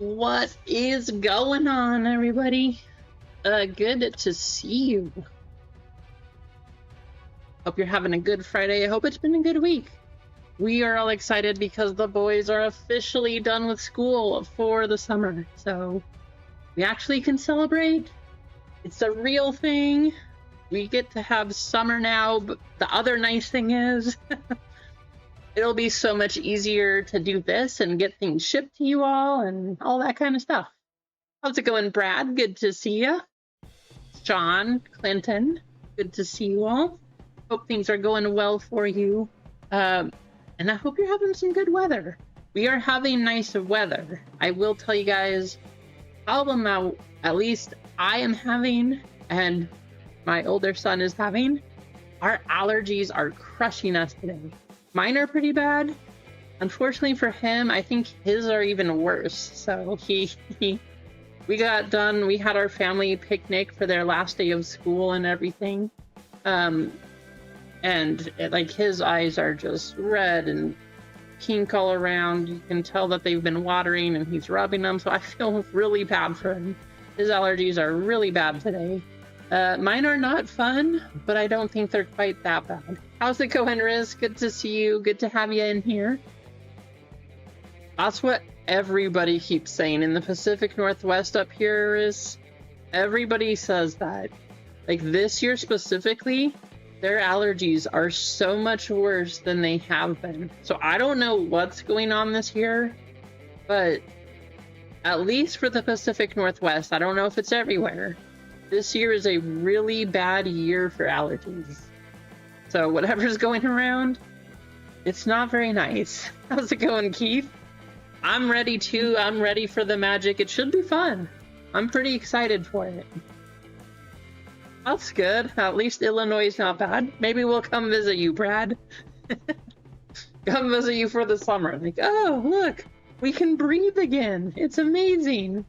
What is going on, everybody? Good to see you. Hope you're having a good Friday. I hope it's been a good week. We are all excited because the boys are officially done with school for the summer. So we actually can celebrate. It's a real thing. We get to have summer now, but the other nice thing is it'll be so much easier to do this and get things shipped to you all and all that kind of stuff. How's it going, Brad? Good to see you. John, Clinton, good to see you all. Hope things are going well for you. And I hope you're having some good weather. We are having nice weather. I will tell you guys, problem out, at least I am having, and my older son is having, our allergies are crushing us today. Mine are pretty bad. Unfortunately for him, I think his are even worse. So we got done. We had our family picnic for their last day of school and everything. Like his eyes are just red and pink all around. You can tell that they've been watering and he's rubbing them. So I feel really bad for him. His allergies are really bad today. Mine are not fun, but I don't think they're quite that bad. How's it going, Riz? Good to see you. Good to have you in here. That's what everybody keeps saying in the Pacific Northwest up here is everybody says that. Like this year specifically, their allergies are so much worse than they have been. So I don't know what's going on this year, but at least for the Pacific Northwest, I don't know if it's everywhere. This year is a really bad year for allergies. So whatever's going around, it's not very nice. How's it going, Keith? I'm ready too. I'm ready for the magic. It should be fun. I'm pretty excited for it. That's good. At least Illinois is not bad. Maybe we'll come visit you, Brad. Come visit you for the summer. Like, oh, look, we can breathe again. It's amazing.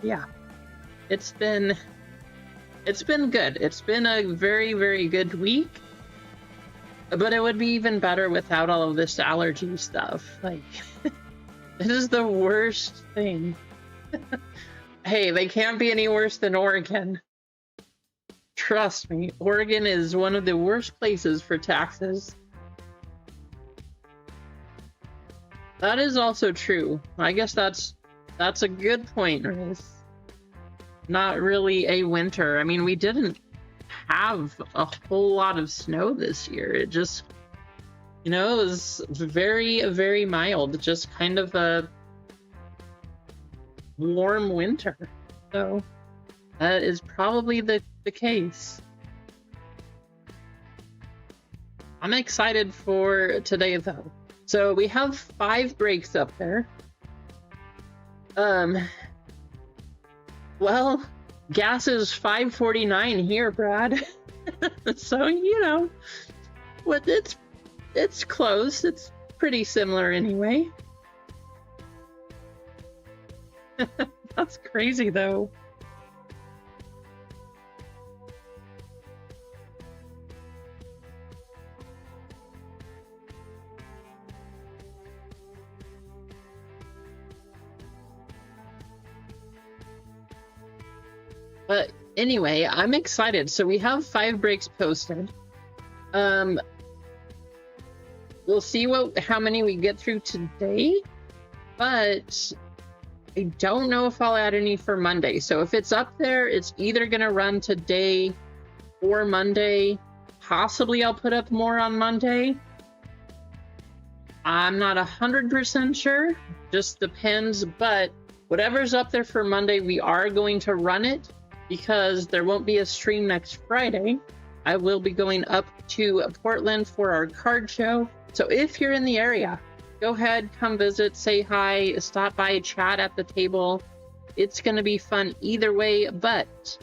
Yeah. It's been good. It's been a very, very good week. But it would be even better without all of this allergy stuff. Like, this is the worst thing. Hey, they can't be any worse than Oregon. Trust me, Oregon is one of the worst places for taxes. That is also true. I guess that's a good point, Riz. Not really a winter. I mean, we didn't have a whole lot of snow this year. It just, it was very, very mild. Just kind of a warm winter. So that is probably the case. I'm excited for today, though. So we have 5 breaks up there. Well, gas is $5.49 here, Brad. So, what it's close. It's pretty similar anyway. That's crazy though. But anyway, I'm excited. So we have 5 breaks posted. We'll see how many we get through today, but I don't know if I'll add any for Monday. So if it's up there, it's either gonna run today or Monday. Possibly I'll put up more on Monday. I'm not 100% sure, just depends, but whatever's up there for Monday, we are going to run it. Because there won't be a stream next Friday. I will be going up to Portland for our card show. So if you're in the area, go ahead, come visit, say hi, stop by, chat at the table. It's going to be fun either way, but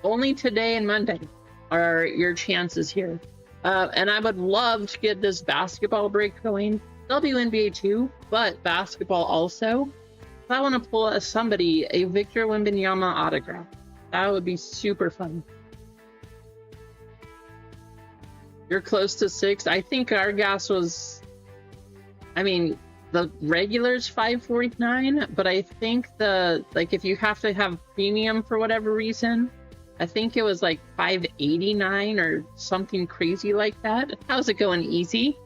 only today and Monday are your chances here. And I would love to get this basketball break going. WNBA too, but basketball also. I want to pull somebody a Victor Wembanyama autograph. That would be super fun. You're close to 6. I think our gas was I mean, the regular's $5.49, but I think if you have to have premium for whatever reason, I think it was like $5.89 or something crazy like that. How's it going, Easy?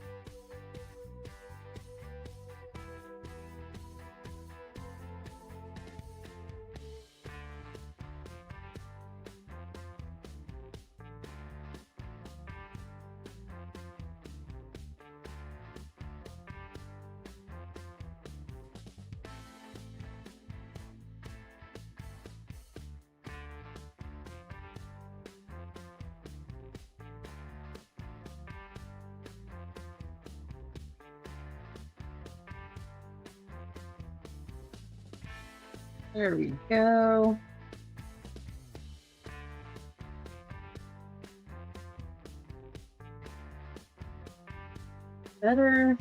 There we go. Better.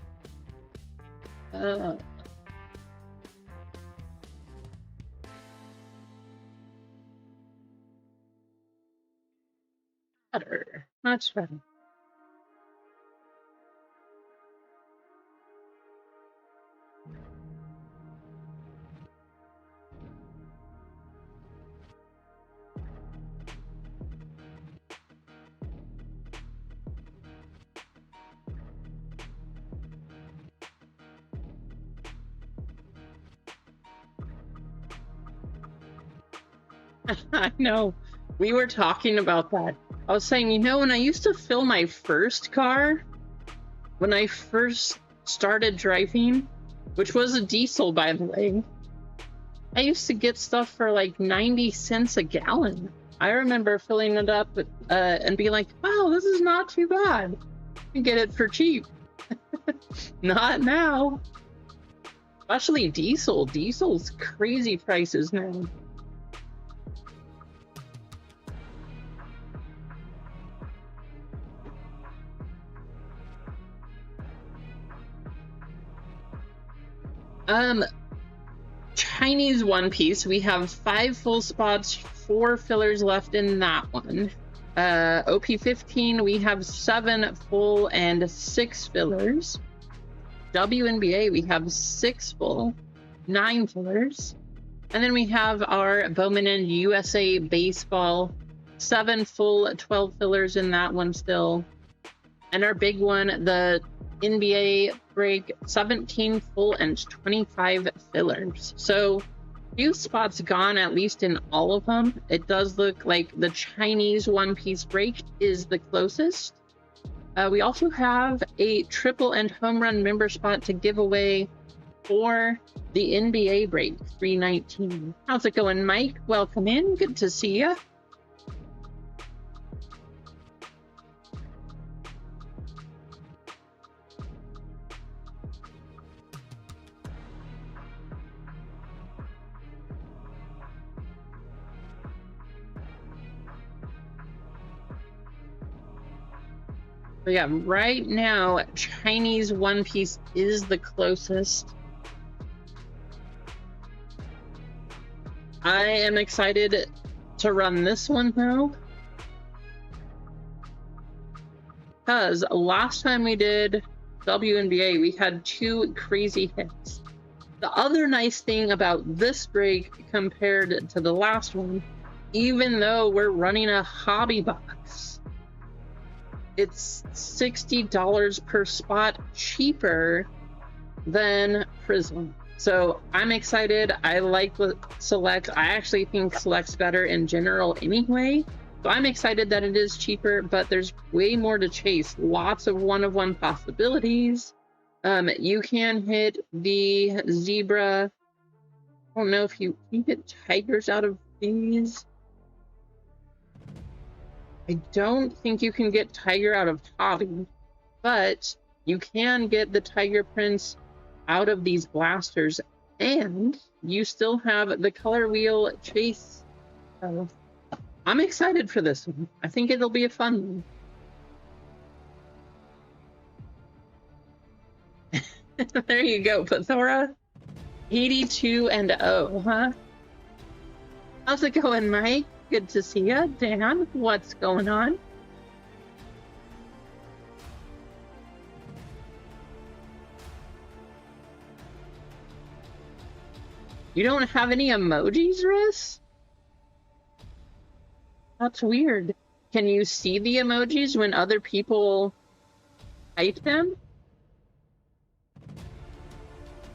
Better. Much better. I know. We were talking about that. I was saying, you know, when I used to fill my first car, when I first started driving, which was a diesel, by the way, I used to get stuff for like 90 cents a gallon. I remember filling it up and being like, wow, this is not too bad. You get it for cheap. Not now. Especially diesel. Diesel's crazy prices now. Chinese One Piece, we have 5 full spots, 4 fillers left in that one. OP15, we have 7 full and 6 fillers. WNBA, we have 6 full, 9 fillers. And then we have our Bowman and USA Baseball, 7 full, 12 fillers in that one still. And our big one, the NBA break, 17 full and 25 fillers. So few spots gone, at least in all of them. It does look like the Chinese One Piece break is the closest. We also have a triple and home run member spot to give away for the NBA break, 319. How's it going, Mike? Welcome in. Good to see you. But yeah, right now, Chinese One Piece is the closest. I am excited to run this one though, because last time we did WNBA, we had 2 crazy hits. The other nice thing about this break compared to the last one, even though we're running a hobby box, it's $60 per spot cheaper than Prism. So I'm excited. I like Select. I actually think Select's better in general anyway. So I'm excited that it is cheaper, but there's way more to chase. Lots of one-of-one possibilities. You can hit the zebra. I don't know if you can get tigers out of these. I don't think you can get tiger out of hobby, but you can get the tiger prints out of these blasters, and you still have the color wheel chase. I'm excited for this one. I think it'll be a fun one. There you go, Pathora. 82-0, huh? How's it going, Mike? Good to see you. Dan, what's going on? You don't have any emojis, Russ? That's weird. Can you see the emojis when other people type them?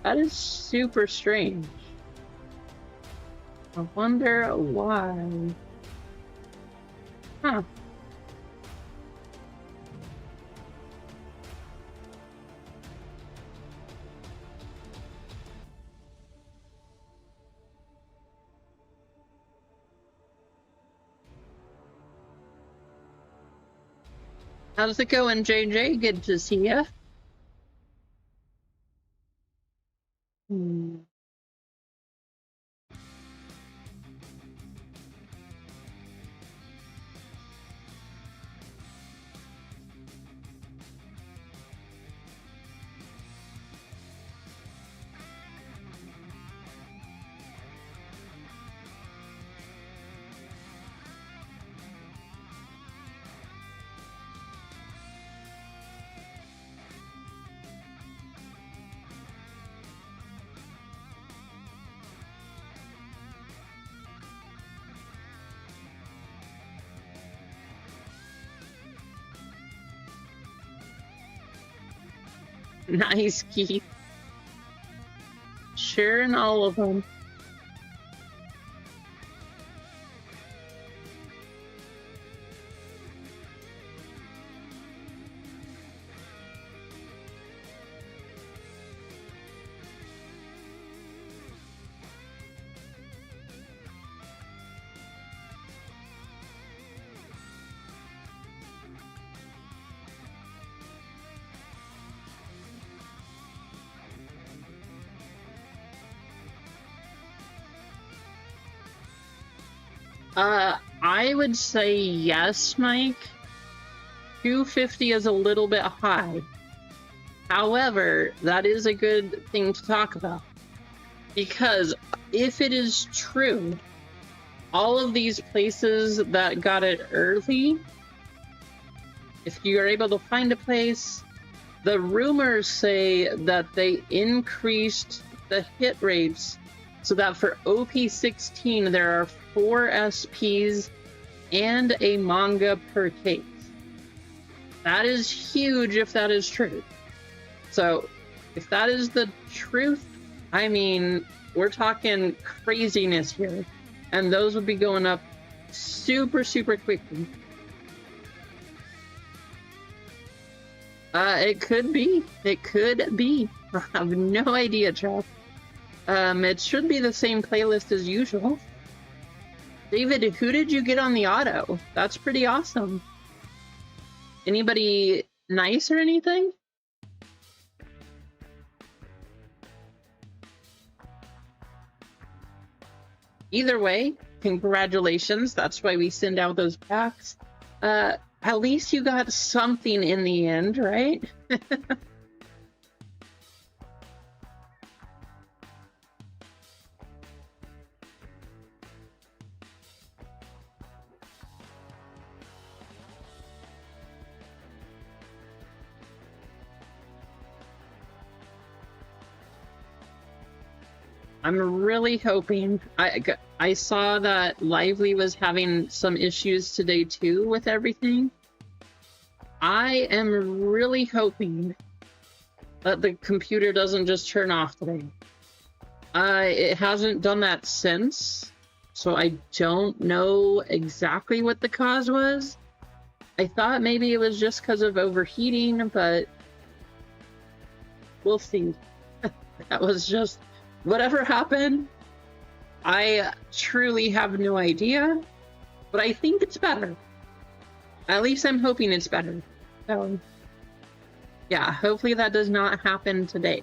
That is super strange. I wonder why. Huh. How's it going, JJ? Good to see ya. Nice, Keith. Sharing all of them. I would say yes, Mike. 250 is a little bit high. However, that is a good thing to talk about. Because if it is true, all of these places that got it early, if you're able to find a place, the rumors say that they increased the hit rates so that for OP16 there are 4 SPs and a manga per case. That is huge if that is true. So if that is the truth, I mean, we're talking craziness here. And those would be going up super, super quickly. It could be. It could be. I have no idea, Charles. It should be the same playlist as usual. David, who did you get on the auto? That's pretty awesome. Anybody nice or anything? Either way, congratulations. That's why we send out those packs. At least you got something in the end, right? I'm really hoping. I saw that Lively was having some issues today too with everything. I am really hoping that the computer doesn't just turn off today. It hasn't done that since, so I don't know exactly what the cause was. I thought maybe it was just because of overheating, but we'll see. That was just whatever happened. I truly have no idea, but I think it's better. At least I'm hoping it's better. So, yeah, hopefully that does not happen today.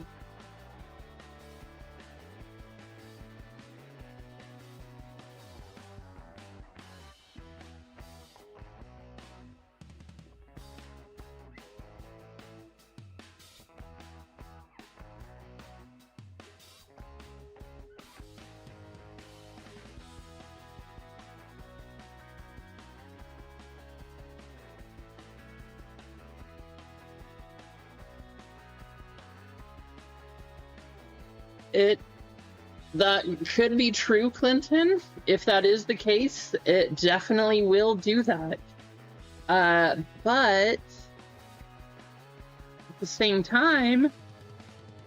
That could be true, Clinton. If that is the case, it definitely will do that. But at the same time,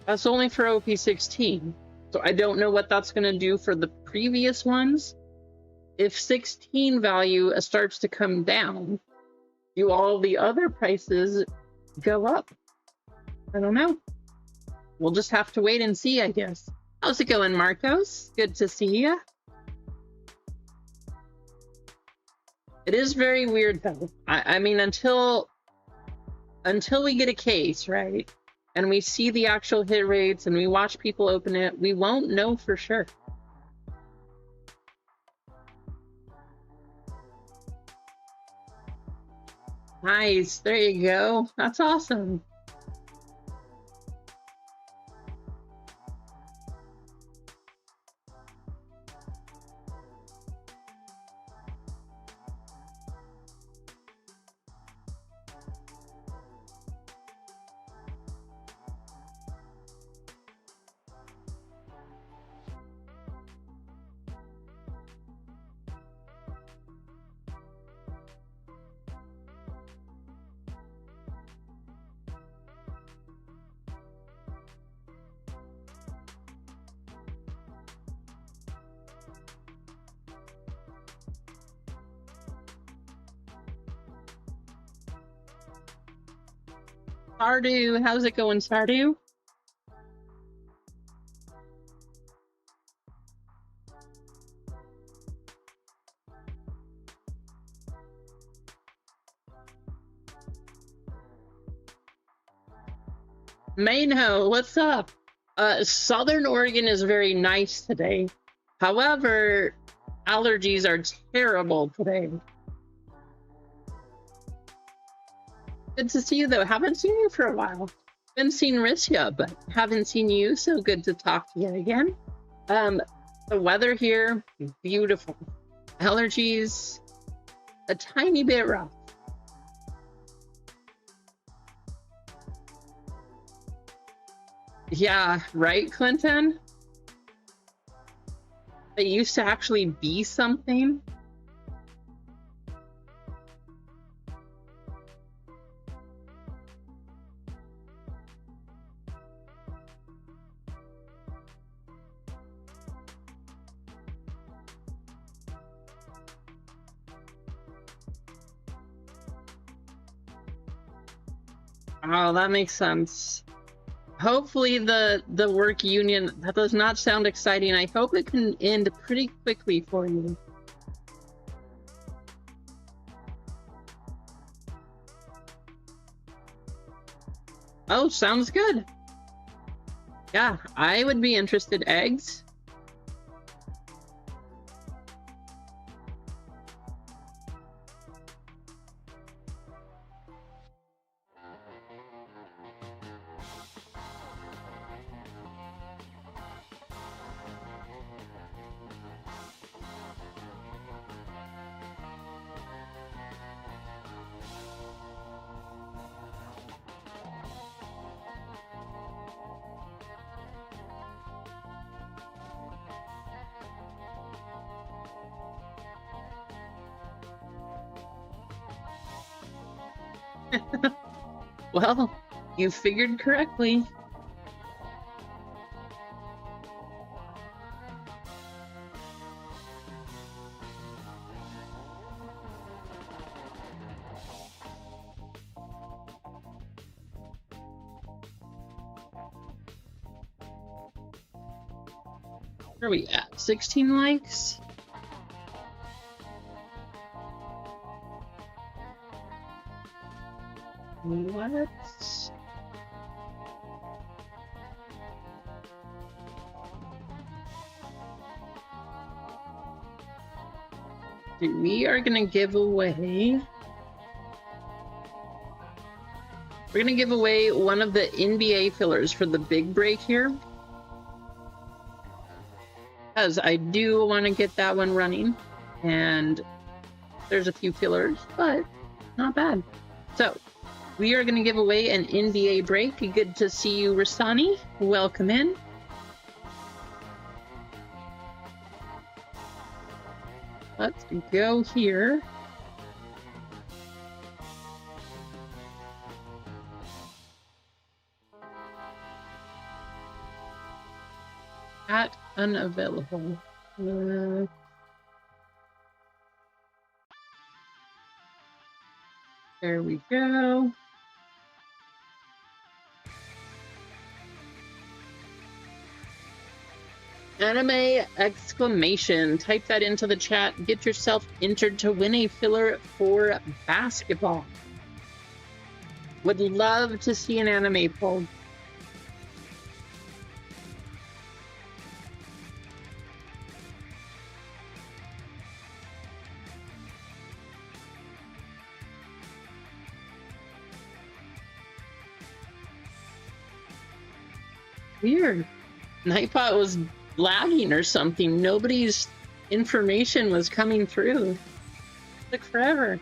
that's only for OP16. So I don't know what that's going to do for the previous ones. If 16 value starts to come down, do all the other prices go up? I don't know. We'll just have to wait and see, I guess. How's it going, Marcos? Good to see you. It is very weird, though. I mean, until we get a case, right? And we see the actual hit rates and we watch people open it, we won't know for sure. Nice, there you go. That's awesome. Stardew, how's it going, Stardew? Mainho, what's up? Southern Oregon is very nice today. However, allergies are terrible today. Good to see you, though. Haven't seen you for a while. Been seen Rissia, but haven't seen you, so good to talk to you again. The weather here, beautiful. Allergies, a tiny bit rough. Yeah, right, Clinton? It used to actually be something. Oh, that makes sense. Hopefully the work union, that does not sound exciting. I hope it can end pretty quickly for you. Oh, sounds good. Yeah, I would be interested. Eggs? Well, you figured correctly. Where are we at? 16 likes? What? We are gonna give away... We're gonna give away one of the NBA fillers for the big break here. Because I do want to get that one running. And there's a few fillers, but not bad. So, we are going to give away an NBA break. Good to see you, Rasani. Welcome in. Let's go here. At unavailable. There we go. Anime exclamation. Type that into the chat. Get yourself entered to win a filler for basketball. Would love to see an anime pulled. Weird. Nightbot was lagging or something. Nobody's information was coming through. It took forever.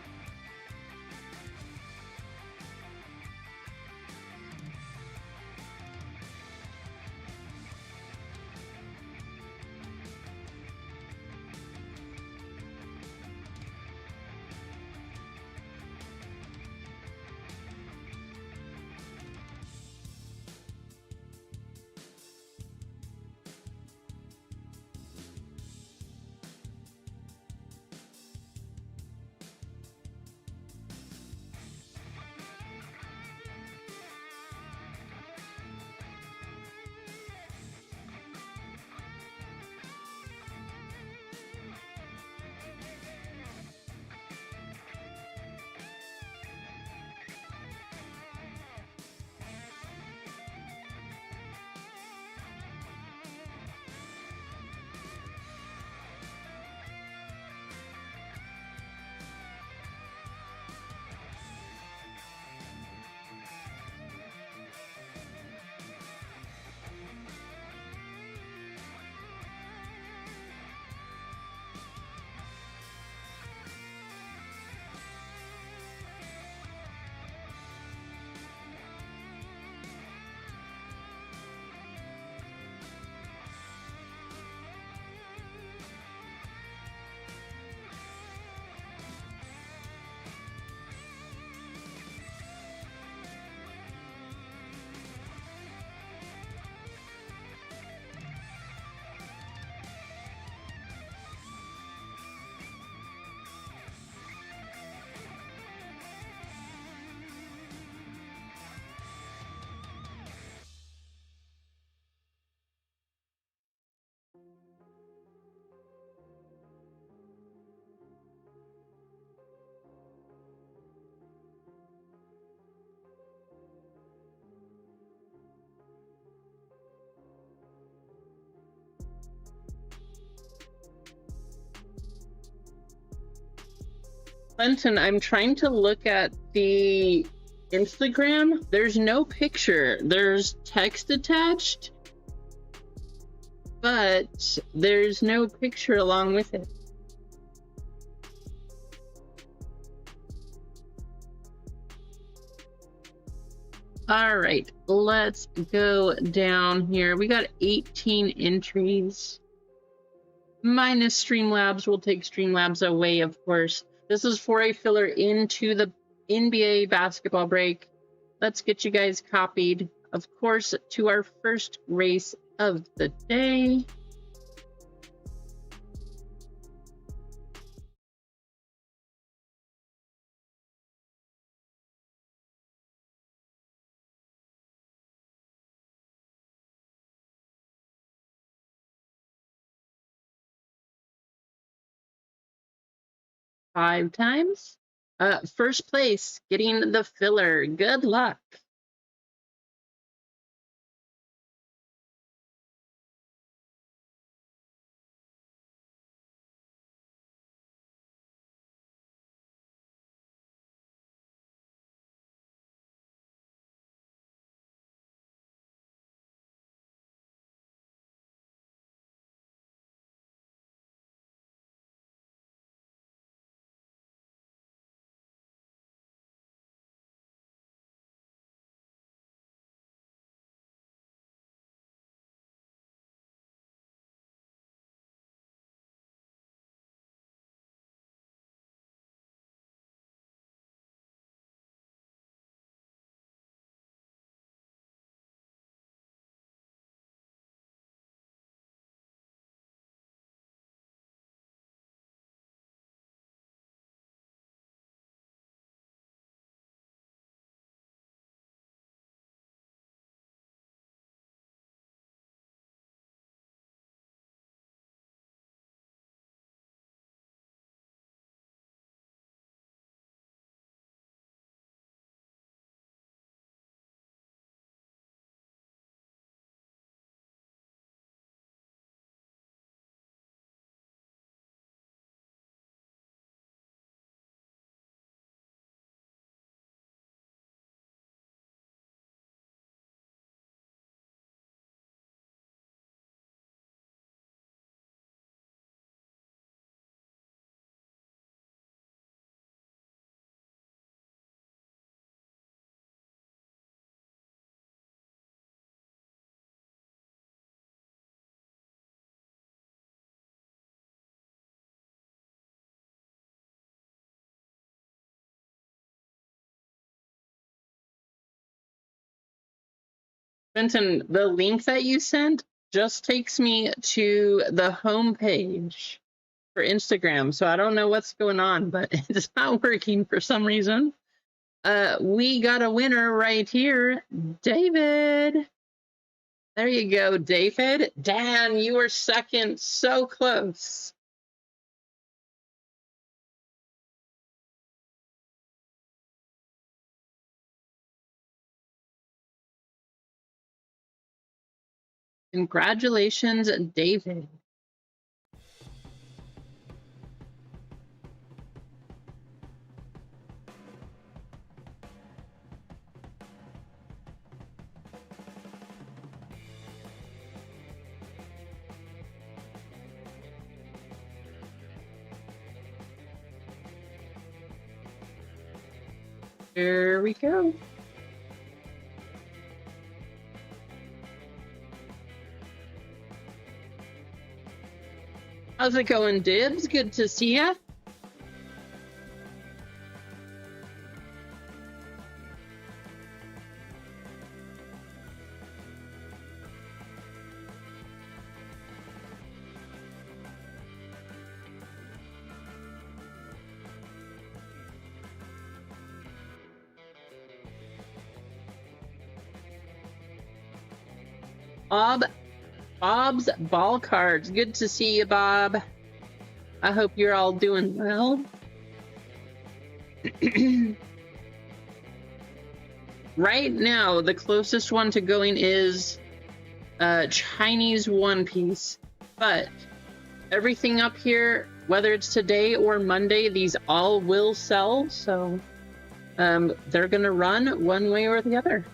Clinton, I'm trying to look at the Instagram. There's no picture. There's text attached, but there's no picture along with it. All right, let's go down here. We got 18 entries. Minus Streamlabs. We'll take Streamlabs away, of course. This is for a filler into the NBA basketball break. Let's get you guys copied, of course, to our first race of the day. Five times. First place, getting the filler. Good luck. Benton, the link that you sent just takes me to the home page for Instagram. So I don't know what's going on, but it's not working for some reason. We got a winner right here, David. There you go, David. Dan, you were second, so close. Congratulations, David. Here we go. How's it going, Dibs? Good to see ya. Bob's Ball Cards. Good to see you, Bob. I hope you're all doing well. Right now, the closest one to going is Chinese One Piece, but everything up here, whether it's today or Monday, these all will sell, so they're gonna run one way or the other.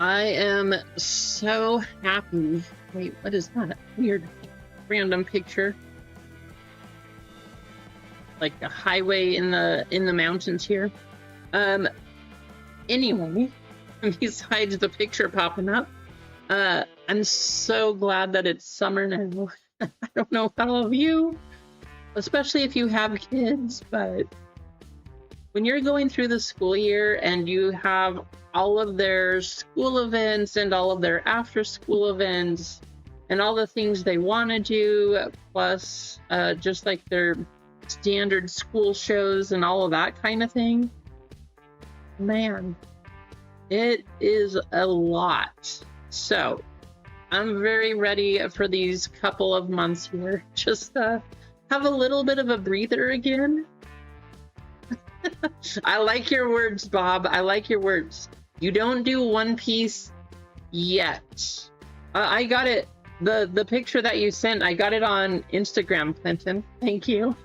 I am so happy. Wait, what is that? Weird random picture. Like a highway in the mountains here. Anyway, besides the picture popping up, I'm so glad that it's summer now. I don't know how all of you, especially if you have kids, but when you're going through the school year and you have all of their school events and all of their after school events and all the things they want to do, plus just like their standard school shows and all of that kind of thing, man, it is a lot. So I'm very ready for these couple of months here. Just have a little bit of a breather again. I like your words, Bob. I like your words. You don't do One Piece yet. I got it. The picture that you sent, I got it on Instagram, Clinton. Thank you.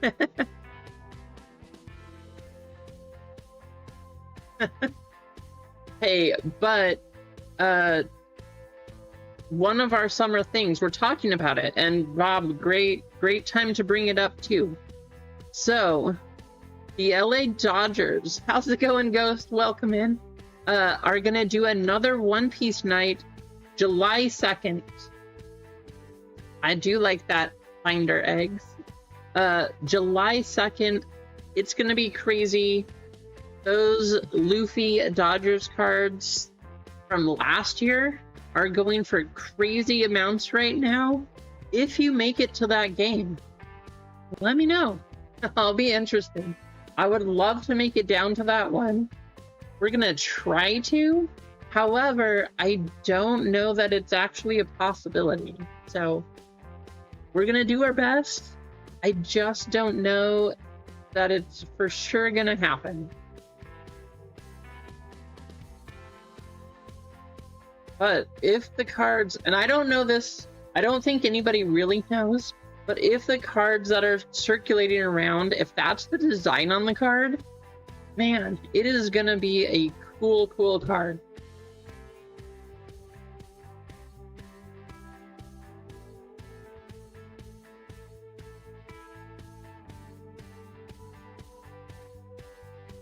Hey, but one of our summer things, we're talking about it, and Rob, great time to bring it up too. So the LA Dodgers, how's it going, Ghost? Welcome in. Are gonna do another One Piece night July 2nd. I do like that, Finder Eggs. July 2nd, it's gonna be crazy. Those Luffy Dodgers cards from last year are going for crazy amounts right now. If you make it to that game, let me know. I'll be interested. I would love to make it down to that one. We're gonna try to. However, I don't know that it's actually a possibility. So we're gonna do our best. I just don't know that it's for sure gonna happen. But if the cards, and I don't know this, I don't think anybody really knows, but if the cards that are circulating around, if that's the design on the card, man, it is gonna be a cool card.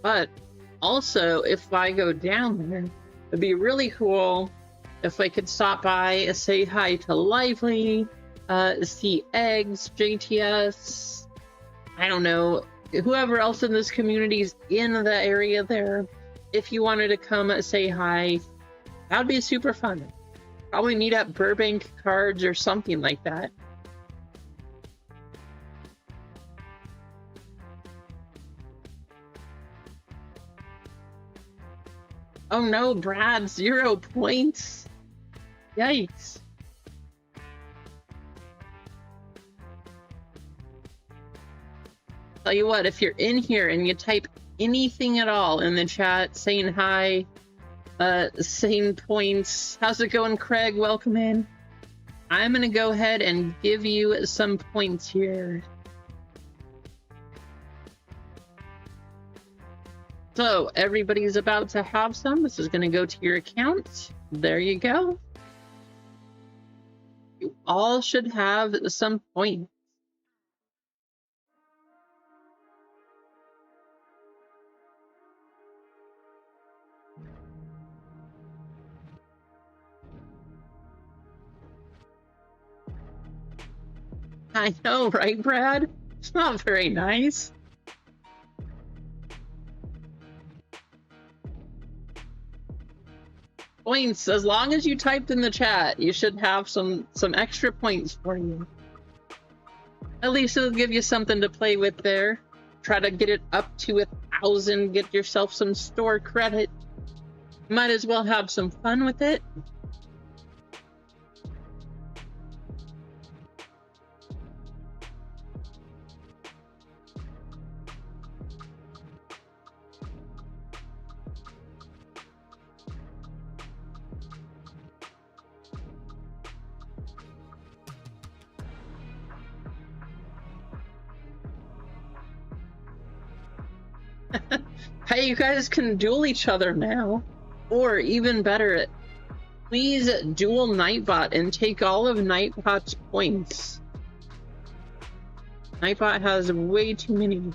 But also, if I go down there, it'd be really cool if I could stop by, say hi to Lively, see Eggs, JTS, I don't know, whoever else in this community is in the area there. If you wanted to come say hi, that would be super fun. Probably meet at Burbank Cards or something like that. Oh no, Brad, 0 points. Yikes. Tell you what, if you're in here and you type anything at all in the chat, saying hi, saying points, how's it going, Craig? Welcome in. I'm gonna go ahead and give you some points here. So everybody's about to have some. This is gonna go to your account. There you go. You all should have some points. I know, right, Brad? It's not very nice. Points, as long as you typed in the chat, you should have some extra points for you. At least it'll give you something to play with there. Try to get it up to 1,000, get yourself some store credit. Might as well have some fun with it. Hey, you guys can duel each other now. Or even better, please duel Nightbot and take all of Nightbot's points. Nightbot has way too many.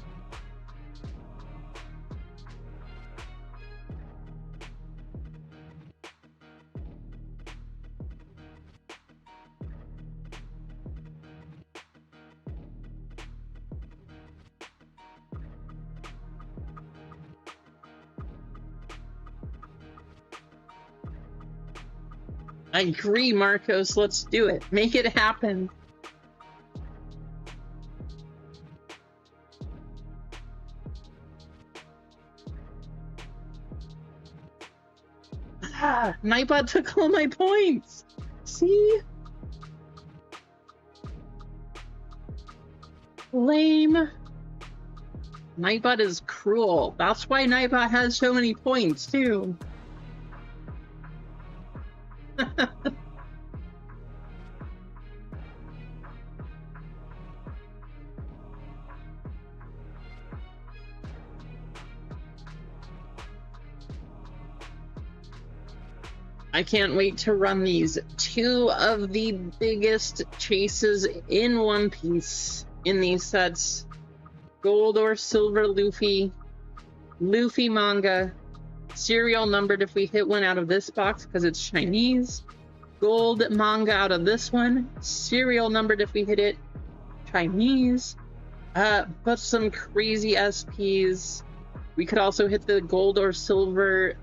I agree, Marcos. Let's do it. Make it happen. Ah, Nightbot took all my points. See? Lame. Nightbot is cruel. That's why Nightbot has so many points, too. I can't wait to run these. 2 of the biggest chases in One Piece in these sets. Gold or silver Luffy, Luffy manga, serial numbered if we hit one out of this box because it's Chinese, gold manga out of this one, serial numbered if we hit it, Chinese, but some crazy SPs. We could also hit the gold or silver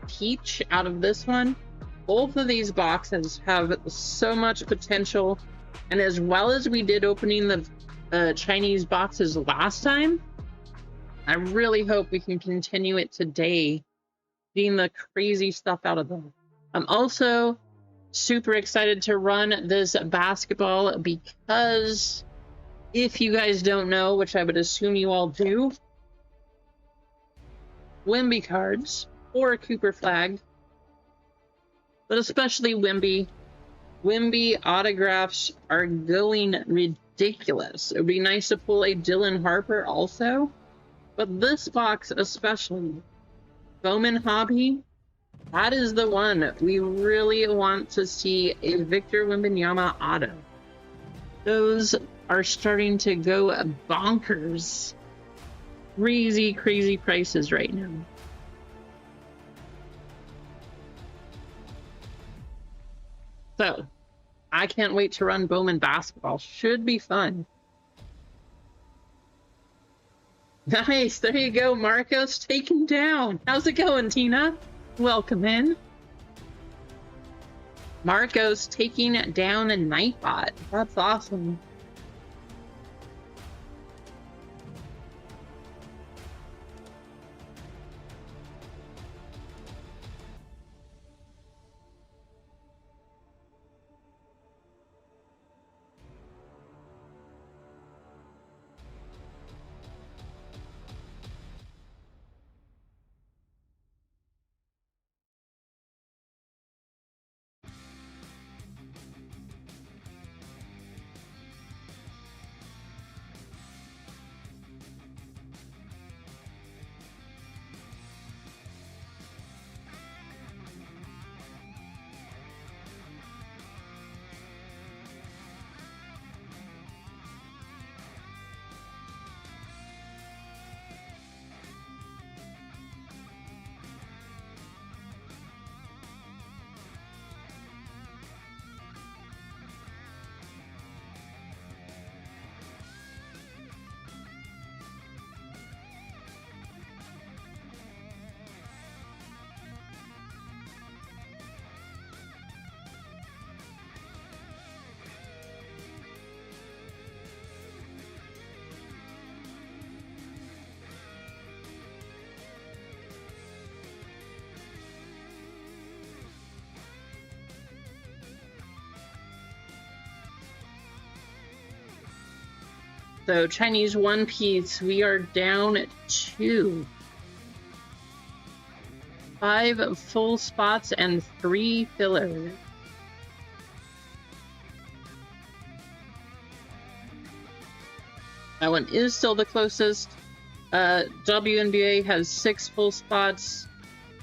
peach out of this one. Both of these boxes have so much potential, and as well as we did opening the Chinese boxes last time, I really hope we can continue it today, getting the crazy stuff out of them. I'm also super excited to run this basketball because if you guys don't know, which I would assume you all do, Wemby cards or Cooper flag, but especially Wemby autographs are going ridiculous. It would be nice to pull a Dylan Harper also, but this box especially, Bowman Hobby, that is the one. We really want to see a Victor Wembanyama auto. Those are starting to go bonkers. crazy, crazy prices right now. So, I can't wait to run Bowman basketball. Should be fun. Nice. There you go, Marcos. Taken down. How's it going, Tina? Welcome in. Marcos taking down a Nightbot. That's awesome. So Chinese One Piece, we are down at 2. 5 full spots and 3 fillers. That one is still the closest. WNBA has 6 full spots.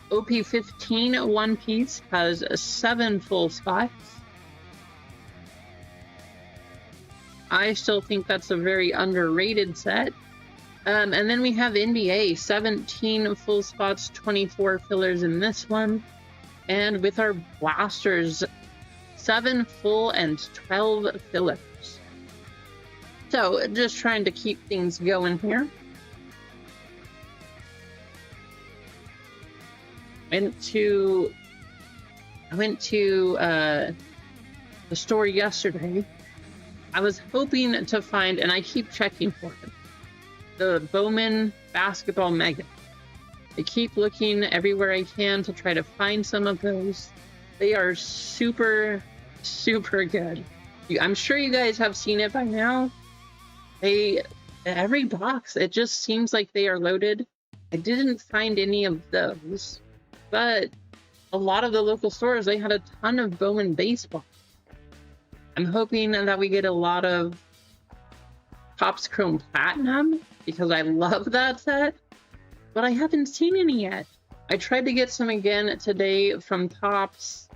OP15 One Piece has 7 full spots. I still think that's a very underrated set. And then we have NBA, 17 full spots, 24 fillers in this one. And with our blasters, 7 full and 12 fillers. So just trying to keep things going here. I went to the store yesterday. I was hoping to find, and I keep checking for it, the Bowman Basketball Mega. I keep looking everywhere I can to try to find some of those. They are super, super good. I'm sure you guys have seen it by now. Every box, it just seems like they are loaded. I didn't find any of those, but a lot of the local stores, they had a ton of Bowman baseball. I'm hoping that we get a lot of Topps Chrome Platinum because I love that set, but I haven't seen any yet. I tried to get some again today from Topps.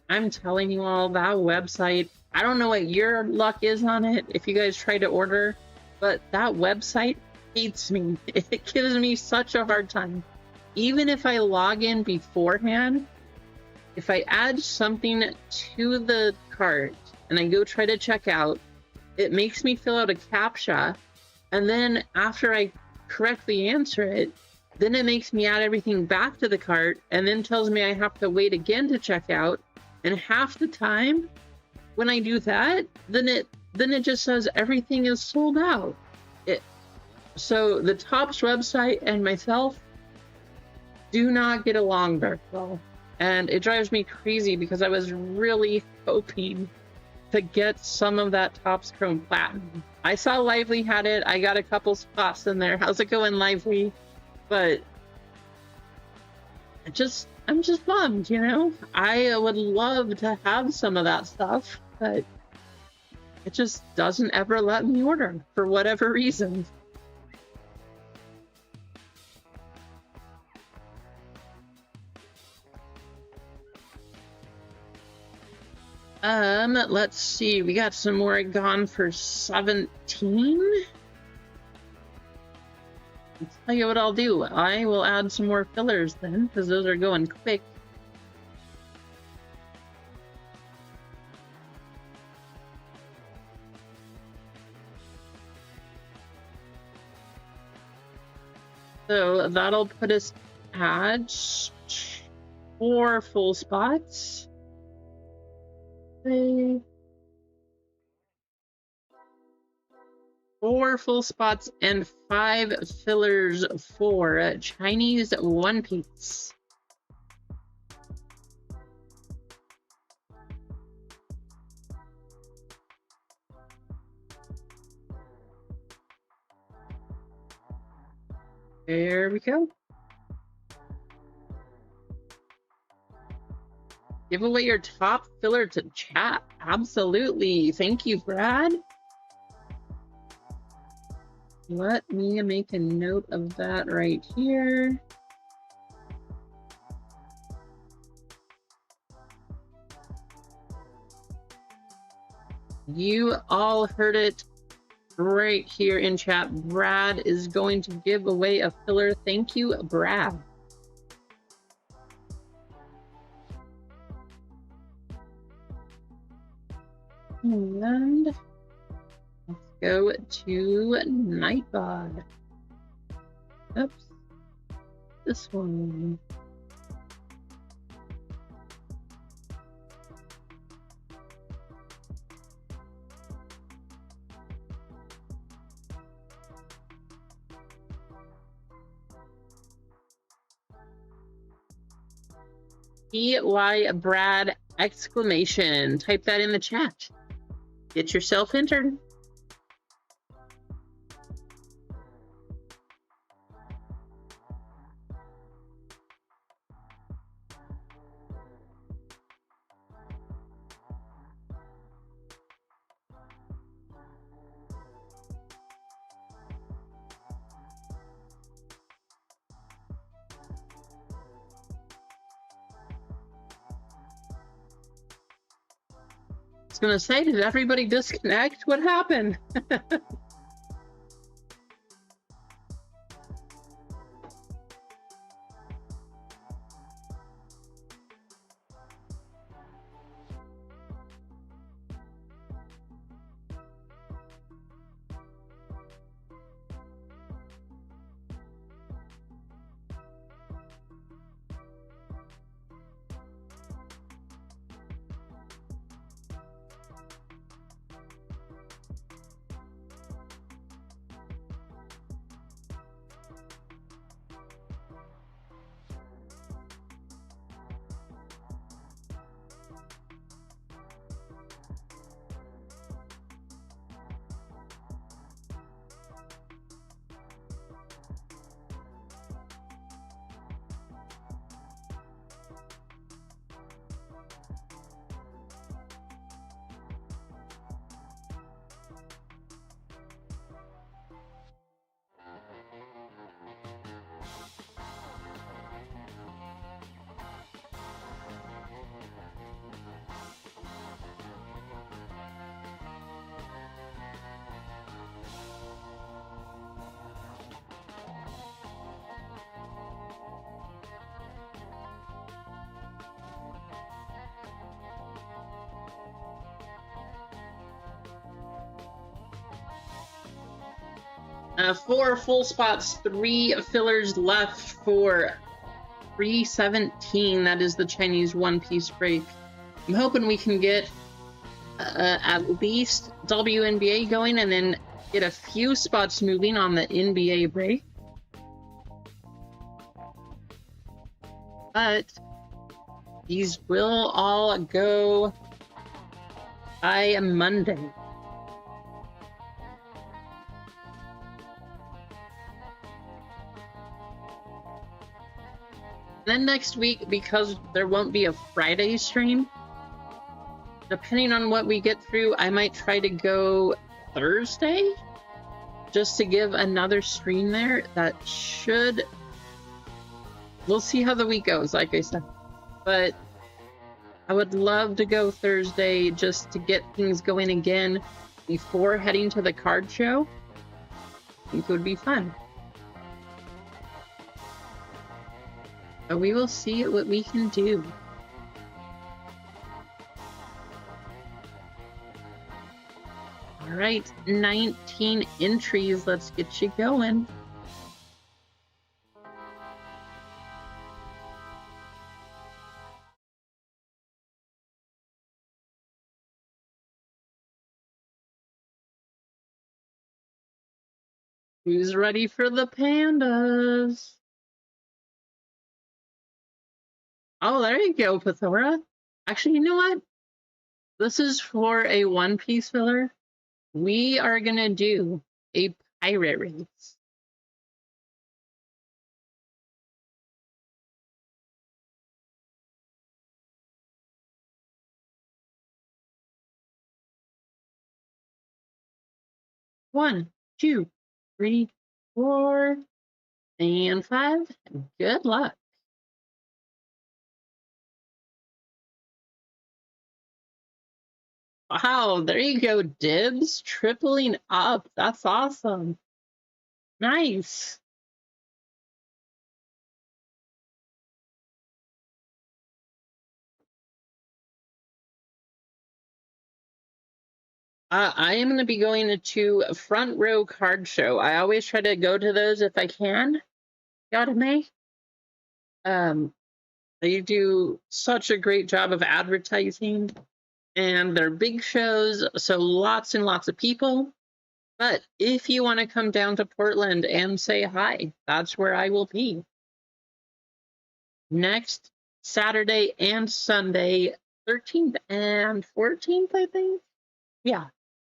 I'm telling you all, that website, I don't know what your luck is on it if you guys try to order, but that website hates me. It gives me such a hard time. Even if I log in beforehand, if I add something to the cart and I go try to check out, it makes me fill out a CAPTCHA, and then after I correctly answer it, then it makes me add everything back to the cart and then tells me I have to wait again to check out. And half the time when I do that, then it just says everything is sold out. So the Topps website and myself do not get along very well. And it drives me crazy because I was really hoping to get some of that Topps Chrome Platinum. I saw Lively had it. I got a couple spots in there. How's it going, Lively? But I'm just bummed, you know? I would love to have some of that stuff, but it just doesn't ever let me order for whatever reason. Let's see. We got some more gone for 17. I'll tell you what I'll do. I will add some more fillers then, because those are going quick. So that'll put us at 4 full spots. 4 full spots and 5 fillers for Chinese One Piece. There we go. Give away your top filler to chat. Absolutely. Thank you, Brad. Let me make a note of that right here. You all heard it right here in chat. Brad is going to give away a filler. Thank you, Brad. And let's go to Nightbot. Oops. This one. PY Brad exclamation. Type that in the chat. Get yourself entered. I was gonna say, did everybody disconnect? What happened? Four full spots, 3 fillers left for 317. That is the Chinese One Piece break. I'm hoping we can get at least WNBA going and then get a few spots moving on the NBA break. But these will all go by Monday. Then next week, because there won't be a Friday stream, depending on what we get through, I might try to go Thursday, just to give another stream there. That should... We'll see how the week goes, like I said. But I would love to go Thursday just to get things going again before heading to the card show. I think it would be fun. But we will see what we can do. All right, 19 entries. Let's get you going. Who's ready for the pandas? Oh, there you go, Pathora. Actually, you know what? This is for a one-piece filler. We are gonna do a pirate race. One, two, three, 4, and 5. Good luck. Wow, there you go, Dibs. Tripling up. That's awesome. Nice. I am going to be going to a front row card show. I always try to go to those if I can. God May. They do such a great job of advertising, and they're big shows, so lots and lots of people. But if you want to come down to Portland and say hi, that's where I will be. Next Saturday and Sunday, 13th and 14th, I think. Yeah.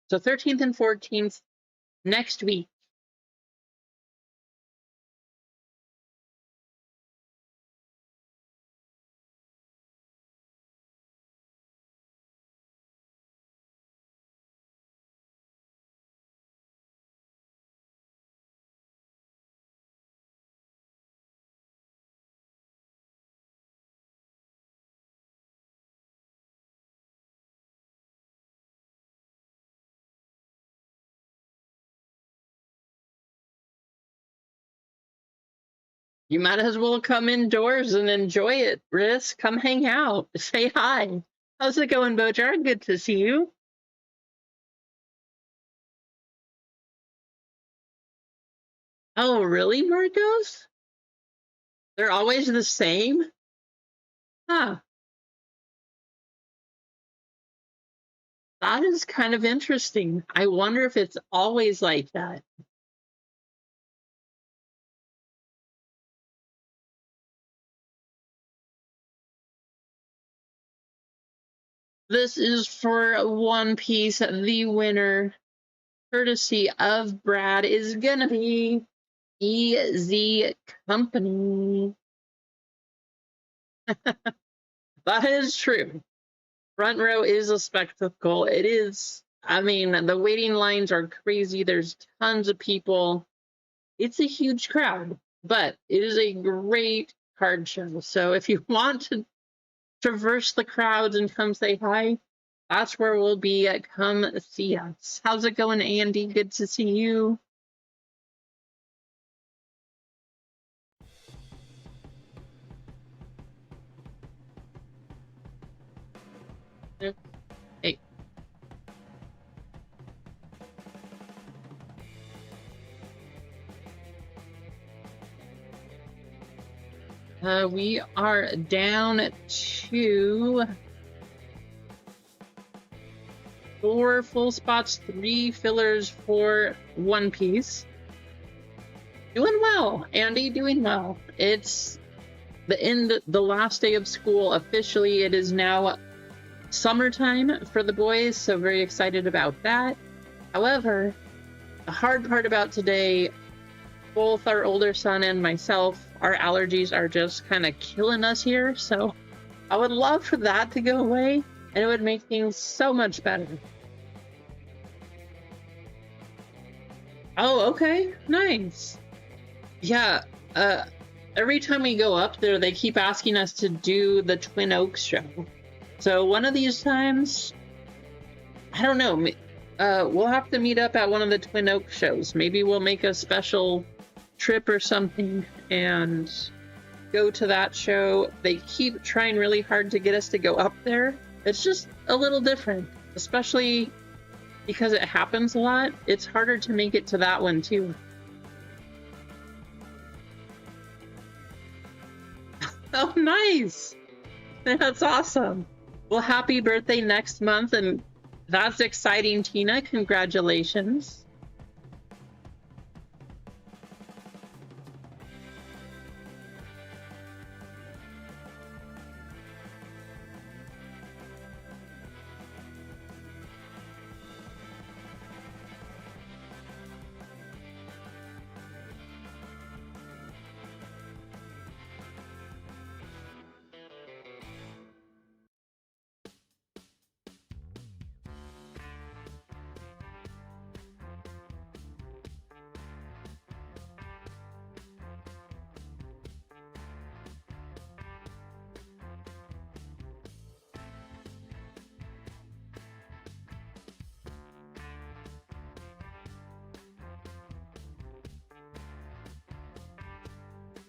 So 13th and 14th next week. You might as well come indoors and enjoy it, Riss. Come hang out. Say hi. How's it going, Bojar? Good to see you. Oh, really, Marcos? They're always the same? Huh. That is kind of interesting. I wonder if it's always like that. This is for One Piece. The winner, courtesy of Brad, is gonna be EZ Company. That is true. Front row is a spectacle. It is. I mean, the waiting lines are crazy. There's tons of people. It's a huge crowd, but it is a great card show. So if you want to traverse the crowds and come say hi, that's where we'll be. Come see us. How's it going, Andy? Good to see you. Hey. We are down to 4 full spots, 3 fillers for One Piece. Doing well, Andy, doing well. It's the last day of school officially. It is now summertime for the boys, so very excited about that. However, the hard part about today, both our older son and myself, our allergies are just kind of killing us here, so I would love for that to go away, and it would make things so much better. Oh, okay, nice. Yeah, every time we go up there, they keep asking us to do the Twin Oaks show. So one of these times, I don't know, we'll have to meet up at one of the Twin Oaks shows. Maybe we'll make a special trip or something and go to that show. They keep trying really hard to get us to go up there. It's just a little different, especially because it happens a lot. It's harder to make it to that one too. Oh, nice. That's awesome. Well, happy birthday next month, and that's exciting, Tina. Congratulations.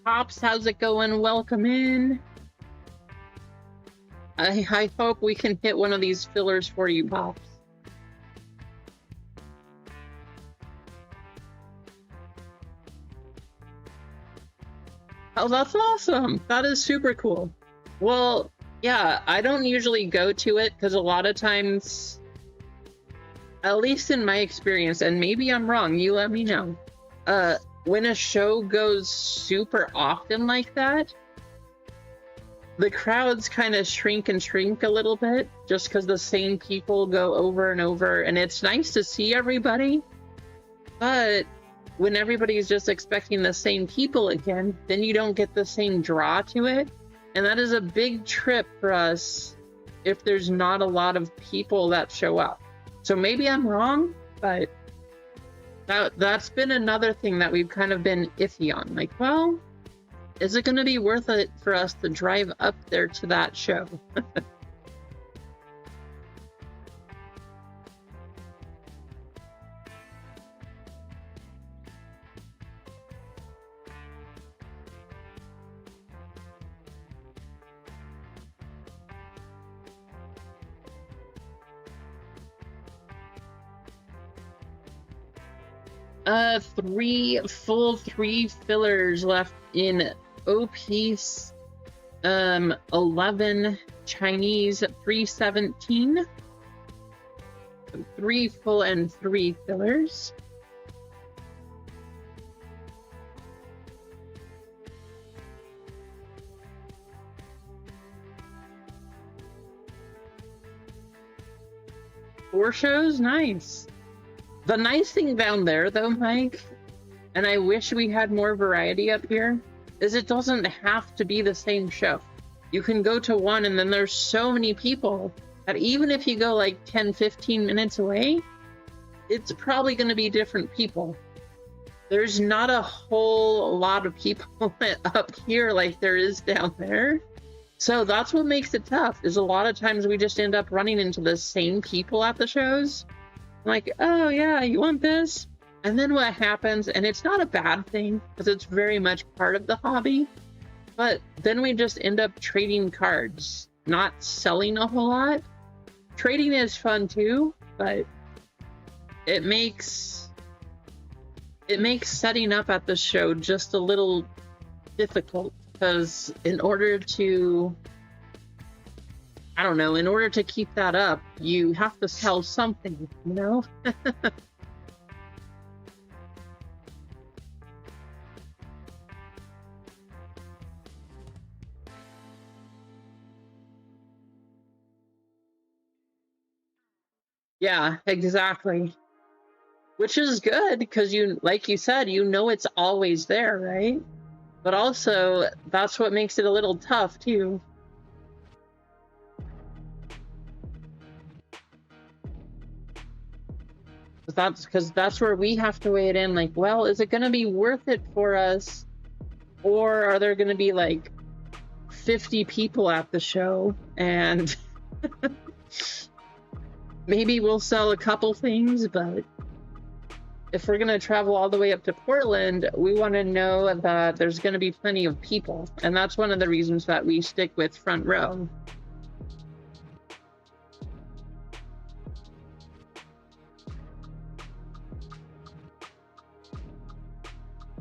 Pops, how's it going? Welcome in. I hope we can hit one of these fillers for you, Pops. Oh, that's awesome. That is super cool. Well, yeah, I don't usually go to it because a lot of times, at least in my experience, and maybe I'm wrong, you let me know, when a show goes super often like that, the crowds kind of shrink and shrink a little bit just because the same people go over and over, and it's nice to see everybody, but when everybody's just expecting the same people again, then you don't get the same draw to it, and that is a big trip for us if there's not a lot of people that show up. So maybe I'm wrong, but that's been another thing that we've kind of been iffy on. Like, well, is it going to be worth it for us to drive up there to that show? 3 fillers left in O-Piece 11 Chinese 317. 3 full and 3 fillers. Four shows, nice. The nice thing down there, though, Mike, and I wish we had more variety up here, is it doesn't have to be the same show. You can go to one, and then there's so many people that even if you go like 10, 15 minutes away, it's probably going to be different people. There's not a whole lot of people up here like there is down there. So that's what makes it tough, is a lot of times we just end up running into the same people at the shows. Like, oh yeah, you want this? And then what happens, and it's not a bad thing, because it's very much part of the hobby, but then we just end up trading cards, not selling a whole lot. Trading is fun too, but it makes setting up at the show just a little difficult, because in order to, I don't know, in order to keep that up, you have to sell something, you know? Yeah, exactly. Which is good, because you, like you said, you know it's always there, right? But also, that's what makes it a little tough, too. Because that's where we have to weigh it in, like, well, is it going to be worth it for us? Or are there going to be, like, 50 people at the show, and maybe we'll sell a couple things, but if we're going to travel all the way up to Portland, we want to know that there's going to be plenty of people. And that's one of the reasons that we stick with front row.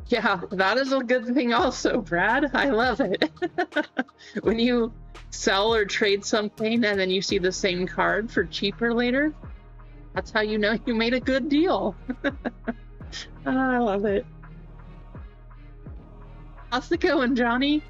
Yeah, that is a good thing also, Brad. I love it. When you sell or trade something and then you see the same card for cheaper later, that's how you know you made a good deal. I love it. How's it going, Johnny?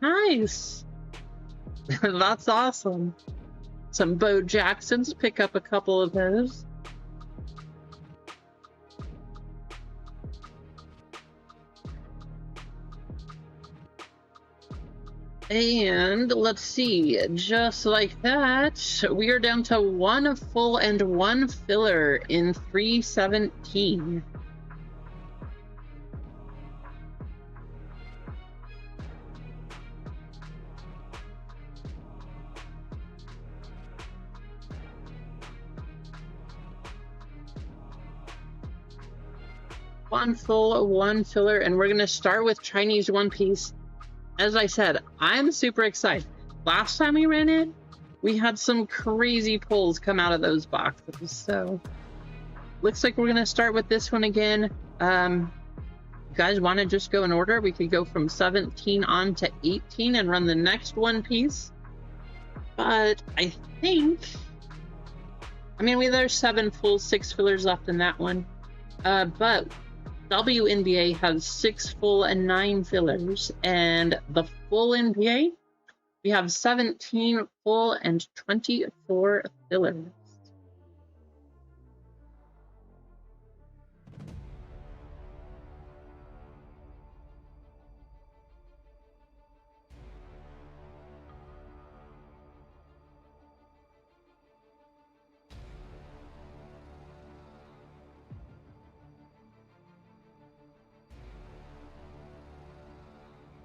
Nice. That's awesome. Some Bo Jacksons, pick up a couple of those. And let's see, just like that, we are down to 1 full and 1 filler in 317. One full, 1 filler, and we're gonna start with Chinese One Piece. As I said, I'm super excited. Last time we ran it, we had some crazy pulls come out of those boxes. So looks like we're gonna start with this one again. You guys want to just go in order? We could go from 17 on to 18 and run the next One Piece. But I think, I mean, there's 7 full, 6 fillers left in that one. But WNBA has 6 full and 9 fillers, and the full NBA, we have 17 full and 24 fillers.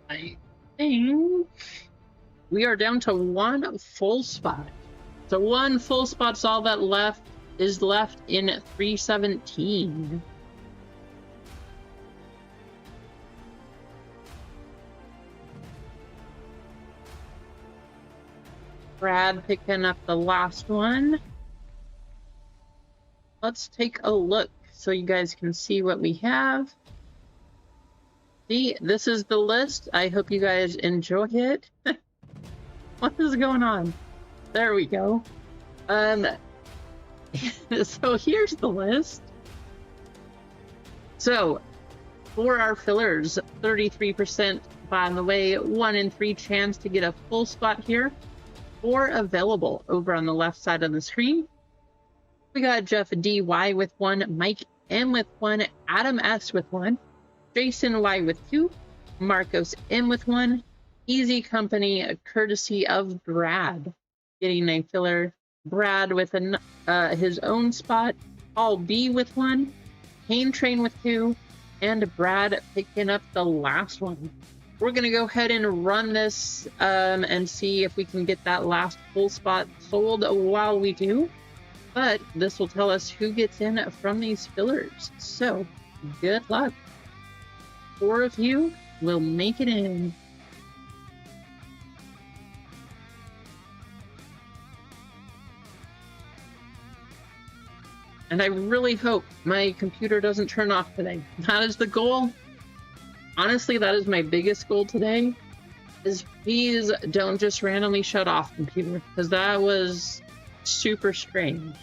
I think we are down to 1 full spot. So 1 full spot's all that is left in 317. Brad picking up the last one. Let's take a look so you guys can see what we have. See, this is the list. I hope you guys enjoy it. What is going on? There we go. So here's the list. So for our fillers, 33%, by the way, 1 in 3 chance to get a full spot here. 4 available over on the left side of the screen. We got Jeff DY with 1, Mike M with 1, Adam S with 1, Jason Y with 2, Marcos M with 1, Easy Company, courtesy of Brad, getting a filler. Brad with his own spot, Paul B with 1, Kane Train with 2, and Brad picking up the last one. We're going to go ahead and run this and see if we can get that last full spot sold while we do. But this will tell us who gets in from these fillers. So, good luck. 4 of you will make it in. And I really hope my computer doesn't turn off today. That is the goal. Honestly, that is my biggest goal today, is please don't just randomly shut off, computer, because that was super strange.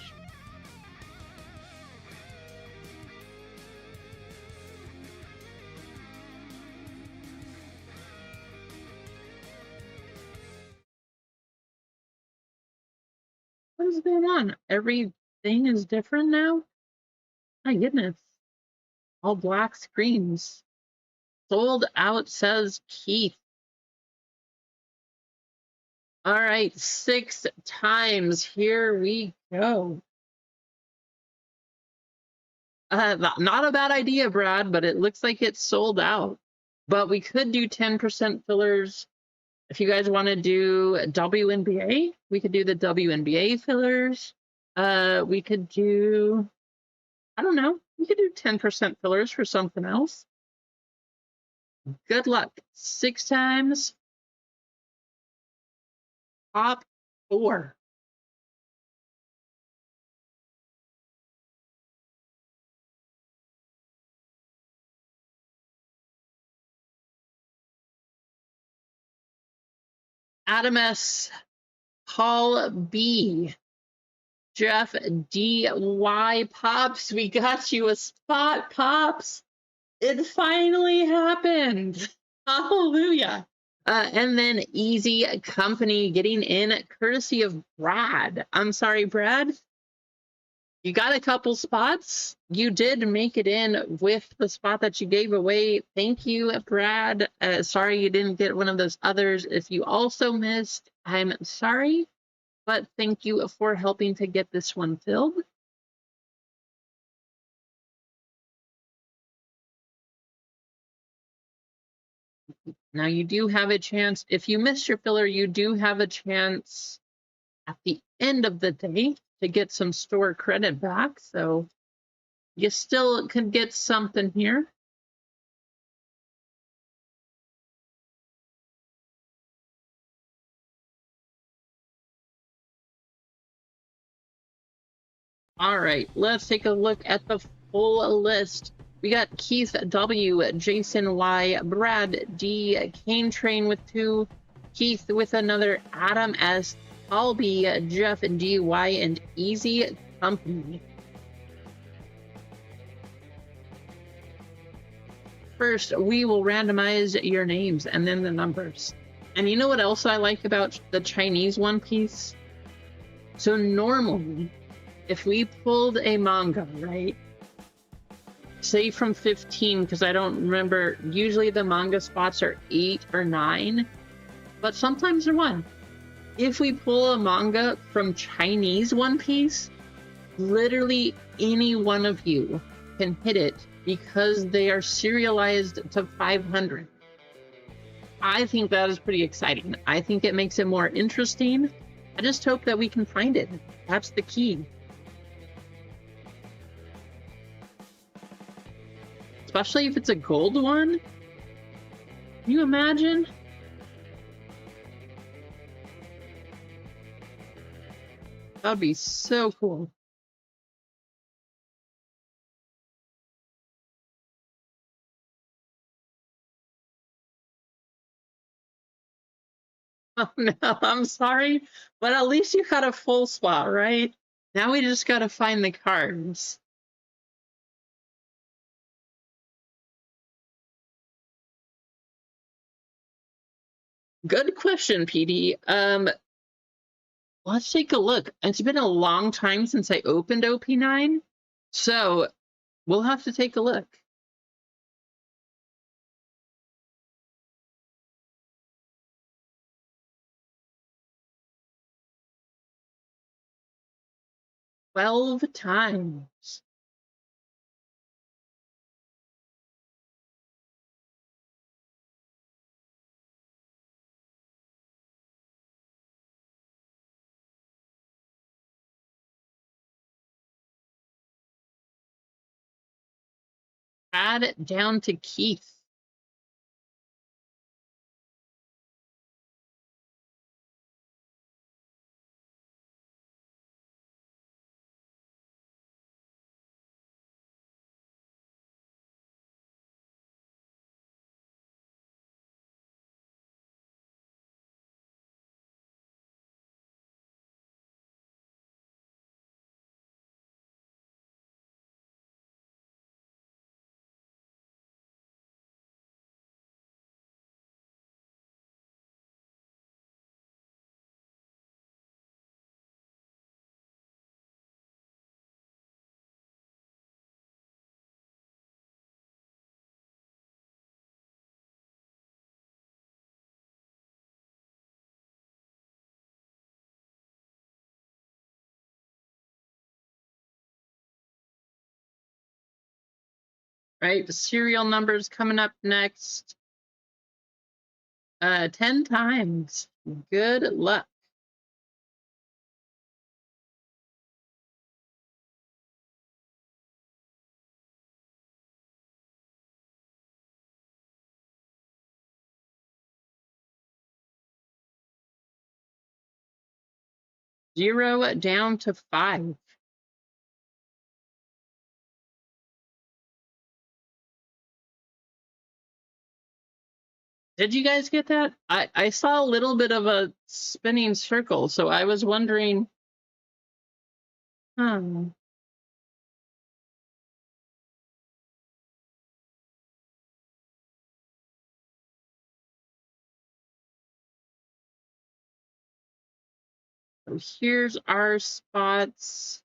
is going on? Everything is different now? My goodness. All black screens. Sold out, says Keith. All right, 6 times. Here we go. Not a bad idea, Brad, but it looks like it's sold out. But we could do 10% fillers. If you guys want to do WNBA, we could do the WNBA fillers. We could do, I don't know, we could do 10% fillers for something else. Good luck. 6 times. Top 4. Adam S. Paul B. Jeff D.Y. Pops, we got you a spot, Pops. It finally happened. Hallelujah. And then Easy Company getting in courtesy of Brad. I'm sorry, Brad. You got a couple spots. You did make it in with the spot that you gave away. Thank you, Brad. Sorry you didn't get one of those others. If you also missed, I'm sorry, but thank you for helping to get this one filled. Now you do have a chance. If you miss your filler, you do have a chance at the end of the day to get some store credit back. So you still can get something here. All right, let's take a look at the full list. We got Keith W, Jason Y, Brad D, Kane Train with 2, Keith with another, Adam S, Paul B, Jeff D Y, and Easy Company. First, we will randomize your names and then the numbers. And you know what else I like about the Chinese One Piece? So normally, if we pulled a manga, right? Say from 15, because I don't remember, usually the manga spots are 8 or 9, but sometimes they're 1. If we pull a manga from Chinese One Piece, literally any one of you can hit it because they are serialized to 500. I think that is pretty exciting. I think it makes it more interesting. I just hope that we can find it. That's the key. Especially if it's a gold one. Can you imagine? That would be so cool. Oh no, I'm sorry, but at least you got a full spot, right? Now we just gotta find the cards. Good question, PD. Let's take a look. It's been a long time since I opened OP9, so we'll have to take a look. Twelve times. Add it down to Keith. Right, the serial numbers coming up next. 10 times. Good luck. Zero down to 5. Did you guys get that? I saw a little bit of a spinning circle, so I was wondering, hmm. So here's our spots.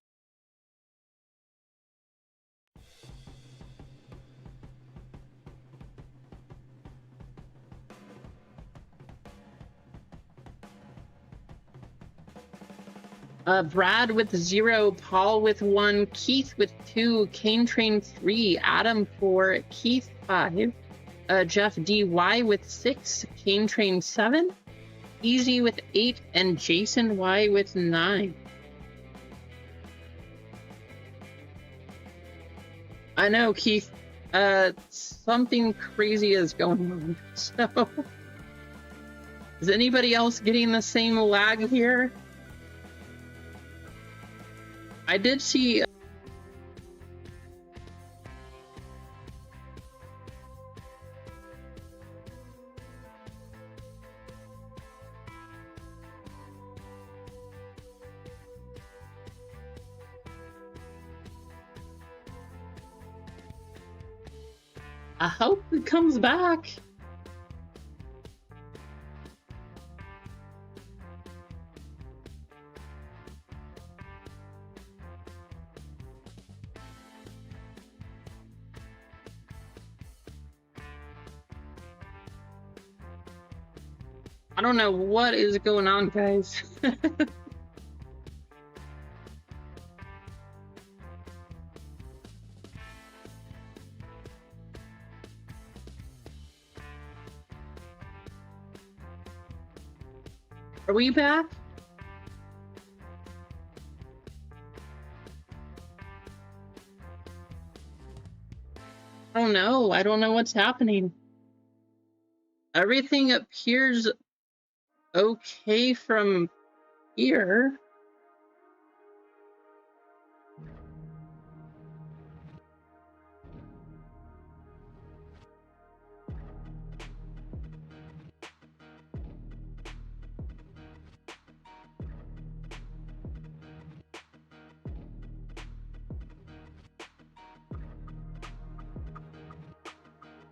Brad with 0, Paul with 1, Keith with 2, Kane Train 3, Adam 4, Keith 5, Jeff DY with 6, Kane Train 7, Easy with 8, and Jason Y with 9. I know, Keith. Something crazy is going on. So, is anybody else getting the same lag here? I did see. I hope it comes back. I don't know what is going on, guys. Are we back? Oh no, I don't know what's happening. Everything appears okay from here.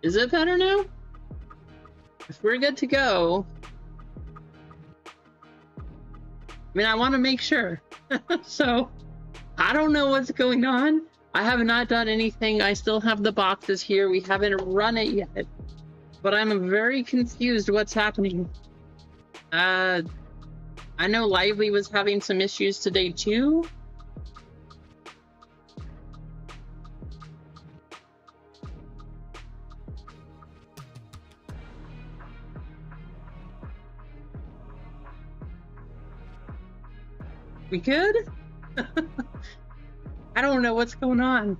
Is it better now? If we're good to go. I mean, I want to make sure. So, I don't know what's going on. I have not done anything. I still have the boxes here. We haven't run it yet. But I'm very confused what's happening. I know Lively was having some issues today too. We good? I don't know what's going on.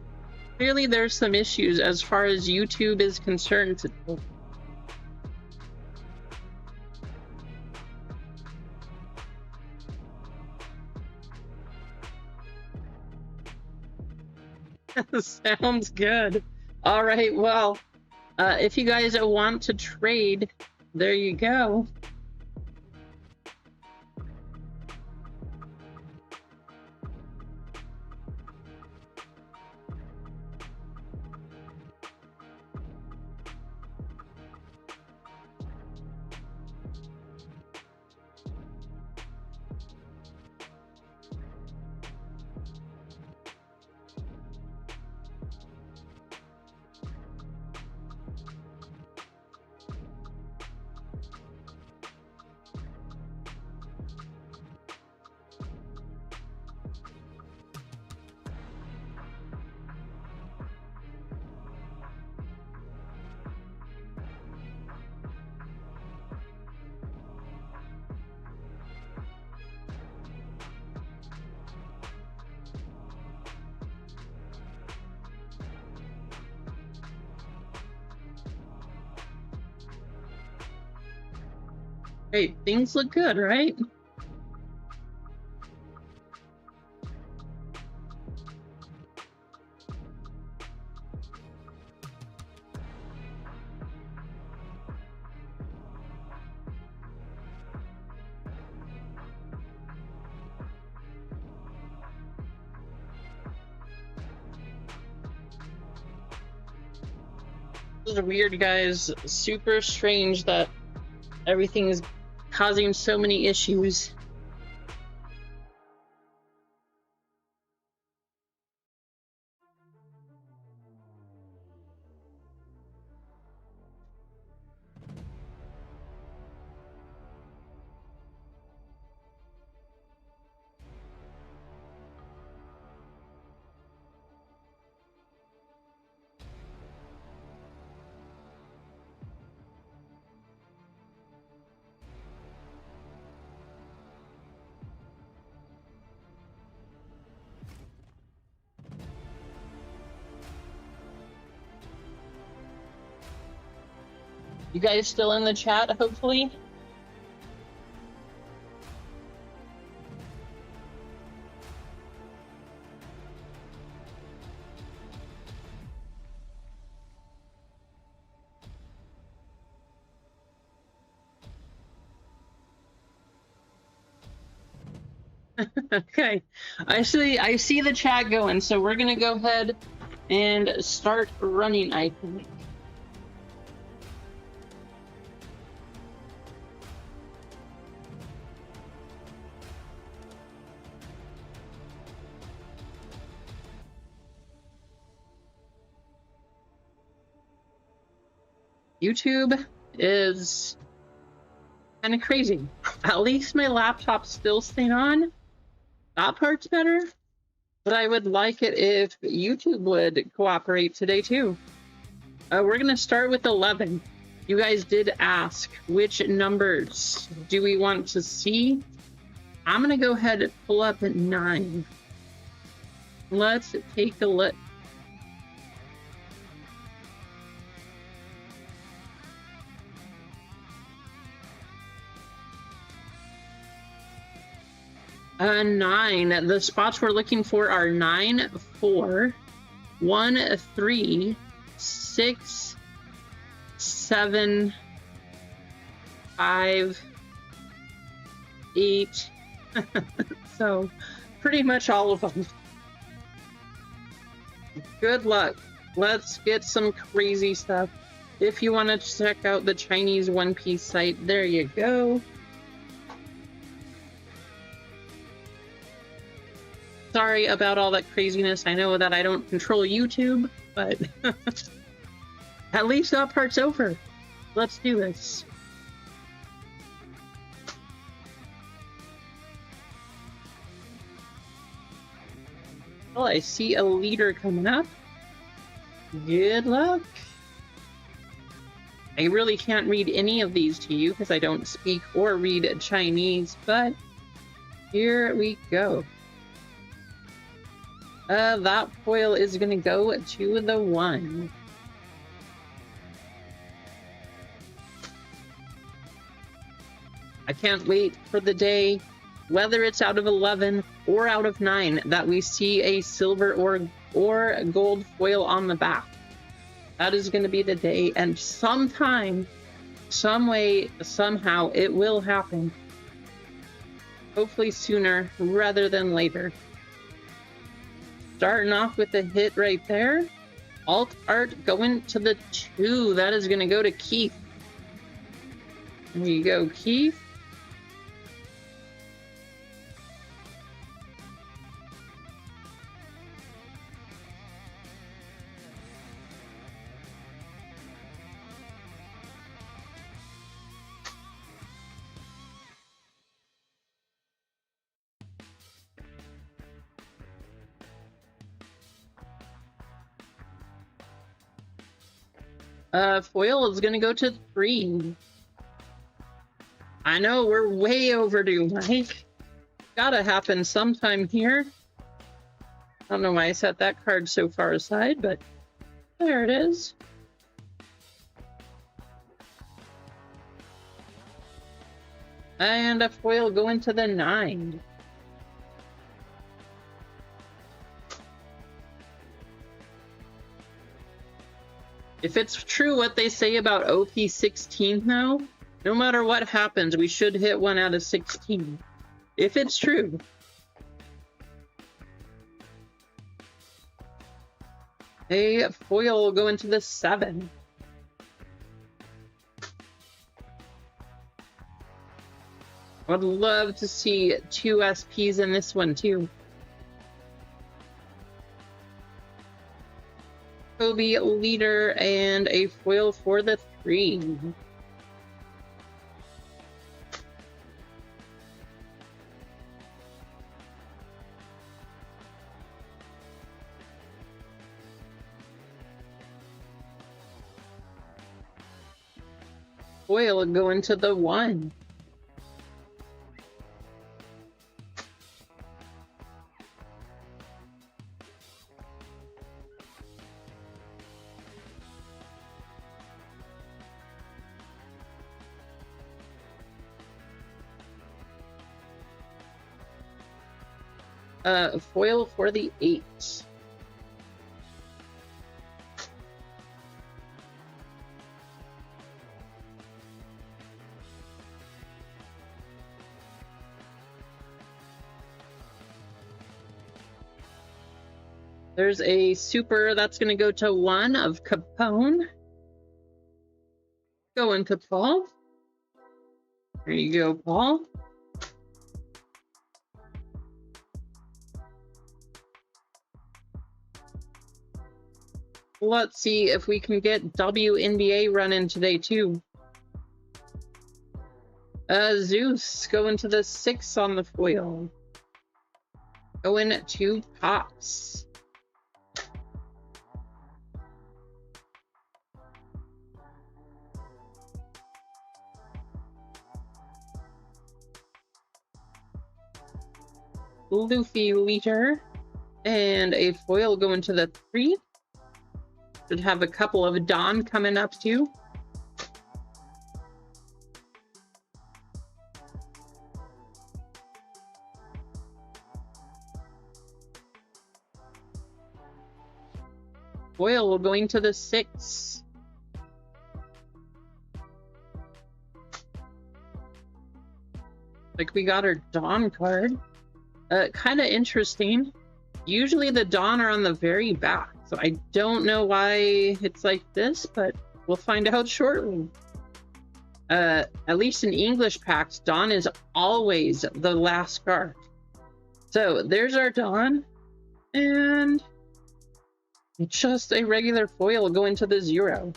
Clearly there's some issues as far as YouTube is concerned today. Sounds good. All right, well, if you guys want to trade, there you go. Hey, things look good, right? This is weird, guys. Super strange that everything is causing so many issues. You guys still in the chat, hopefully? Okay, I see the chat going, so we're gonna go ahead and start running, I think. YouTube is kind of crazy. At least my laptop's still staying on. That part's better. But I would like it if YouTube would cooperate today too. We're gonna start with 11. You guys did ask which numbers do we want to see. I'm gonna go ahead and pull up at 9. Let's take a look. Nine. The spots we're looking for are 9, 4, 1, 3, 6, 7, 5, 8. So pretty much all of them. Good luck. Let's get some crazy stuff. If you want to check out the Chinese One Piece site, there you go. Sorry about all that craziness. I know that I don't control YouTube, but at least that part's over. Let's do this. Well, I see a leader coming up. Good luck. I really can't read any of these to you because I don't speak or read Chinese, but here we go. That foil is gonna go to the 1. I can't wait for the day, whether it's out of 11 or out of 9, that we see a silver or gold foil on the back. That is gonna be the day, and sometime, some way, somehow, it will happen. Hopefully sooner rather than later. Starting off with a hit right there. Alt art going to the 2. That is going to go to Keith. There you go, Keith. Foil is gonna go to 3. I know, we're way overdue, Mike. Gotta happen sometime here. I don't know why I set that card so far aside, but there it is. And a foil going to the 9. If it's true what they say about OP 16 now, no matter what happens, we should hit 1 out of 16. If it's true. A foil will go into the 7. I would love to see 2 SPs in this one too. Kobe leader and a foil for the 3. Foil go into the 1. Foil for the 8. There's a super that's going to go to 1 of Capone. Go into Paul. There you go, Paul. Let's see if we can get WNBA running today too. Zeus going to the 6 on the foil. Going to Pops. Luffy leader and a foil going to the 3. Should have a couple of Dawn coming up too. Foil going to the 6. Like we got our Dawn card. Kind of interesting. Usually the Dawn are on the very back, so I don't know why it's like this, but we'll find out shortly. At least in English packs, Dawn is always the last card. So there's our Dawn, and just a regular foil going to the 0.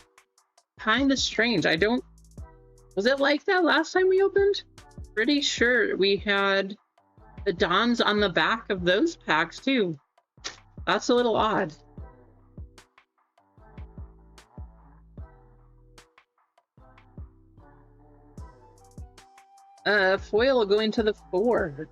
Kind of strange. I don't... Was it like that last time we opened? Pretty sure we had the Dawns on the back of those packs too. That's a little odd. Foil going to the 4.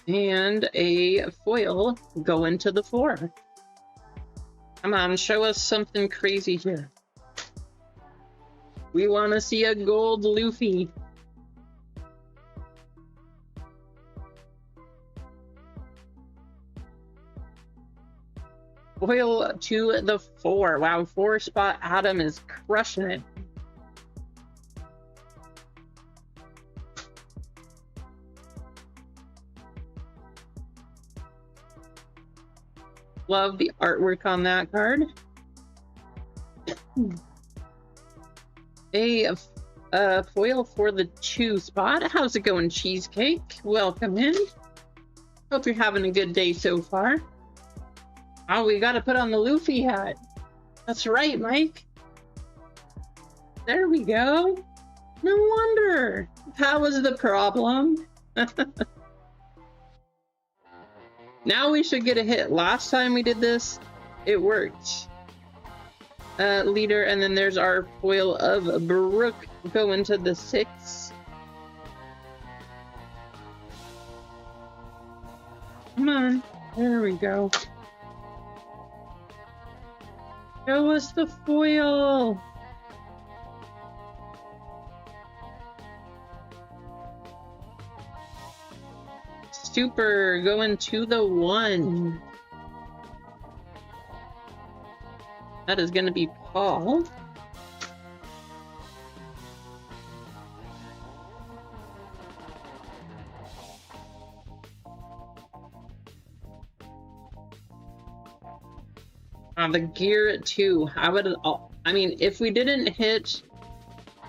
And a foil going to the 4. Come on, show us something crazy here. We want to see a gold Luffy. Foil to the 4. Wow, 4 spot Adam is crushing it. Love the artwork on that card. A foil for the 2 spot. How's it going, Cheesecake? Welcome in. Hope you're having a good day so far. Oh, we gotta put on the Luffy hat. That's right, Mike. There we go. No wonder. That was the problem. Now we should get a hit. Last time we did this, it worked. Leader, and then there's our foil of Brooke going to the 6. Come on. There we go. Show us the foil. Super going to the 1. That is going to be Paul. The gear at 2. I mean, if we didn't hit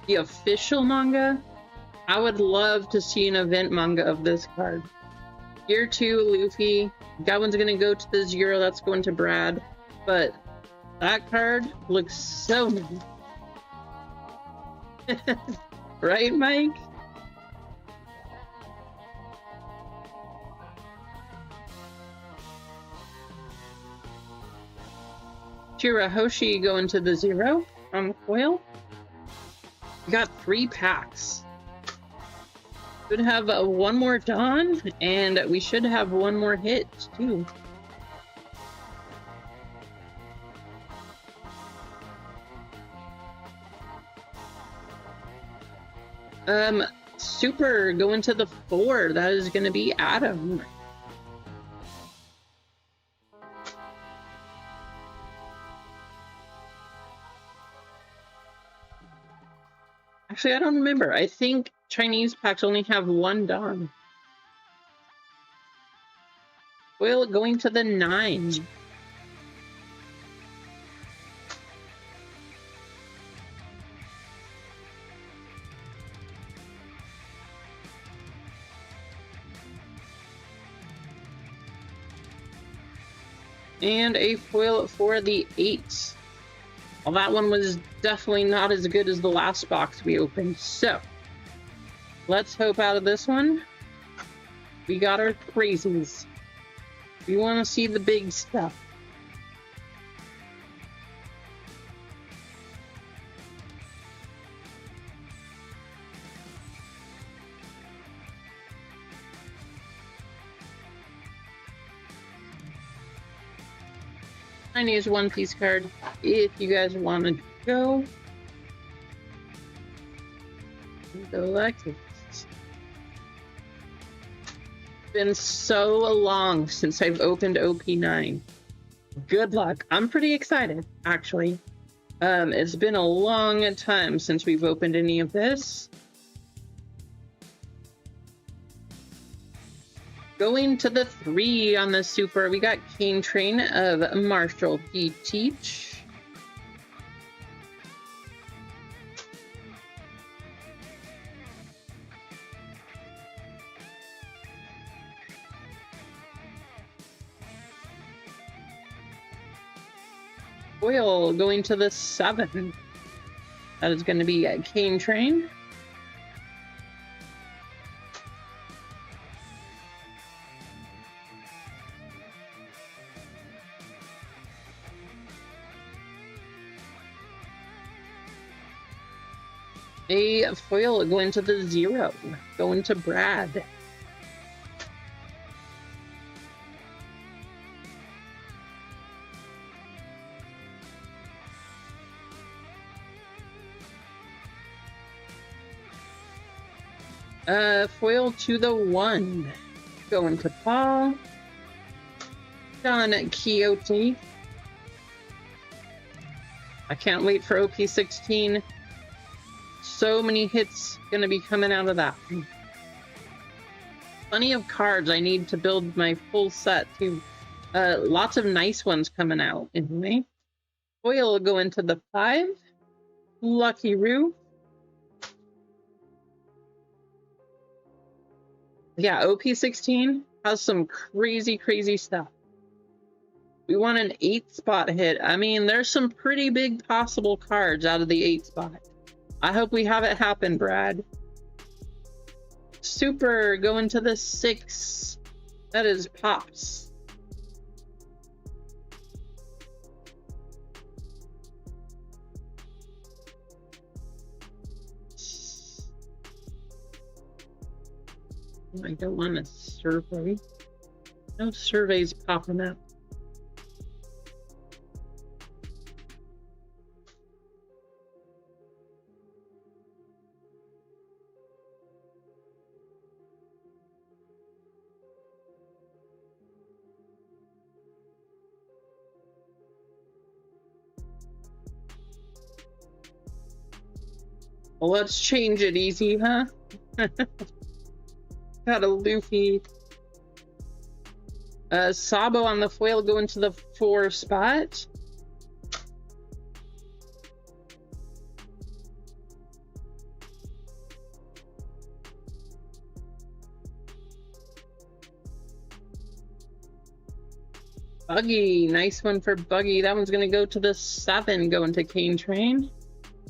the official manga, I would love to see an event manga of this card. Gear 2, Luffy. That one's gonna go to the 0. That's going to Brad. But that card looks so nice. Right, Mike? Shirahoshi going to the 0 on the foil. We got 3 packs. Should have one more Dawn, and we should have one more hit too. Super going to the 4. That is going to be Adam. Actually, I don't remember. I think Chinese packs only have 1 Dawn. Foil going to the 9. And a foil for the 8. Well, that one was definitely not as good as the last box we opened. So, let's hope out of this one, we got our crazies. We want to see the big stuff. Chinese One Piece card, if you guys want to go. Electra. It's been so long since I've opened OP9. Good luck. I'm pretty excited, actually. It's been a long time since we've opened any of this. Going to the 3 on the super, we got Cane Train of Marshall P. Teach. Foil going to the 7. That is going to be a Cane Train. A foil going to the 0, going to Brad. Foil to the 1, going to Paul. Don Quixote. I can't wait for OP16. So many hits gonna be coming out of that. Plenty of cards I need to build my full set too. Lots of nice ones coming out anyway. Foil will go into the 5. Lucky Roo. Yeah, OP16 has some crazy stuff. We want an 8 spot hit. I mean, there's some pretty big possible cards out of the 8 spot. I hope we have it happen, Brad. Super going to the 6. That is Pops. I don't want to survey. No surveys popping up. Well, let's change it easy, huh? Got a Luffy. Sabo on the foil going to the 4 spot. Buggy, nice one for Buggy. That one's gonna go to the 7, going to Cane Train.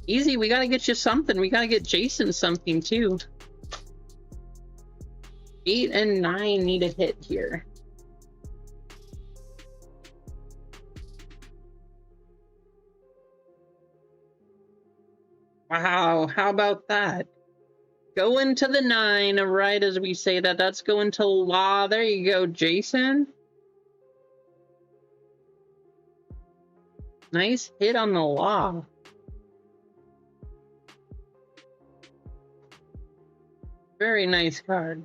Easy, we gotta get you something. We gotta get Jason something too. 8 and 9 need a hit here. Wow, how about that? Going to the 9, right as we say that. That's going to Law. There you go, Jason. Nice hit on the Law. Very nice card.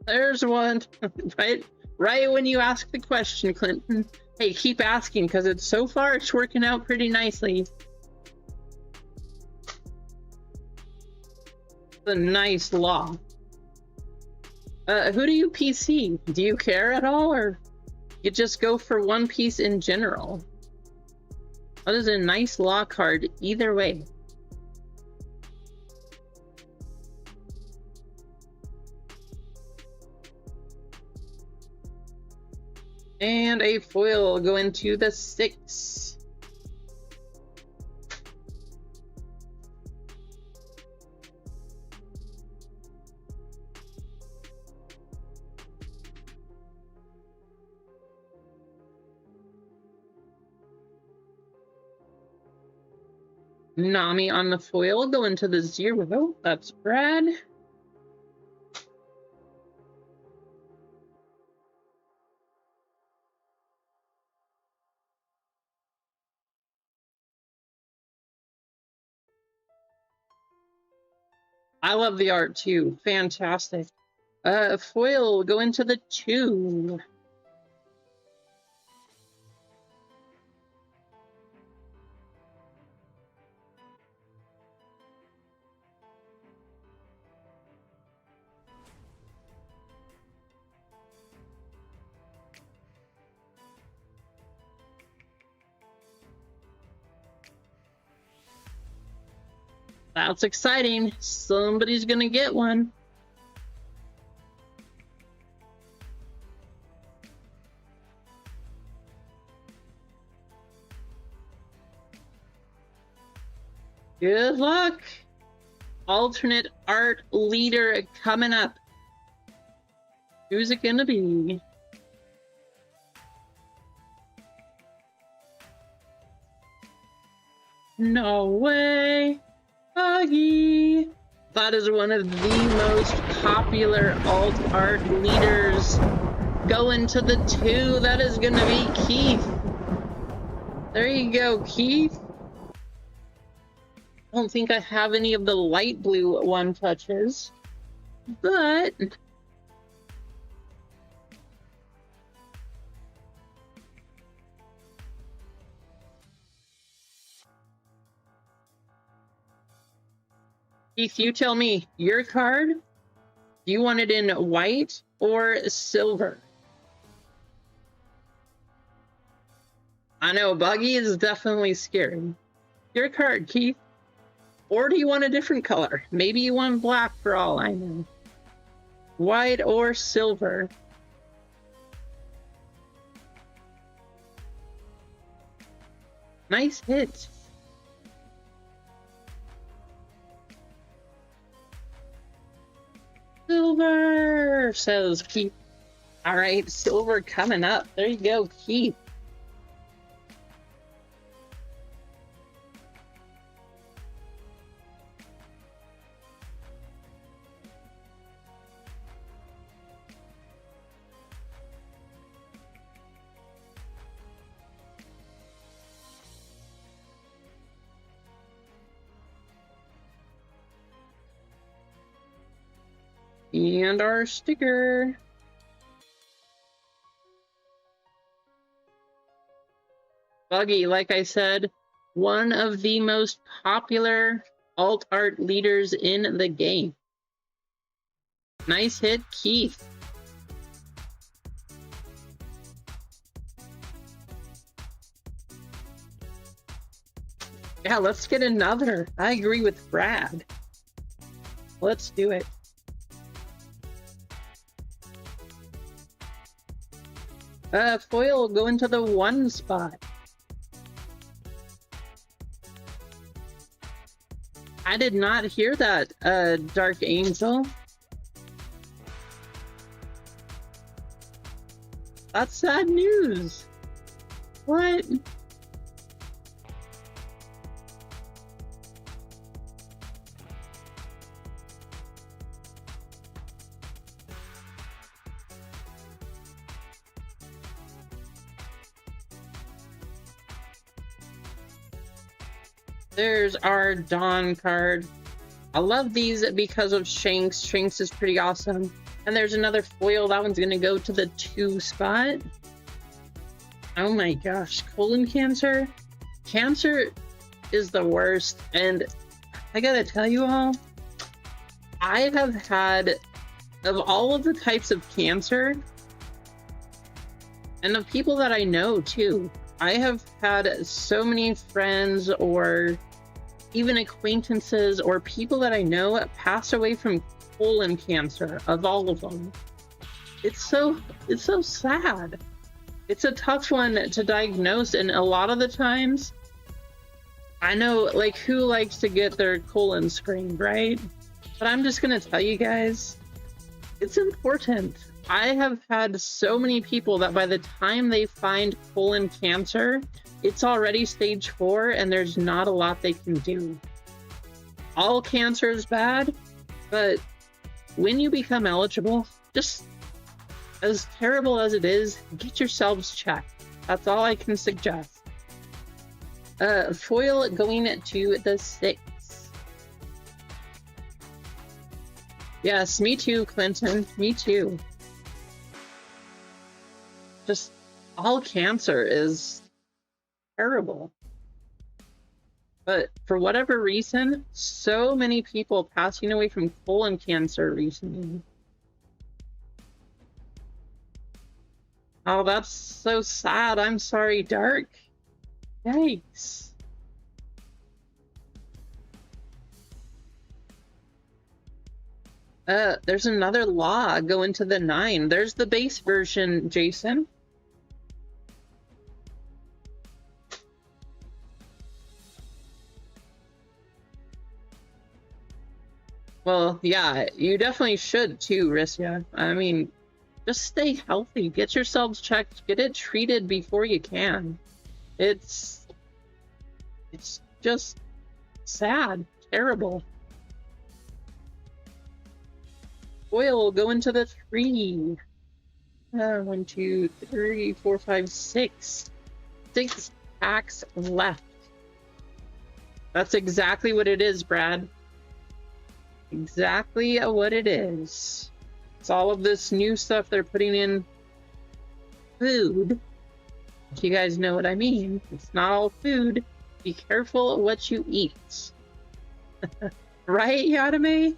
There's one. right when you ask the question, Clinton. Hey, keep asking, because it's so far it's working out pretty nicely. A nice Law. Who do you PC? Do you care at all, or you just go for one piece in general? That is a nice Law card either way. And a foil going to the 6. Nami on the foil going to the 0. That's Brad. I love the art too. Fantastic. Foil go into the 2. That's exciting. Somebody's gonna get one. Good luck. Alternate art leader coming up. Who's it gonna be? No way. Buggy. That is one of the most popular alt art leaders. Going to the 2. That is gonna be Keith. There you go, Keith. I don't think I have any of the light blue one touches, but Keith, you tell me, your card, do you want it in white or silver? I know, Buggy is definitely scary. Your card, Keith. Or do you want a different color? Maybe you want black for all I know. White or silver? Nice hit. Silver, says Keith. All right, silver coming up. There you go, Keith. And our sticker. Buggy, like I said, one of the most popular alt art leaders in the game. Nice hit, Keith. Yeah, let's get another. I agree with Brad. Let's do it. Foil will go into the 1 spot. I did not hear that, Dark Angel. That's sad news. What? There's our Dawn card. I love these because of Shanks. Shanks is pretty awesome. And there's another foil. That one's gonna go to the 2 spot. Oh my gosh, colon cancer? Cancer is the worst. And I gotta tell you all, I have had, of all of the types of cancer, and of people that I know too, I have had so many friends or even acquaintances or people that I know pass away from colon cancer, of all of them. It's so sad. It's a tough one to diagnose, and a lot of the times, I know, like, who likes to get their colon screened, right? But I'm just gonna tell you guys, it's important. I have had so many people that by the time they find colon cancer, it's already stage 4 and there's not a lot they can do. All cancer is bad, but when you become eligible, just as terrible as it is, get yourselves checked. That's all I can suggest. Foil going to the 6. Yes, me too, Clinton. Me too. Just all cancer is terrible. But for whatever reason, so many people passing away from colon cancer recently. Oh, that's so sad. I'm sorry, Dark. Yikes. There's another law going to the 9. There's the base version, Jason. Well, yeah, you definitely should too, Rissia. I mean, just stay healthy. Get yourselves checked. Get it treated before you can. It's just sad. Terrible. Oil will go into the 3. 1, 2, 3, 4, 5, 6. 6 packs left. That's exactly what it is, Brad. Exactly what it is. It's all of this new stuff they're putting in food. If you guys know what I mean. It's not all food. Be careful what you eat. Right, Yadame?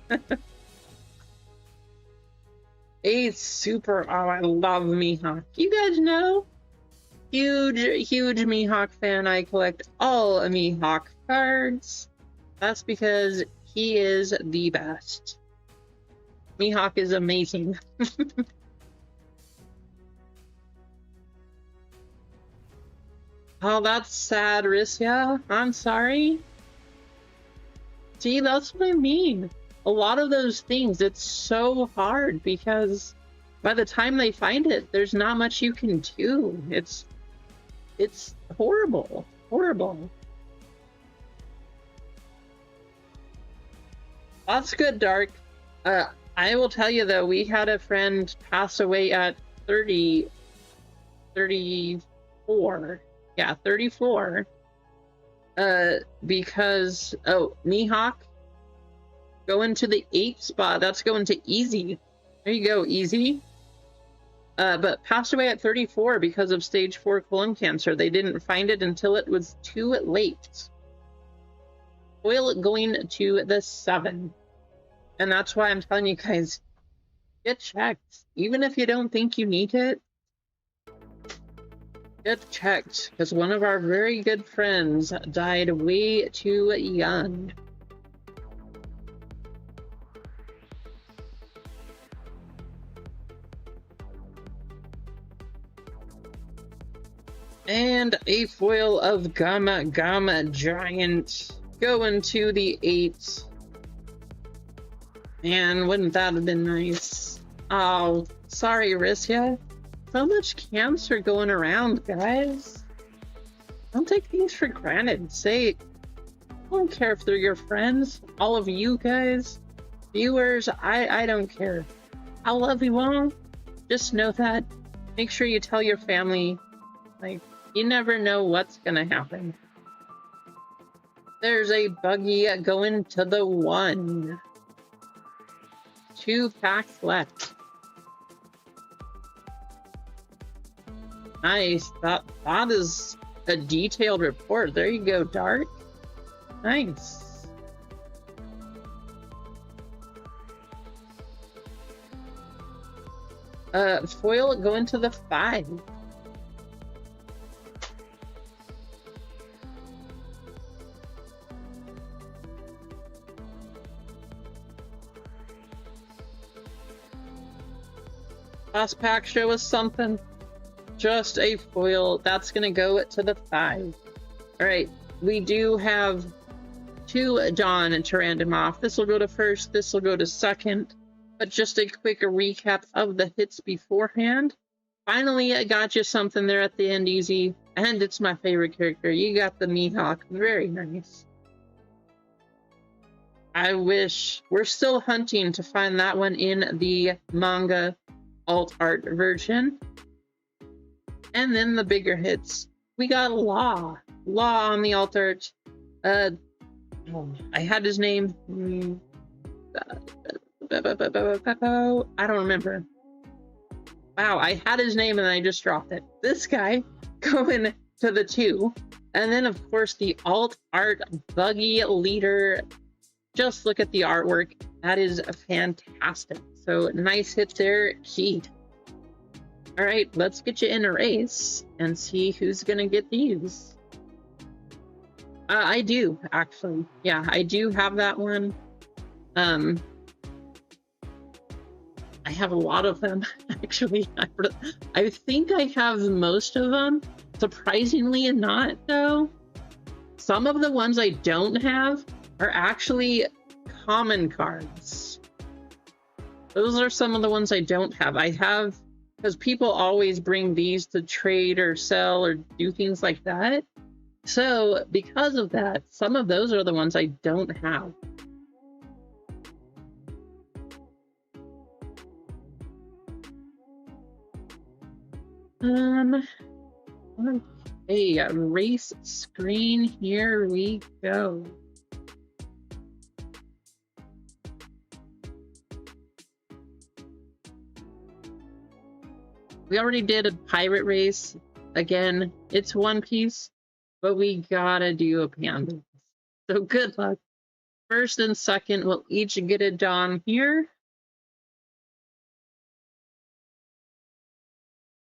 A super. Oh, I love Mihawk. You guys know? Huge Mihawk fan. I collect all Mihawk cards. That's because he is the best. Mihawk is amazing. Oh, that's sad, Rissia. I'm sorry. See, that's what I mean. A lot of those things, it's so hard because by the time they find it, there's not much you can do. It's horrible. Horrible. That's good, Dark. I will tell you though, we had a friend pass away at 34. Yeah, 34. Because, oh, Mihawk. Going to the 8th spot. That's going to Easy. There you go, Easy. But passed away at 34 because of stage 4 colon cancer. They didn't find it until it was too late. Foil going to the 7. And that's why I'm telling you guys, get checked. Even if you don't think you need it, get checked. Because one of our very good friends died way too young. And a foil of Gamma Giant going to the 8. Man, wouldn't that have been nice? Oh, sorry, Rissia. So much cancer going around, guys. Don't take things for granted. I don't care if they're your friends, all of you guys, viewers, I don't care. I love you all. Just know that. Make sure you tell your family. Like, you never know what's gonna happen. There's a buggy going to the 1. 2 packs left. Nice. That is a detailed report. There you go, Dark. Nice. Foil going to the 5. Last pack show us something. Just a foil. That's gonna go to the 5. Alright, we do have 2 Dawn to random off. This will go to 1st, this will go to 2nd. But just a quick recap of the hits beforehand. Finally, I got you something there at the end, Easy. And it's my favorite character. You got the Mihawk. Very nice. I wish. We're still hunting to find that one in the manga alt art version. And then the bigger hits. We got Law on the alt art. I had his name. I don't remember. Wow, I had his name and I just dropped it. This guy going to the 2. And then, of course, the alt art buggy leader. Just look at the artwork. That is fantastic. So nice hit there, Keith. All right, let's get you in a race and see who's gonna get these. I do, actually. Yeah, I do have that one. I have a lot of them, actually. I think I have most of them. Surprisingly not, though. Some of the ones I don't have are actually common cards. Those are some of the ones I don't have. I have, because people always bring these to trade or sell or do things like that. So because of that, some of those are the ones I don't have. Okay, race screen, here we go. We already did a pirate race. Again, it's One Piece, but we gotta do a panda. So good luck. 1st and 2nd will each get a Dawn here.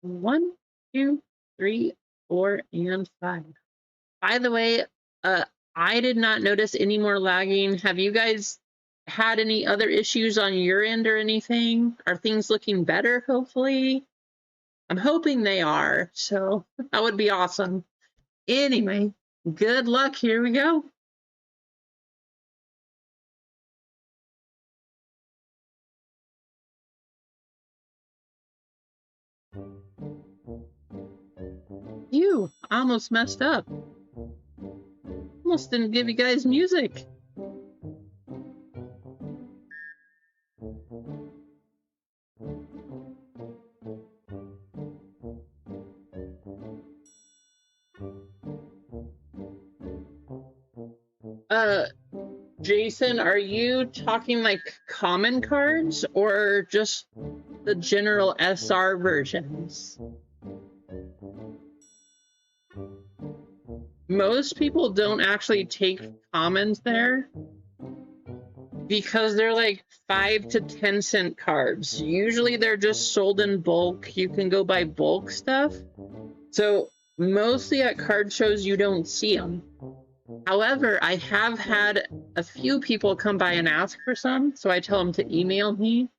1, 2, 3, 4, and 5. By the way, I did not notice any more lagging. Have you guys had any other issues on your end or anything? Are things looking better, hopefully? I'm hoping they are, so that would be awesome. Anyway, good luck. Here we go. You almost messed up. Almost didn't give you guys music. Jason, are you talking like common cards or just the general SR versions? Most people don't actually take commons there because they're like 5 to 10 cent cards. Usually they're just sold in bulk. You can go buy bulk stuff. So mostly at card shows you don't see them. However, I have had a few people come by and ask for some, so I tell them to email me.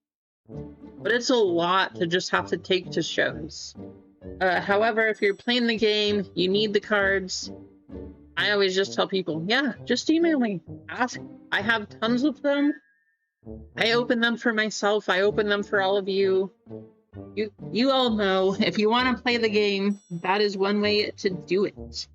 But it's a lot to just have to take to shows. However, if you're playing the game, you need the cards, I always just tell people, yeah, just email me. Ask. I have tons of them. I open them for myself. I open them for all of you. You all know, if you want to play the game, that is one way to do it.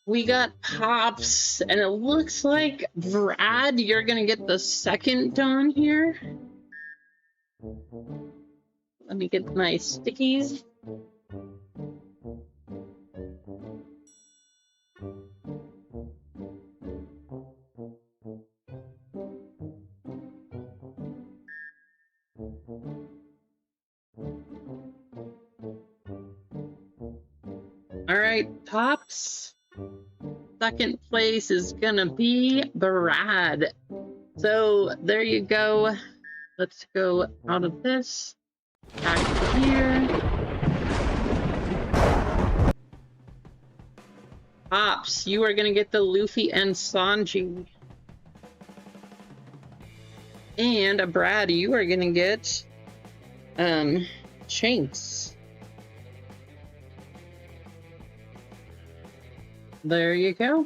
We got Pops, and it looks like, Brad, you're gonna get the second Dawn here. Let me get my stickies. All right, Pops. Second place is gonna be Brad. So there you go. Let's go out of this. Back to here. Pops, you are gonna get the Luffy and Sanji. And Brad, you are gonna get Shanks. There you go.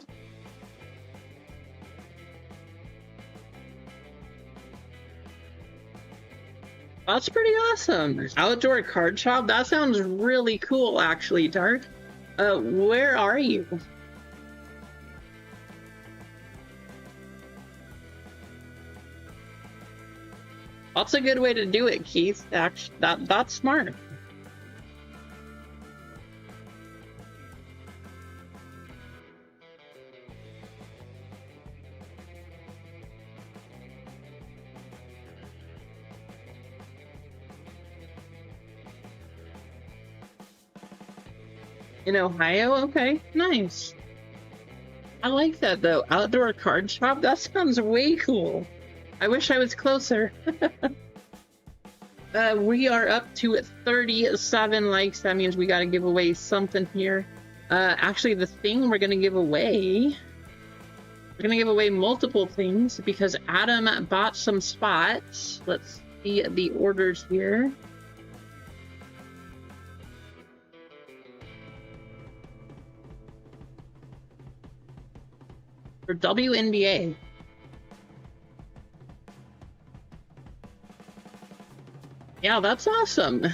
That's pretty awesome. Outdoor card shop? That sounds really cool, actually, Dark. Where are you? That's a good way to do it, Keith. Actually, that's smart. In Ohio? Okay, nice. I like that, though. Outdoor card shop? That sounds way cool. I wish I was closer. We are up to 37 likes. That means we got to give away something here. Actually, the thing we're going to give away... We're going to give away multiple things because Adam bought some spots. Let's see the orders here. For WNBA. Yeah, that's awesome.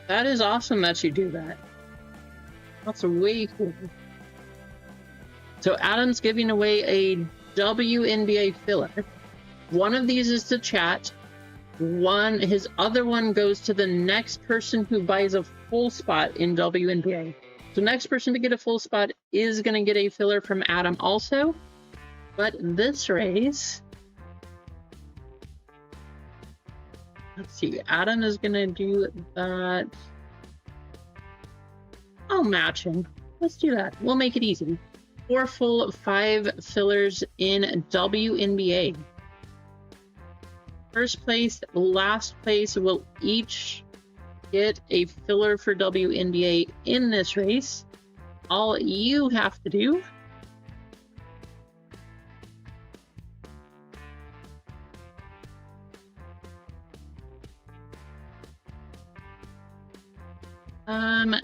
That is awesome that you do that. That's way cool. So Adam's giving away a WNBA filler. One of these is to chat. His other one goes to the next person who buys a full spot in WNBA. So next person to get a full spot is going to get a filler from Adam also. But this race... Let's see, Adam is going to do that. I'll match him. Let's do that. We'll make it easy. 4 full, 5 fillers in WNBA. First place, last place will each get a filler for WNBA in this race. All you have to do Um,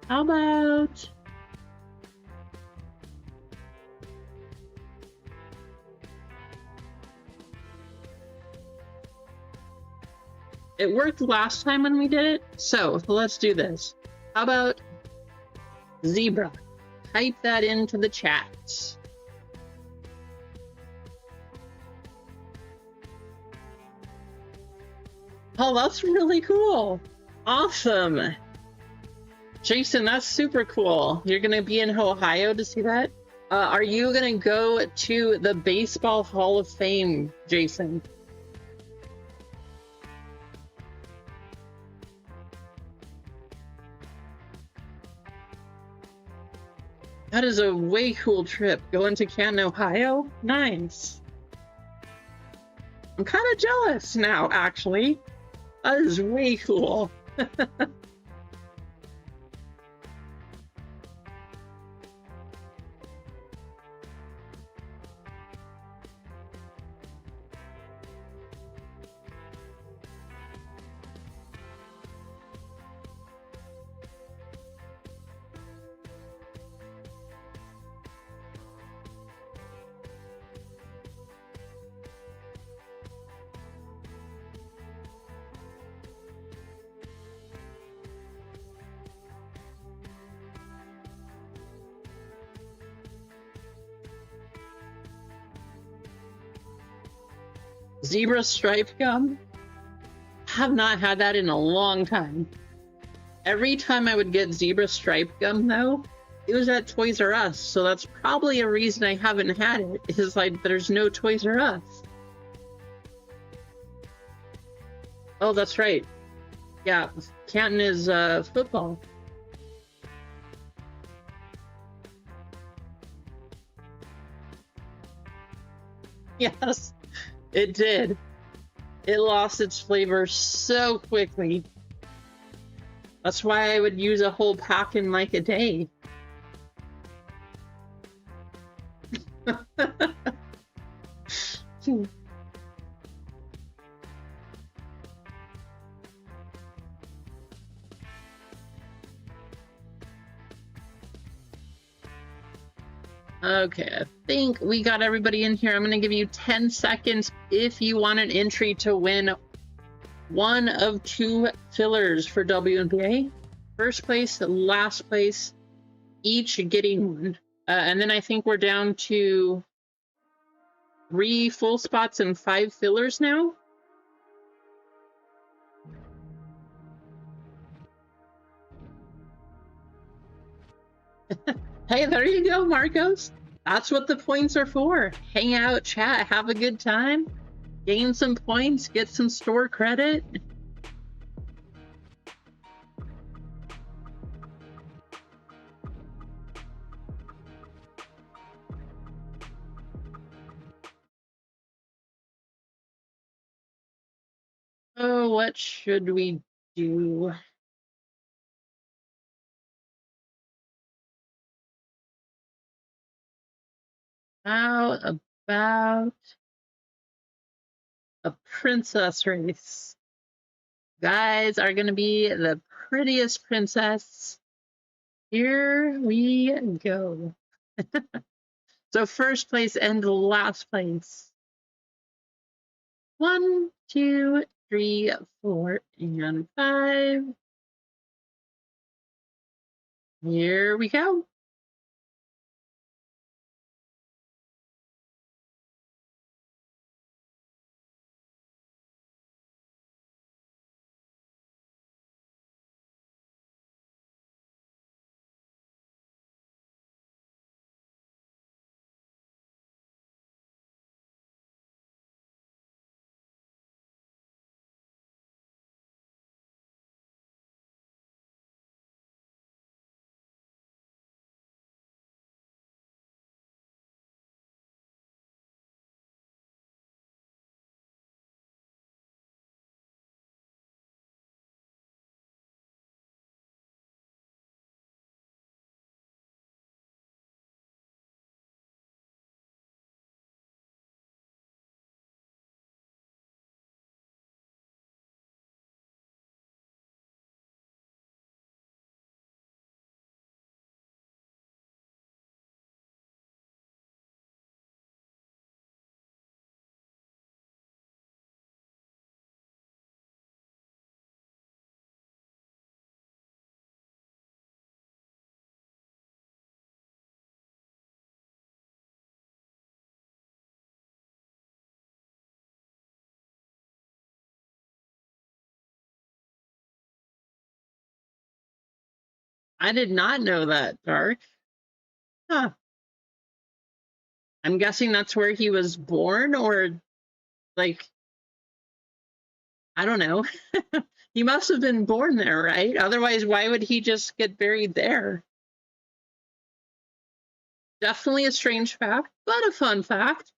how about... It worked last time when we did it, so let's do this. How about zebra? Type that into the chat. Oh, that's really cool. Awesome. Jason, that's super cool. You're going to be in Ohio to see that? Are you going to go to the Baseball Hall of Fame, Jason? That is a way cool trip. Going to Canton, Ohio? Nice. I'm kind of jealous now, actually. That is way cool. Zebra striped gum? Have not had that in a long time. Every time I would get zebra striped gum, though, it was at Toys R Us, so that's probably a reason I haven't had it, is like there's no Toys R Us. Oh, that's right. Yeah, Canton is football. Yes, it did. It lost its flavor so quickly. That's why I would use a whole pack in like a day. Okay, I think we got everybody in here. I'm going to give you 10 seconds if you want an entry to win one of 2 fillers for WNBA. First place, last place, each getting one. And then I think we're down to 3 full spots and 5 fillers now. Hey, there you go, Marcos. That's what the points are for. Hang out, chat, have a good time, gain some points, get some store credit. Oh, what should we do? How about a princess race? Guys are going to be the prettiest princess. Here we go. So first place and last place. 1, 2, 3, 4, and 5. Here we go. I did not know that, Dark. Huh. I'm guessing that's where he was born, or like, I don't know. He must have been born there, right? Otherwise, why would he just get buried there? Definitely a strange fact, but a fun fact.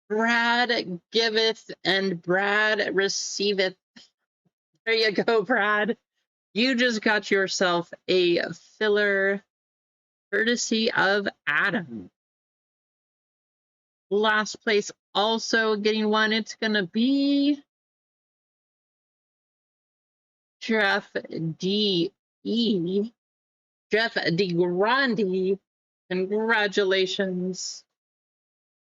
Brad giveth and Brad receiveth. There you go, Brad. You just got yourself a filler courtesy of Adam. Last place also getting one. It's going to be Jeff D.E. Jeff DeGrande. Congratulations.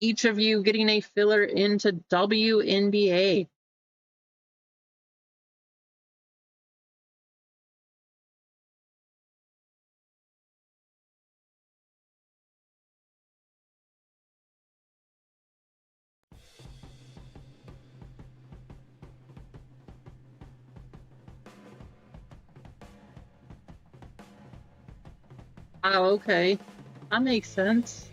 Each of you getting a filler into WNBA. Oh, okay. That makes sense.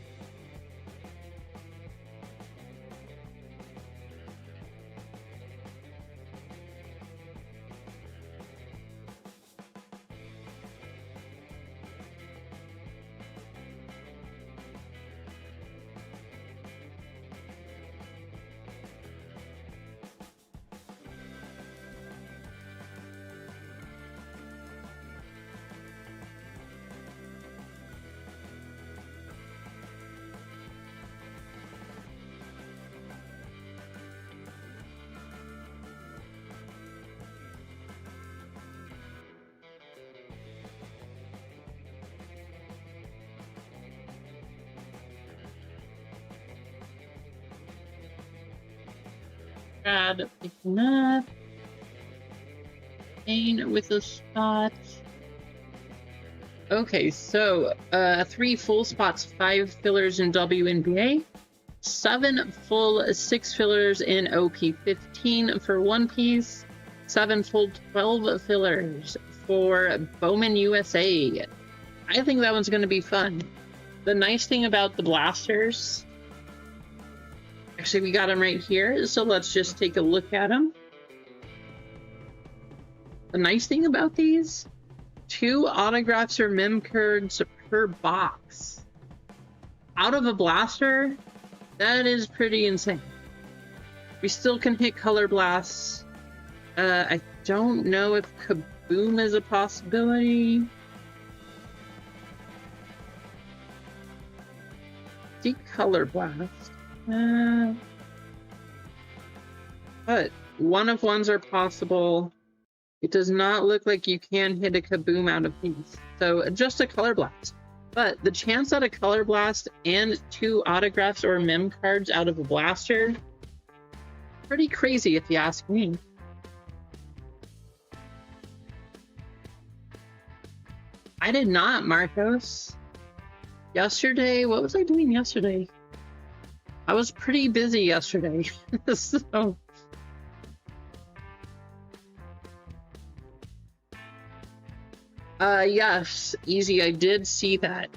Brad picking up. Kane with a spot. Okay, so 3 full spots, 5 fillers in WNBA, 7 full 6 fillers in OP15 for One Piece, 7 full 12 fillers for Bowman USA. I think that one's going to be fun. The nice thing about the blasters, actually we got them right here, so let's just take a look at them. The nice thing about these, 2 autographs or mem cards per box. Out of a blaster, that is pretty insane. We still can hit color blasts. I don't know if Kaboom is a possibility. See color blast. But 1 of 1s are possible. It does not look like you can hit a Kaboom out of these. So just a color blast. But the chance at a color blast and 2 autographs or mem cards out of a blaster, pretty crazy if you ask me. I did not, Marcos. Yesterday, what was I doing yesterday? I was pretty busy yesterday. So yes, Easy, I did see that.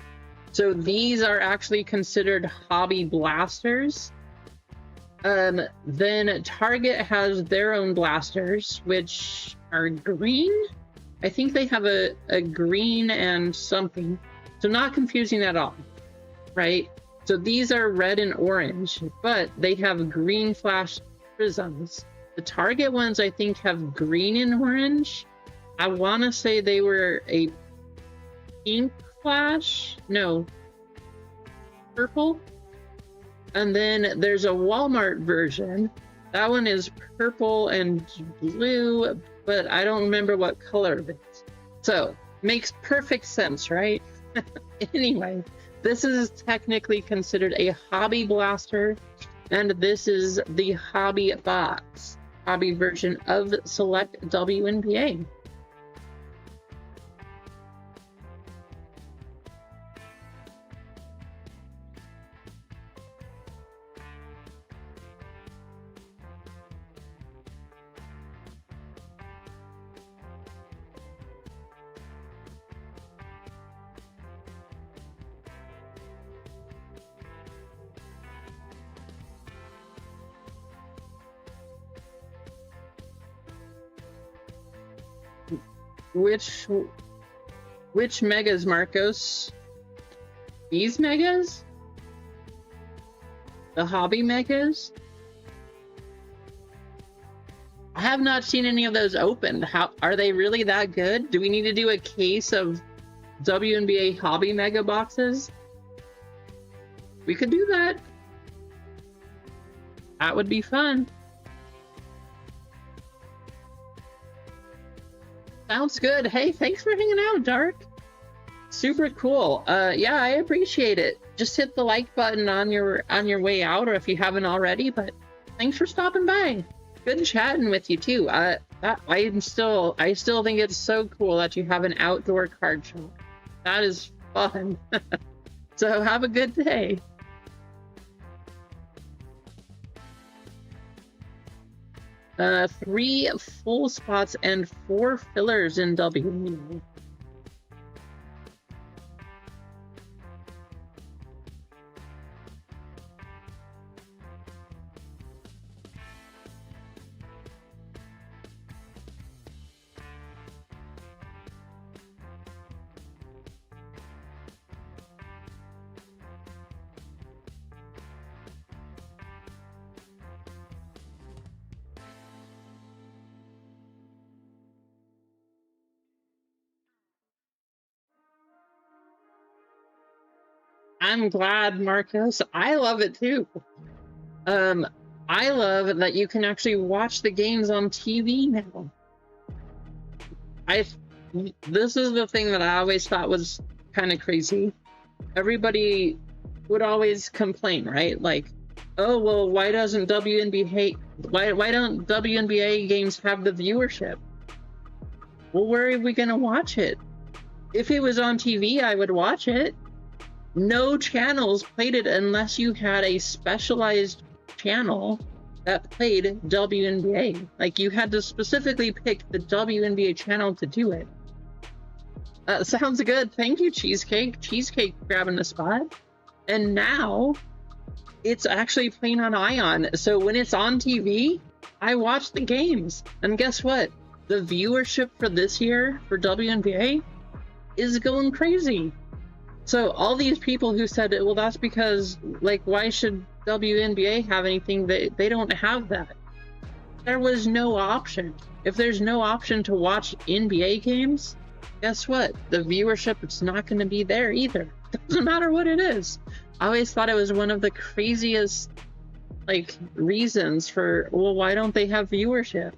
So these are actually considered hobby blasters. Then Target has their own blasters, which are green. I think they have a green and something. So not confusing at all, right? So these are red and orange, but they have green flash prisms. The Target ones, I think, have green and orange. I want to say they were a pink flash. No, purple. And then there's a Walmart version. That one is purple and blue, but I don't remember what color it is. So, makes perfect sense, right? Anyway, this is technically considered a hobby blaster, and this is the hobby box, hobby version of Select WNBA. Which megas, Marcos? These megas? The hobby megas? I have not seen any of those opened. How are they really that good? Do we need to do a case of WNBA hobby mega boxes? We could do that. That would be fun. Sounds good. Hey, thanks for hanging out, Dark. Super cool. Yeah, I appreciate it. Just hit the like button on your way out, or if you haven't already. But thanks for stopping by. Good chatting with you too. I still think it's so cool that you have an outdoor card shop. That is fun. So have a good day. Three full spots and 4 fillers in W. I'm glad, Marcos. I love it too. I love that you can actually watch the games on TV now. This is the thing that I always thought was kind of crazy. Everybody would always complain, right? Like, oh well, why don't WNBA games have the viewership? Well, where are we gonna watch it? If it was on TV, I would watch it. No channels played it unless you had a specialized channel that played WNBA. Like, you had to specifically pick the WNBA channel to do it. Sounds good. Thank you, Cheesecake. Cheesecake grabbing the spot. And now it's actually playing on Ion. So when it's on TV, I watch the games. And guess what? The viewership for this year for WNBA is going crazy. So all these people who said, well, that's because, like, why should WNBA have anything? They don't have that. There was no option. If there's no option to watch NBA games, guess what? The viewership, it's not going to be there either. Doesn't matter what it is. I always thought it was one of the craziest, like, reasons for, well, why don't they have viewership?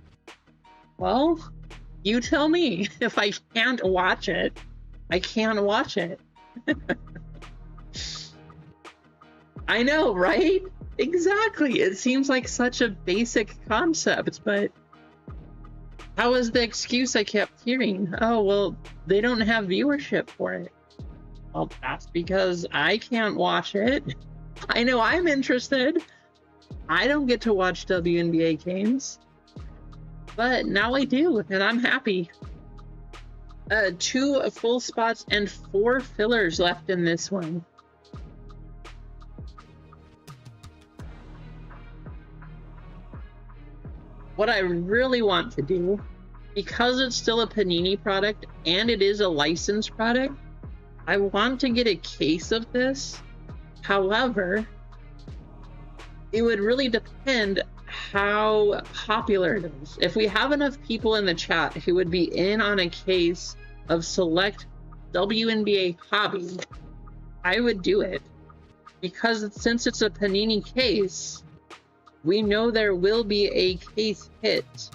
Well, you tell me. If I can't watch it, I can't watch it. I know, right? Exactly. It seems like such a basic concept, but how was the excuse I kept hearing? Oh, well, they don't have viewership for it. Well, that's because I can't watch it. I know I'm interested. I don't get to watch WNBA games, but now I do, and I'm happy. 2 full spots and 4 fillers left in this one. What I really want to do, because it's still a Panini product and it is a licensed product, I want to get a case of this. However, it would really depend how popular it is. If we have enough people in the chat who would be in on a case of select WNBA hobby, I would do it. Because since it's a Panini case, we know there will be a case hit,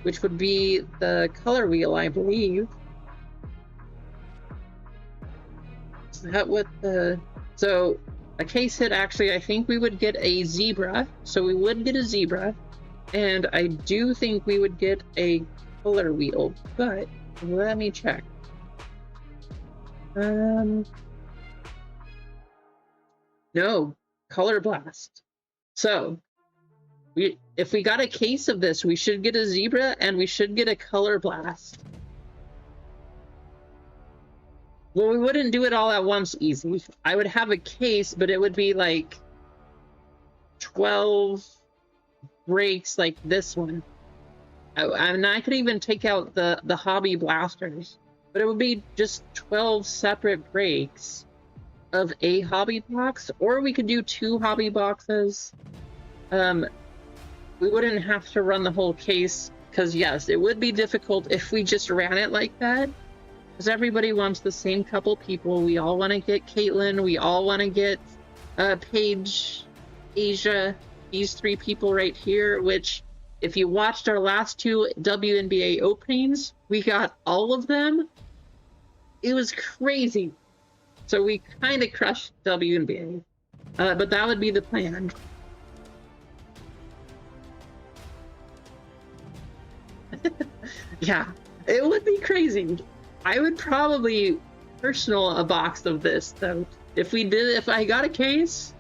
which would be the color wheel, I believe. Is that what the... So a case hit, actually, I think we would get a zebra. So we would get a zebra. And I do think we would get a color wheel. But let me check. No, color blast. So if we got a case of this, we should get a zebra and we should get a color blast. Well, we wouldn't do it all at once easy. I would have a case, but it would be like 12 breaks like this one. And I could even take out the hobby blasters, but it would be just 12 separate breaks of a hobby box, or we could do 2 hobby boxes. We wouldn't have to run the whole case, because yes, it would be difficult if we just ran it like that, because everybody wants the same couple people. We all want to get Caitlyn, we all want to get Paige, Asia, these 3 people right here, which if you watched our last 2 WNBA openings, we got all of them. It was crazy. So we kind of crushed WNBA, but that would be the plan. Yeah, it would be crazy. I would probably personal a box of this though. If I got a case,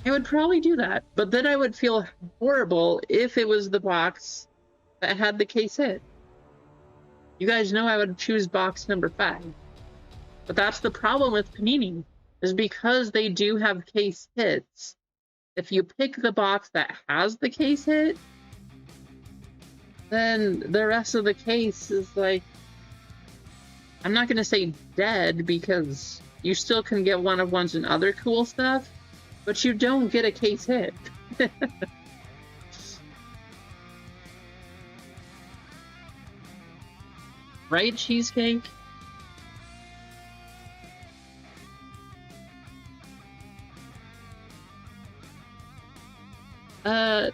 I would probably do that. But then I would feel horrible if it was the box that had the case hit. You guys know I would choose box number 5. But that's the problem with Panini, is because they do have case hits. If you pick the box that has the case hit, then the rest of the case is like, I'm not going to say dead, because you still can get one-of-ones and other cool stuff, but you don't get a case hit. Right, Cheesecake? Uh,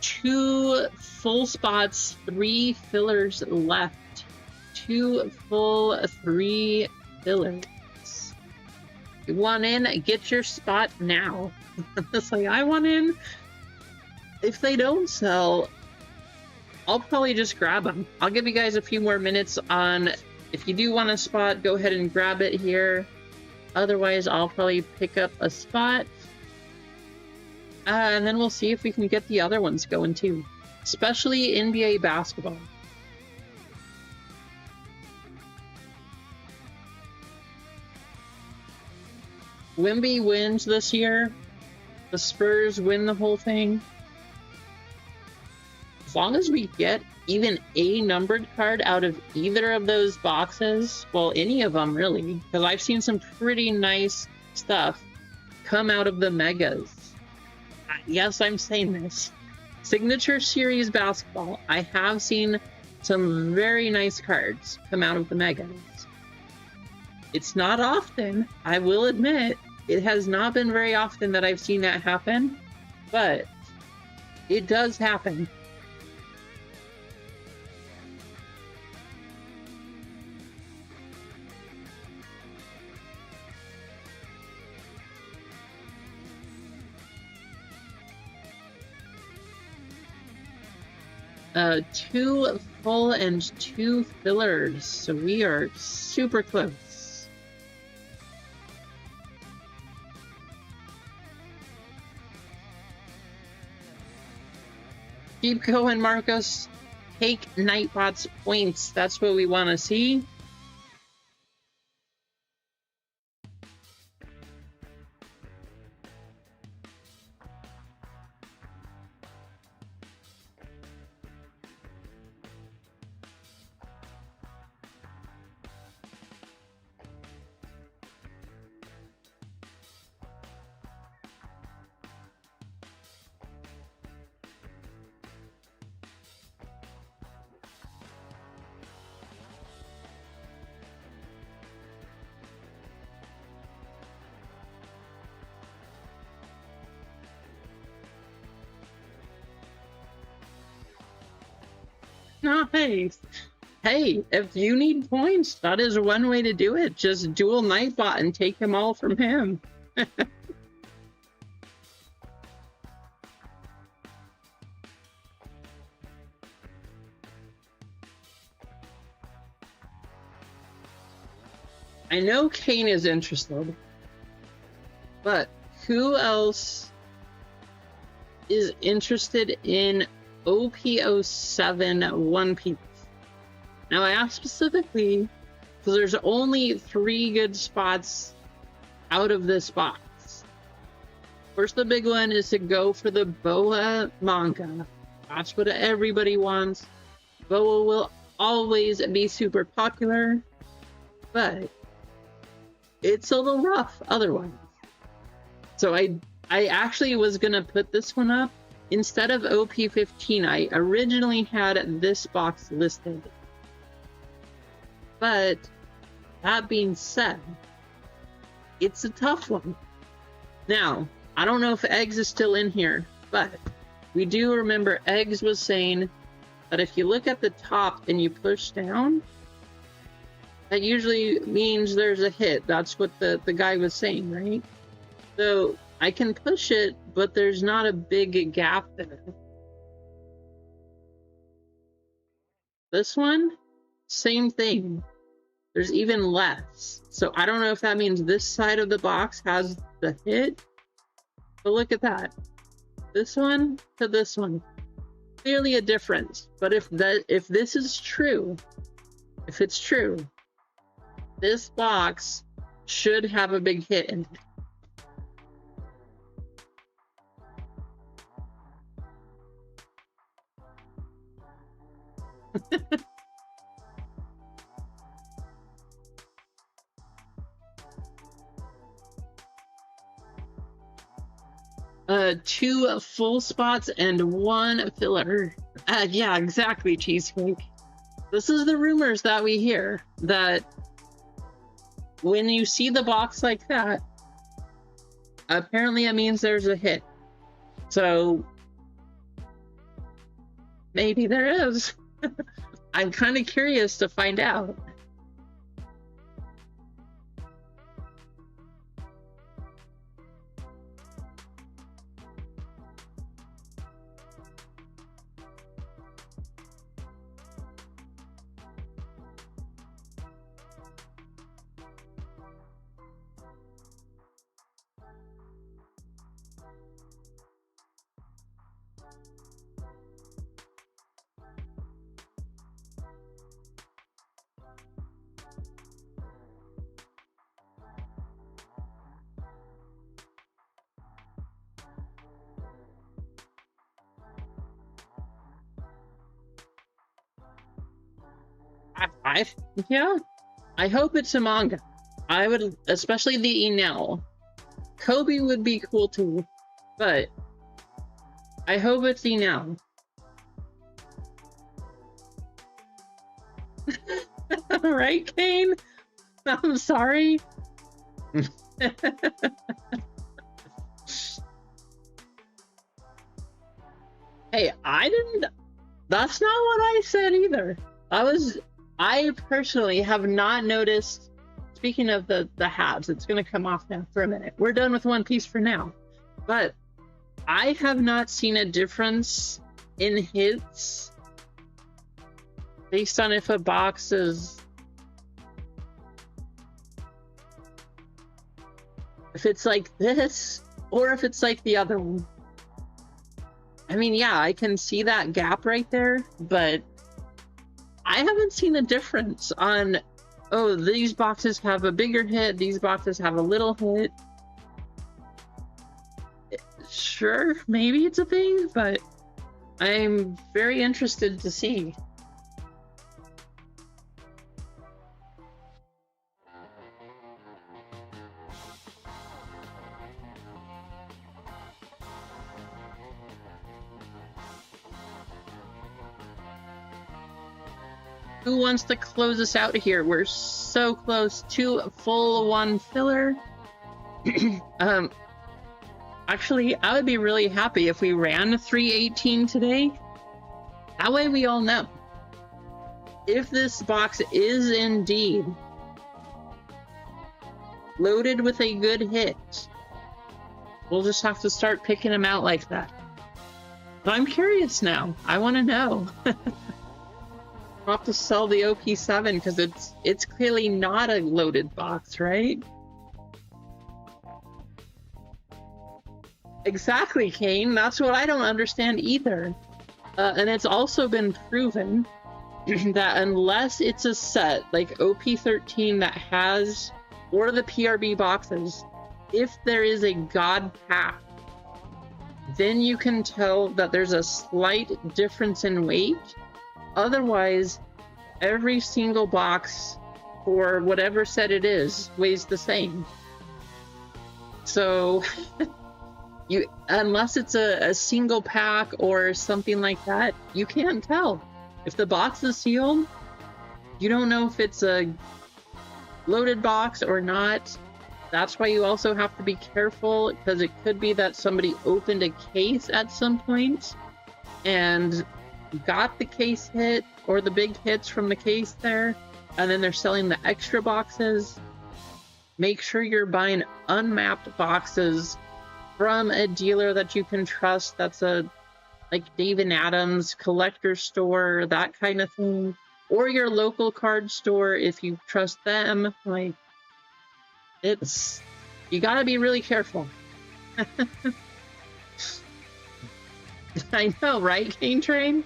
2 full spots, 3 fillers left. 2 full, 3 fillers. You want in? Get your spot now. It's like, I want in. If they don't sell, I'll probably just grab them. I'll give you guys a few more minutes on, if you do want a spot, go ahead and grab it here. Otherwise, I'll probably pick up a spot. And then we'll see if we can get the other ones going too. Especially NBA basketball. Wemby wins this year. The Spurs win the whole thing. As long as we get even a numbered card out of either of those boxes, well, any of them really, because I've seen some pretty nice stuff come out of the megas. Yes, I'm saying this. Signature Series basketball, I have seen some very nice cards come out of the megas. It's not often, I will admit. It has not been very often that I've seen that happen, but it does happen. Two full and 2 fillers, so we are super close. Keep going, Marcos. Take Nightbot's points. That's what we want to see. Nice. Hey, if you need points, that is one way to do it. Just dual Nightbot and take them all from him. I know Kane is interested, but who else is interested in OP07 One Piece? Now I asked specifically because there's only 3 good spots out of this box. First, the big one is to go for the Boa manga. That's what everybody wants. Boa will always be super popular, but it's a little rough otherwise. So I actually was gonna put this one up instead of OP15. I originally had this box listed, but that being said, it's a tough one. Now, I don't know if Eggs is still in here, but we do remember Eggs was saying that if you look at the top and you push down, that usually means there's a hit. That's what the guy was saying, right? So I can push it, but there's not a big gap there. This one, same thing. There's even less. So I don't know if that means this side of the box has the hit, but look at that. This one to this one. Clearly a difference. But if this is true, if it's true, this box should have a big hit in it. Two full spots and one filler. Yeah, exactly, Cheesecake. This is the rumors that we hear, that when you see the box like that, apparently it means there's a hit. So maybe there is. I'm kind of curious to find out. Yeah, I hope it's a manga. I would, especially the Enel. Kobe would be cool too, but I hope it's Enel. Right, Kane? I'm sorry. Hey, I didn't. That's not what I said either. I personally have not noticed. Speaking of the halves, it's going to come off now for a minute. We're done with One Piece for now. But I have not seen a difference in hits based on if a box is... if it's like this, or if it's like the other one. I mean, yeah, I can see that gap right there, but I haven't seen a difference on, oh, these boxes have a bigger hit, these boxes have a little hit. Sure, maybe it's a thing, but I'm very interested to see. Who wants to close us out here? We're so close to a full one filler. Actually, I would be really happy if we ran 318 today. That way we all know. If this box is indeed loaded with a good hit, we'll just have to start picking them out like that. But I'm curious now. I want to know. I'll have to sell the OP7 because it's clearly not a loaded box, right? Exactly, Kane. That's what I don't understand either. And it's also been proven that unless it's a set like OP13 that has, or the PRB boxes, if there is a god pack, then you can tell that there's a slight difference in weight. Otherwise, every single box for whatever set it is weighs the same. So you, unless it's a single pack or something like that, you can't tell. If the box is sealed, you don't know if it's a loaded box or not. That's why you also have to be careful, because it could be that somebody opened a case at some point and got the case hit or the big hits from the case there, and then they're selling the extra boxes. Make sure you're buying unmapped boxes from a dealer that you can trust. That's a like Dave and Adams collector store, that kind of thing, or your local card store if you trust them. Like, it's, you gotta be really careful. I know, right, Cane Train?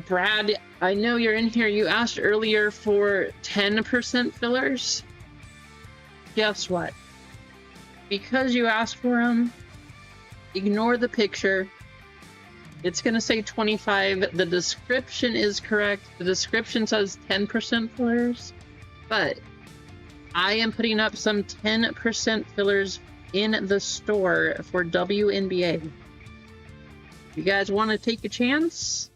Brad, I know you're in here. You asked earlier for 10% fillers. Guess what? Because you asked for them, ignore the picture. It's going to say 25. The description is correct. The description says 10% fillers, but I am putting up some 10% fillers in the store for WNBA. You guys want to take a chance?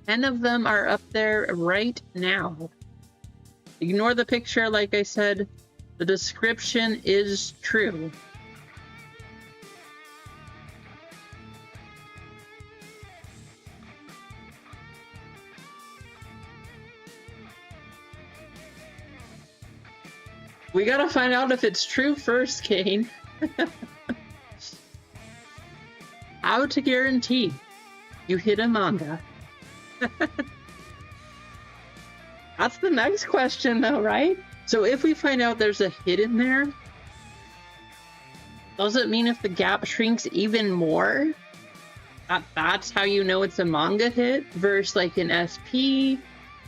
10 of them are up there right now. Ignore the picture, like I said. The description is true. We gotta find out if it's true first, Kane. How to guarantee you hit a manga? That's the next question, though, right? So if we find out there's a hit in there, does it mean if the gap shrinks even more, that's how you know it's a manga hit versus like an SP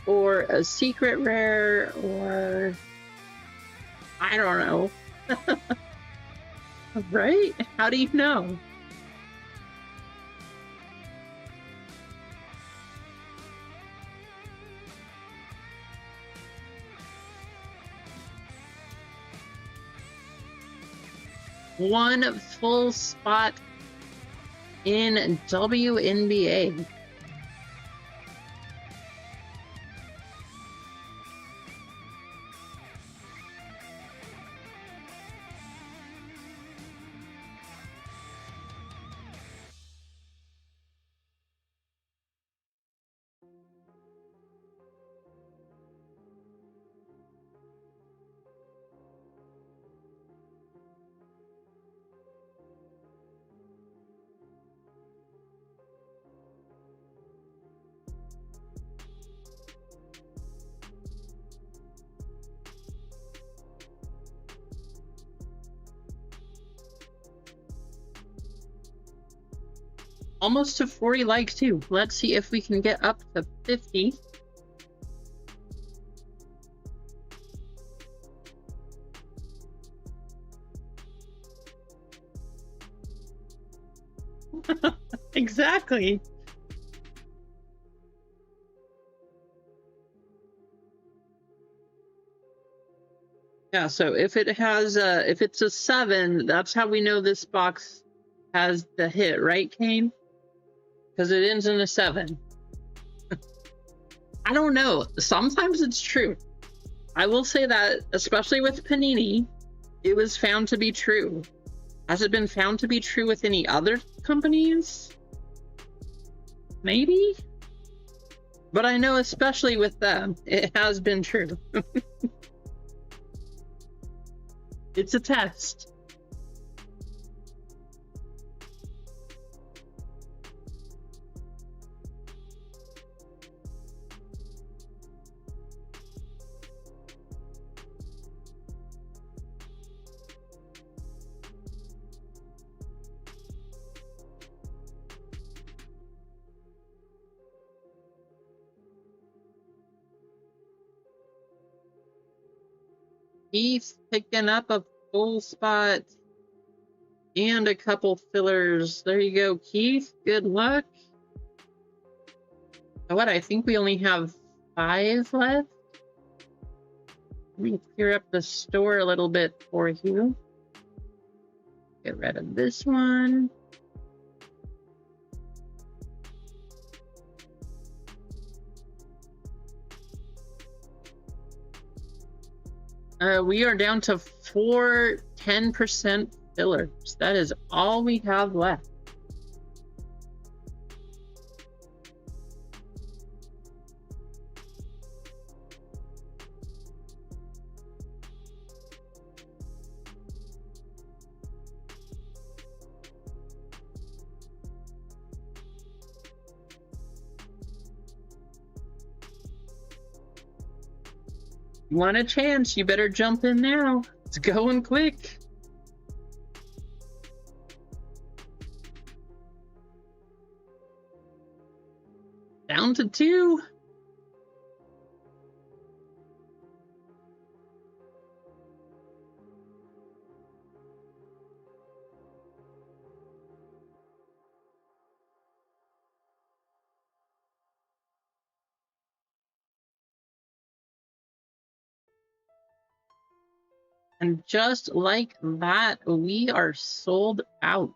or a secret rare, or I don't know. Right? How do you know? One full spot in WNBA. Almost to 40 likes too. Let's see if we can get up to 50. Exactly. Yeah, so if it has if it's a 7, that's how we know this box has the hit, right, Kane? Because it ends in a 7. I don't know. Sometimes it's true. I will say that, especially with Panini, it was found to be true. Has it been found to be true with any other companies? Maybe? But I know especially with them, it has been true. It's a test. Keith picking up a full spot and a couple fillers. There you go, Keith. Good luck. What? I think we only have 5 left. Let me clear up the store a little bit for you. Get rid of this one. We are down to 4 10% fillers. That is all we have left. You want a chance, you better jump in now. It's going quick. Down to 2. And just like that, we are sold out.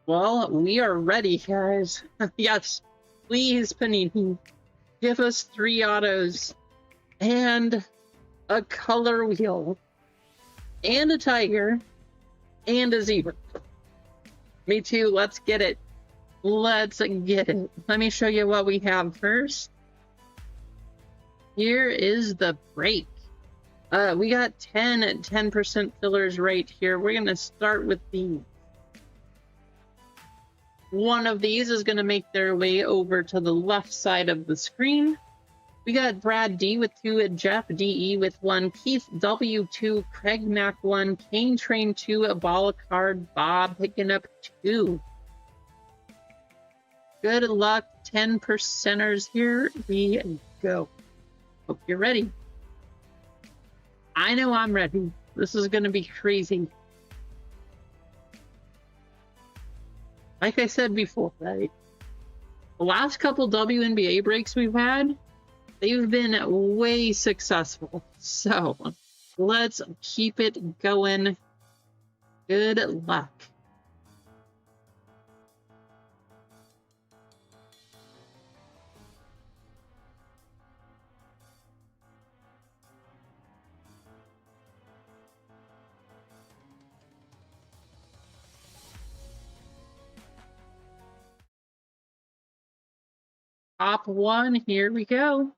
Well, we are ready, guys. Yes, please, Panini, give us 3 autos and a color wheel and a tiger and a zebra. Me too. Let's get it. Let's get it. Let me show you what we have first. Here is the break. We got 10% fillers right here. We're going to start with these. One of these is going to make their way over to the left side of the screen. We got Brad D with 2, Jeff DE with 1, Keith W2, Craig Mac 1, Kane Train 2, a ball card, Bob picking up 2. Good luck, 10%ers. Here we go. Hope you're ready. I know I'm ready. This is going to be crazy. Like I said before, right? The last couple WNBA breaks we've had, they've been way successful. So let's keep it going. Good luck. Top 1, here we go.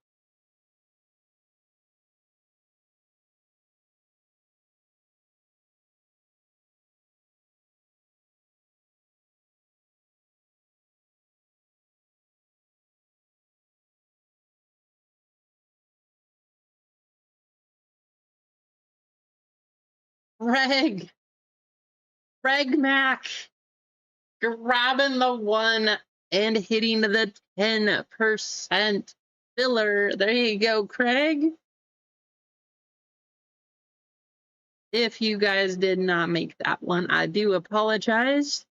Greg Mac grabbing the 1 and hitting the 10% filler. There you go, Craig. If you guys did not make that one, I do apologize.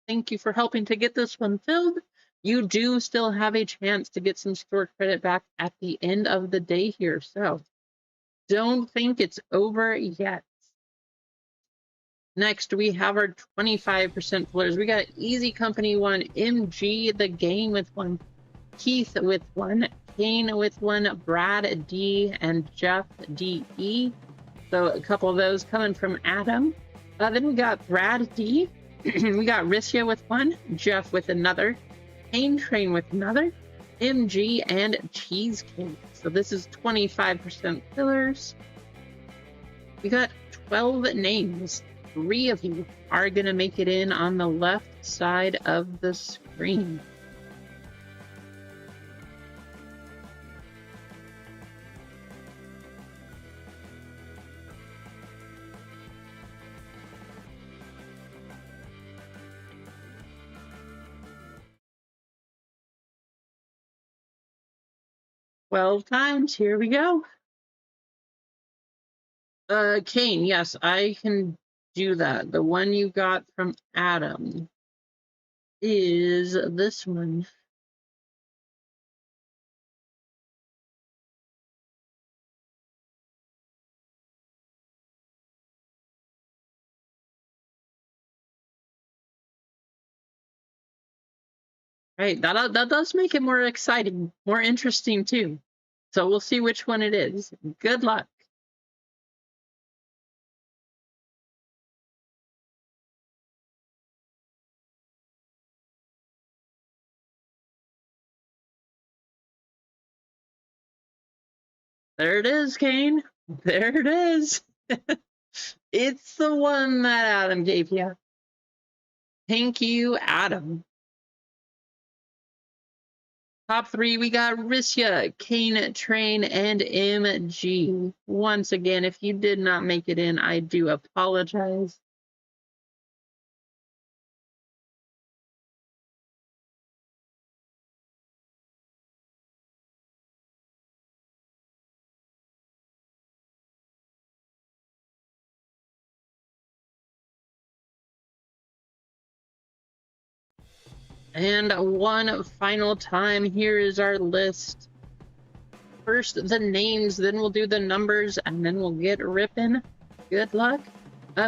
Thank you for helping to get this one filled. You do still have a chance to get some store credit back at the end of the day here, so don't think it's over yet. Next, we have our 25% fillers. We got Easy Company 1, MG the Game with 1, Keith with 1, Kane with 1, Brad D, and Jeff DE. So a couple of those coming from Adam. Then we got Brad D. We got Rissia with 1, Jeff with another, Kane Train with another, MG, and Cheesecake. So this is 25% fillers. We got 12 names. 3 of you are going to make it in on the left side of the screen. 12 times. Here we go. Kane, yes, I can do that. The one you got from Adam is this one. Right, that does make it more exciting, more interesting too. So we'll see which one it is. Good luck. There it is, Kane. There it is. It's the one that Adam gave you. Thank you, Adam. Top 3, we got Rissia, Kane, Train, and MG. Once again, if you did not make it in, I do apologize. And one final time, here is our list. First, the names, then we'll do the numbers, and then we'll get ripping. Good luck.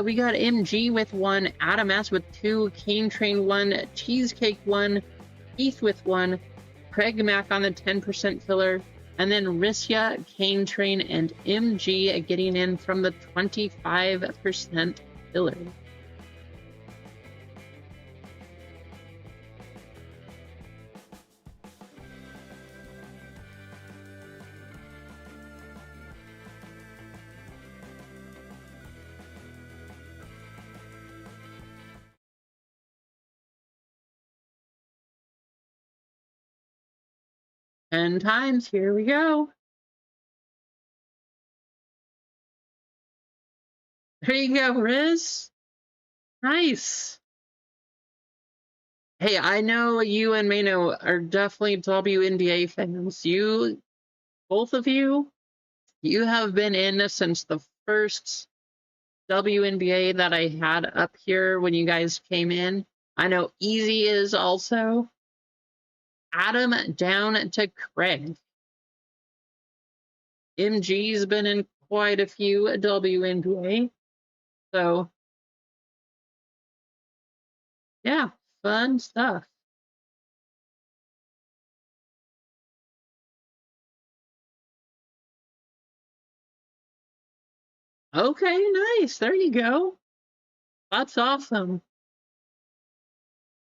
We got MG with 1, Adam S with 2, Kane Train 1, Cheesecake 1, Keith with 1, Craig Mack on the 10% filler, and then Rissia, Kane Train, and MG getting in from the 25% filler. Ten times, here we go. There you go, Riz. Nice. Hey, I know you and Mano are definitely WNBA fans. You, both of you have been in since the first WNBA that I had up here when you guys came in. I know Easy is also. Adam down to Craig. MG's been in quite a few WNBA. So, yeah, fun stuff. Okay, nice. There you go. That's awesome.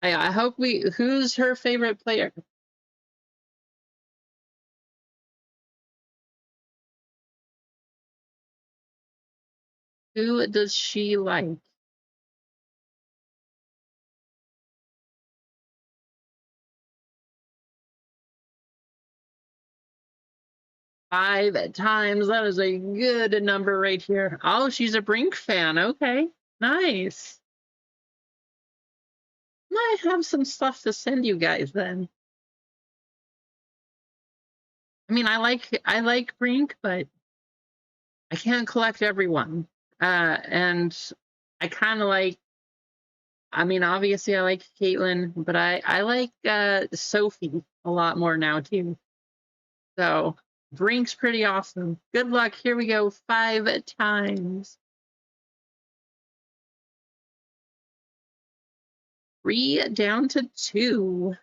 Hey, I hope who's her favorite player? Who does she like? Five times. That is a good number right here. Oh, she's a Brink fan. Okay, nice. I have some stuff to send you guys then. I mean, I like Brink, but I can't collect everyone. And I kind of like. I mean, obviously, I like Caitlyn, but I like Sophie a lot more now too. So Brink's pretty awesome. Good luck. Here we go. 5 times. 3 down to 2.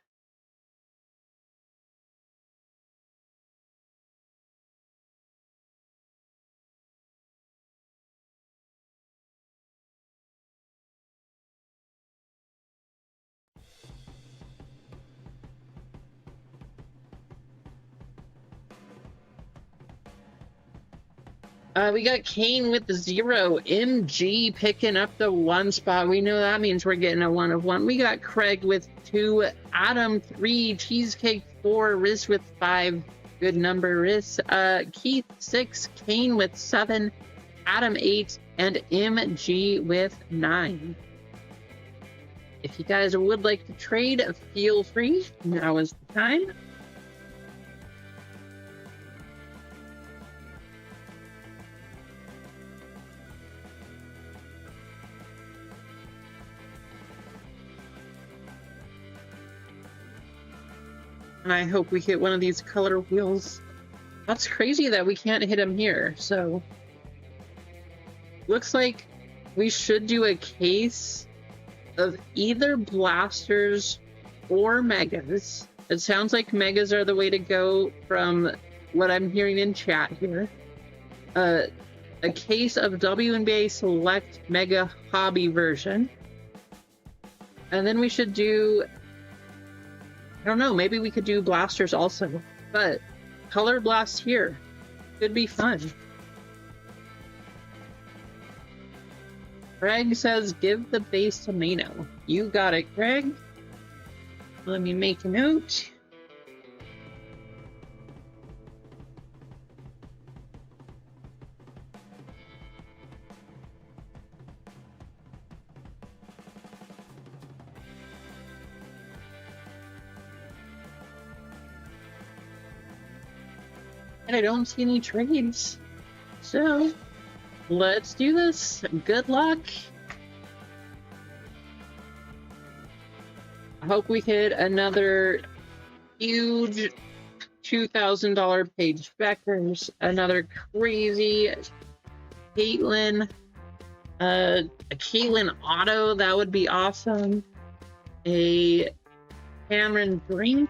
We got Kane with the 0. MG picking up the 1 spot. We know that means we're getting a 1 of 1. We got Craig with 2. Adam 3. Cheesecake 4. Riz with 5. Good number, Riz. Keith 6. Kane with 7. Adam 8. And MG with 9. If you guys would like to trade, feel free. Now is the time. And I hope we hit one of these color wheels. That's crazy that we can't hit them here. So looks like we should do a case of either blasters or megas. It sounds like megas are the way to go from what I'm hearing in chat here. A case of WNBA Select Mega Hobby version. And then we should do, I don't know, maybe we could do blasters also. But color blast here could be fun. Greg says, give the base to Mano. You got it, Greg. Let me make a note. And I don't see any trades. So let's do this. Good luck. I hope we hit another huge $2,000 Paige Beckers, another crazy Caitlyn, a Caitlyn auto, that would be awesome. A Cameron Brink,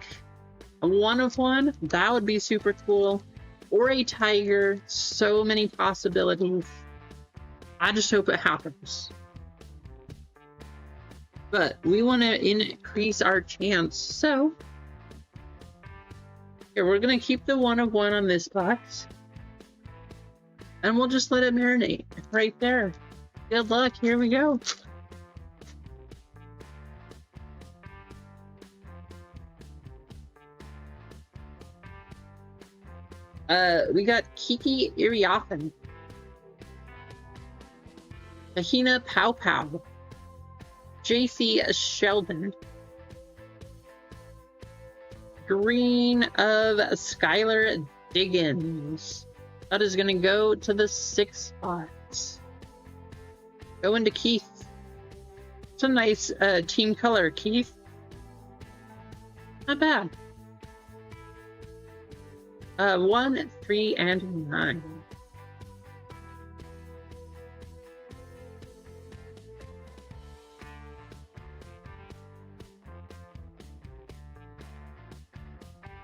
a 1-of-1, that would be super cool. Or a Tiger, so many possibilities. I just hope it happens. But we want to increase our chance, so here, we're going to keep the 1-of-1 on this box. And we'll just let it marinate right there. Good luck, here we go. We got Kiki Iriafen, Tahina Pow Pow, JC Sheldon, green of Skylar Diggins. That is going to go to the 6 spots. Go into Keith. It's a nice team color, Keith. Not bad. 1, 3, and 9.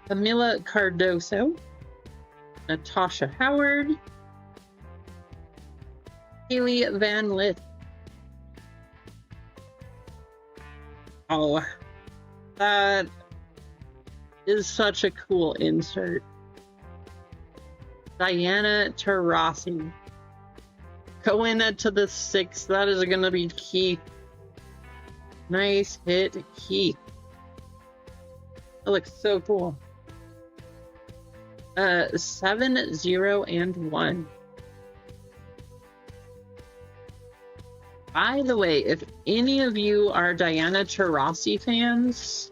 Camila Cardoso, Natasha Howard, Haley Van Lith. Oh, that is such a cool insert. Diana Taurasi. Going to the 6. That is going to be Keith. Nice hit, Keith. That looks so cool. 7, 0, and 1. By the way, if any of you are Diana Taurasi fans,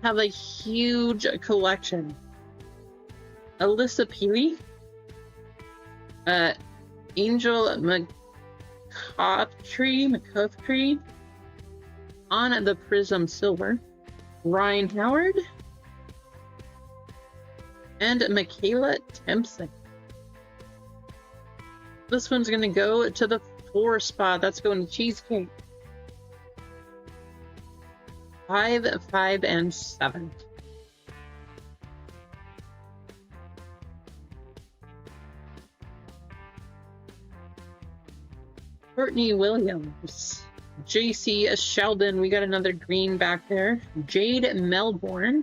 have a huge collection. Alyssa Peely, Angel McCoughtry on the Prism Silver, Ryan Howard, and Michaela Tempson. This one's going to go to the 4 spot. That's going to Cheesecake. 5, 5, and 7. Courtney Williams, JC Sheldon, we got another green back there, Jade Melbourne,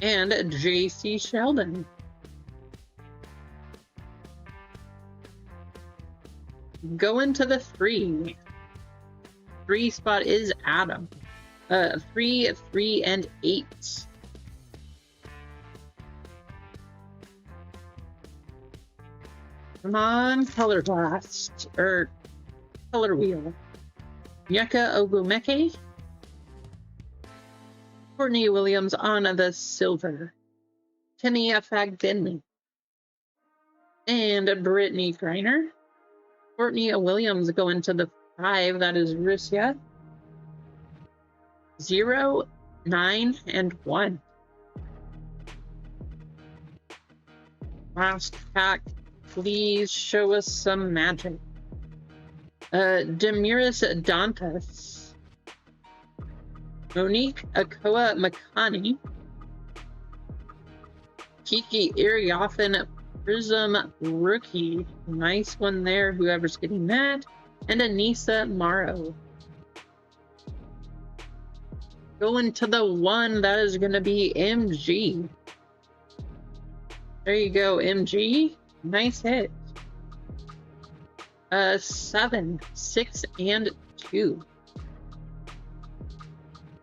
and JC Sheldon. Going to the 3. 3 spot is Adam. 3, 3, and 8. Come on, color blast, or color wheel. Yeka Ogumeke, Courtney Williams on the silver, Tenia Fagbenley, and Brittany Griner. Courtney Williams going to the 5, that is Russia. 0, 9 and 1. Last pack, please show us some magic. Demiris Dantas, Monique Akoa Makani, Kiki Iriophan Prism Rookie. Nice one there, whoever's getting that. And Anissa Morrow. Going to the one, that is going to be MG. There you go, MG. Nice hit. 7, 6, and 2.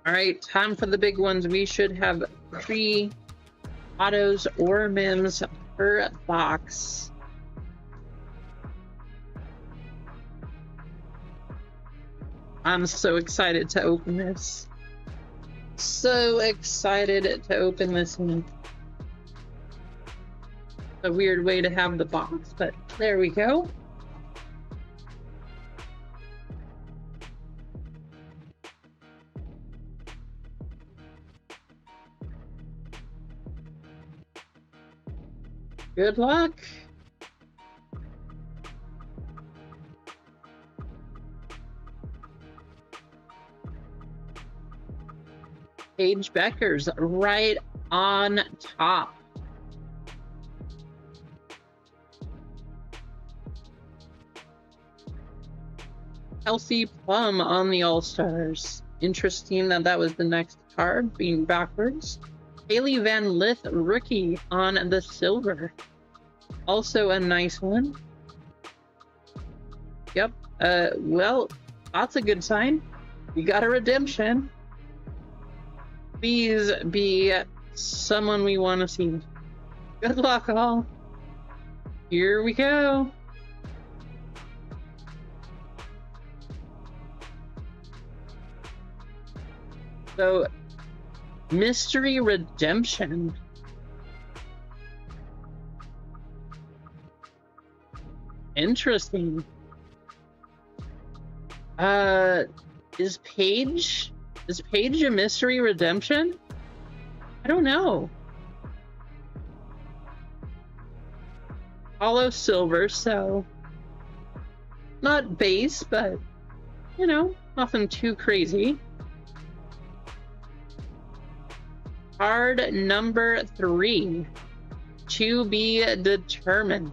All right, time for the big ones. We should have 3 autos or mims per box. I'm so excited to open this. So excited to open this one. A weird way to have the box, but there we go. Good luck. Paige Becker's right on top. Kelsey Plum on the All-Stars. Interesting that that was the next card, being backwards. Haley Van Lith rookie on the silver. Also a nice one. Yep. Well, that's a good sign. We got a redemption. Please be someone we want to see. Good luck, all. Here we go. So, mystery redemption. Interesting. Is Paige a mystery redemption? I don't know. Hollow silver, so not base, but you know, nothing too crazy. Card number 3, to be determined.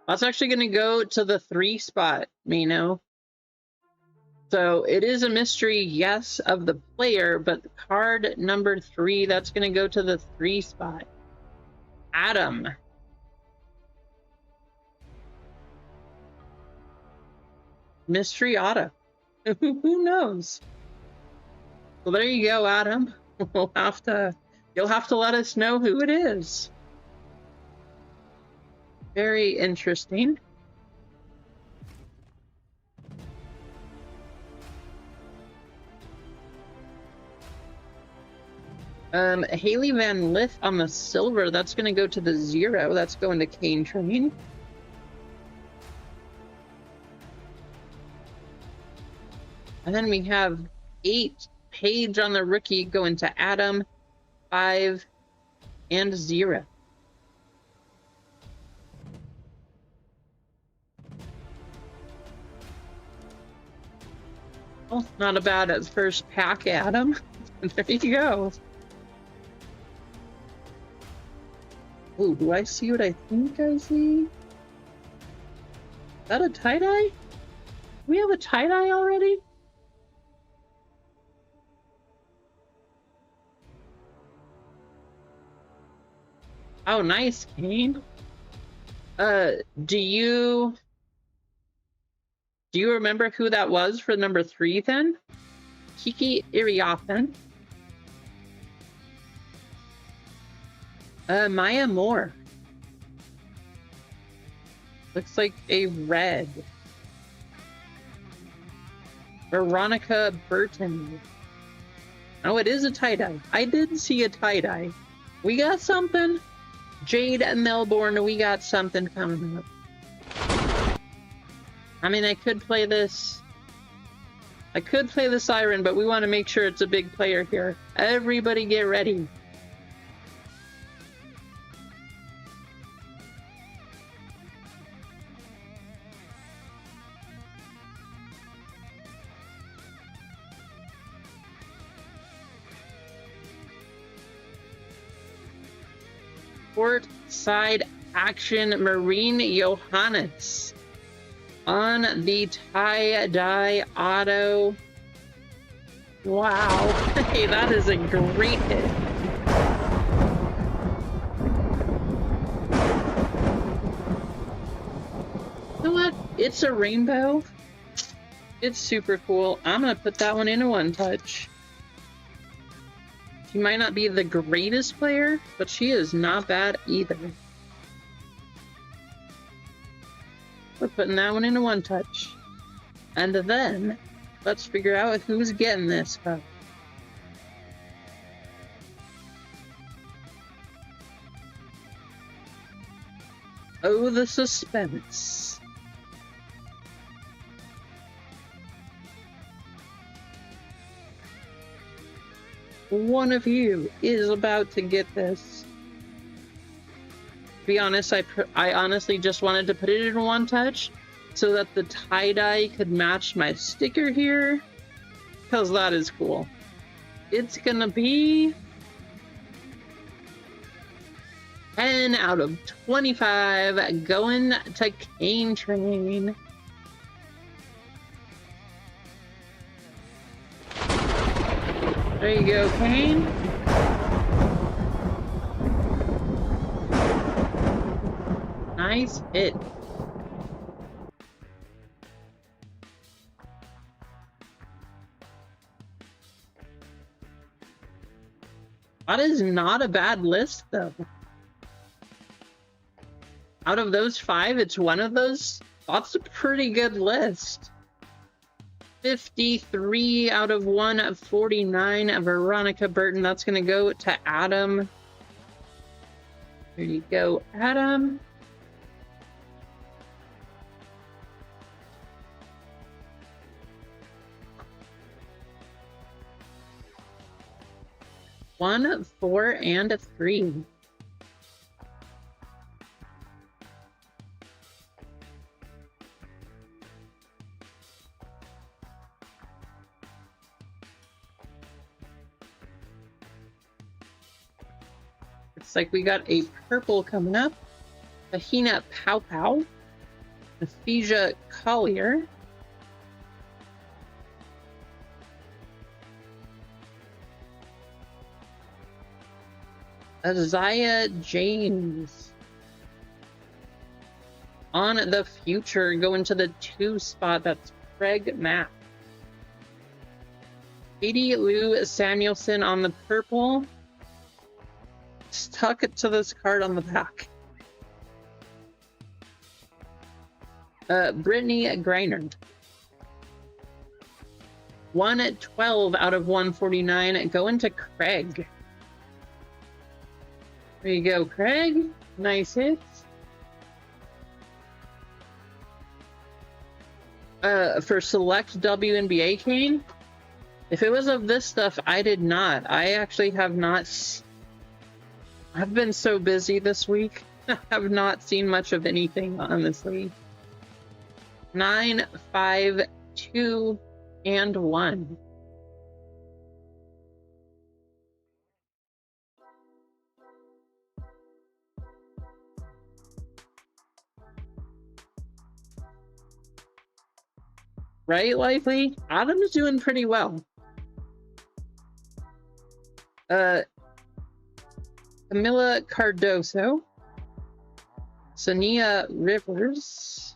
That's actually going to go to the 3 spot, Mino. So it is a mystery, yes, of the player, but card number 3, that's going to go to the 3 spot. Adam. Mystery auto. Who knows? Well, there you go, Adam. You'll have to let us know who it is. Very interesting. Haley Van Lith on the silver, that's going to go to the 0. That's going to Kane Train. And then we have 8 Paige on the rookie going to Adam, 5, and 0. Well, not a bad at first pack, Adam. There you go. Ooh, do I see what I think I see? Is that a tie-dye? We have a tie-dye already? Oh, nice, Kane. Do you remember who that was for number 3 then? Kiki Iriophan. Maya Moore. Looks like a red. Veronica Burton. Oh, it is a tie-dye. I did see a tie-dye. We got something. Jade Melbourne, we got something coming up. I mean, I could play this I could play the Siren, but we want to make sure it's a big player here. Everybody get ready. Port side action Marine Johannes on the tie-dye auto. Wow. Hey, that is a great hit. You know what? It's a rainbow. It's super cool. I'm gonna put that one in a one touch. She might not be the greatest player, but she is not bad either. We're putting that one in a one touch. And then, let's figure out who's getting this pup. Oh, the suspense. One of you is about to get this. To be honest, I honestly just wanted to put it in one touch so that the tie-dye could match my sticker here, because that is cool. It's gonna be 10 out of 25 going to Cane Train. There you go, Kane. Nice hit. That is not a bad list, though. Out of those 5, it's one of those. That's a pretty good list. 53 out of 149. Veronica Burton. That's going to go to Adam. There you go, Adam. One, 4, and 3. Looks like we got a purple coming up. Fahina Pow Pow. Ephesia Collier. Isaiah James. On the future, going to the 2 spot. That's Craig Mack. Katie Lou Samuelson on the purple. Stuck it to this card on the back. Brittany Griner. 112 out of 149. Going to Craig. There you go, Craig. Nice hits. For select WNBA, Kane, if it was of this stuff, I did not. I actually have not. I've been so busy this week. I have not seen much of anything, honestly. 9, 5, 2, and 1. Right, Lively? Adam's doing pretty well. Camila Cardoso. Sania Rivers.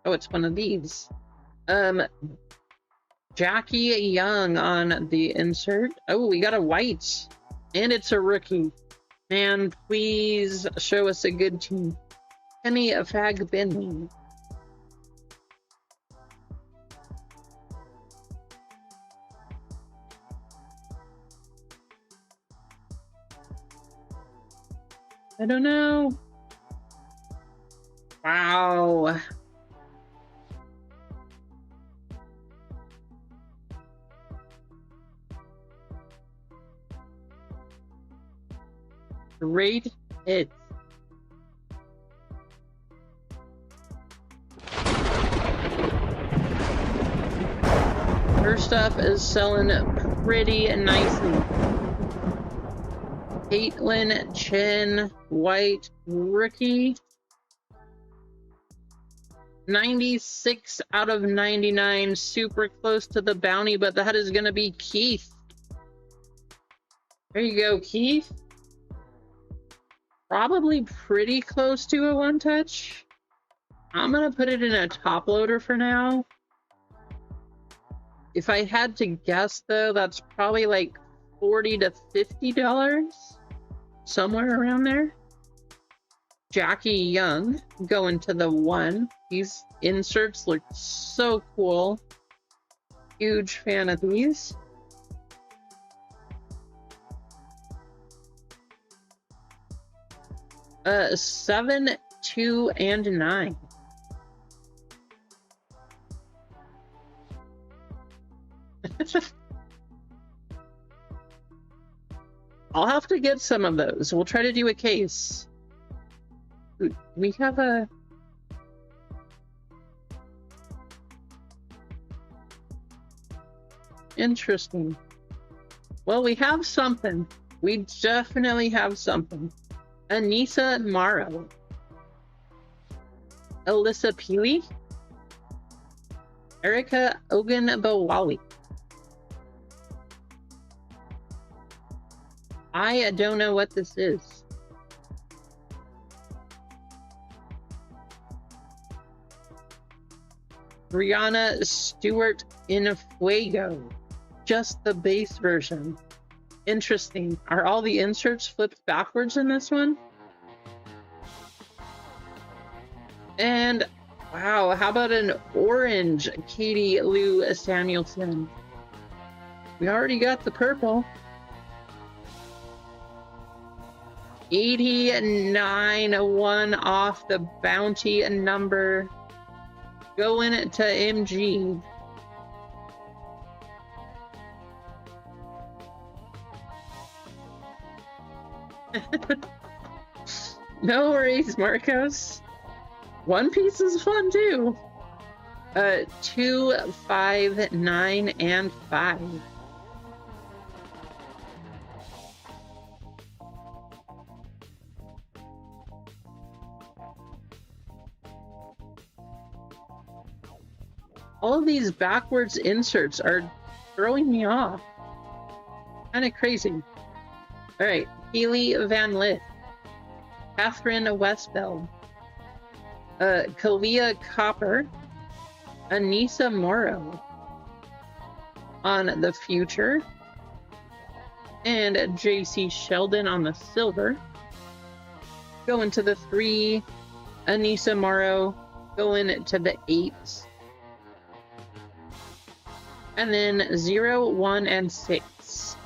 Oh, it's one of these. Jackie Young on the insert. Oh, we got a white. And it's a rookie. Man, please show us a good team. Penny Fagbin. I don't know. Wow. Great hit. Her stuff is selling pretty nicely. Caitlin, Chen, White, Rookie. 96 out of 99. Super close to the bounty, but that is going to be Keith. There you go, Keith. Probably pretty close to a one-touch. I'm going to put it in a top loader for now. If I had to guess, though, that's probably like $40 to $50. Somewhere around there. Jackie Young going to the 1. These inserts look so cool. Huge fan of these. Seven, 2, and 9. I'll have to get some of those. We'll try to do a case. We have a... Interesting. Well, we have something. We definitely have something. Anissa Morrow. Alyssa Peely. Erica Ogunbowale. I don't know what this is. Brianna Stewart in Fuego. Just the base version. Interesting. Are all the inserts flipped backwards in this one? And wow, how about an orange Katie Lou Samuelson? We already got the purple. 89, 1 off the bounty number. Going to MG. No worries, Marcos. One Piece is fun too. 2, 5, 9, and 5. All of these backwards inserts are throwing me off. Kind of crazy. All right, Haley Van Lith, Catherine Westbeld, Kalia Copper, Anissa Morrow on the future, and JC Sheldon on the silver. Going to the 3, Anissa Morrow, going to the 8. And then 0, 1, and 6.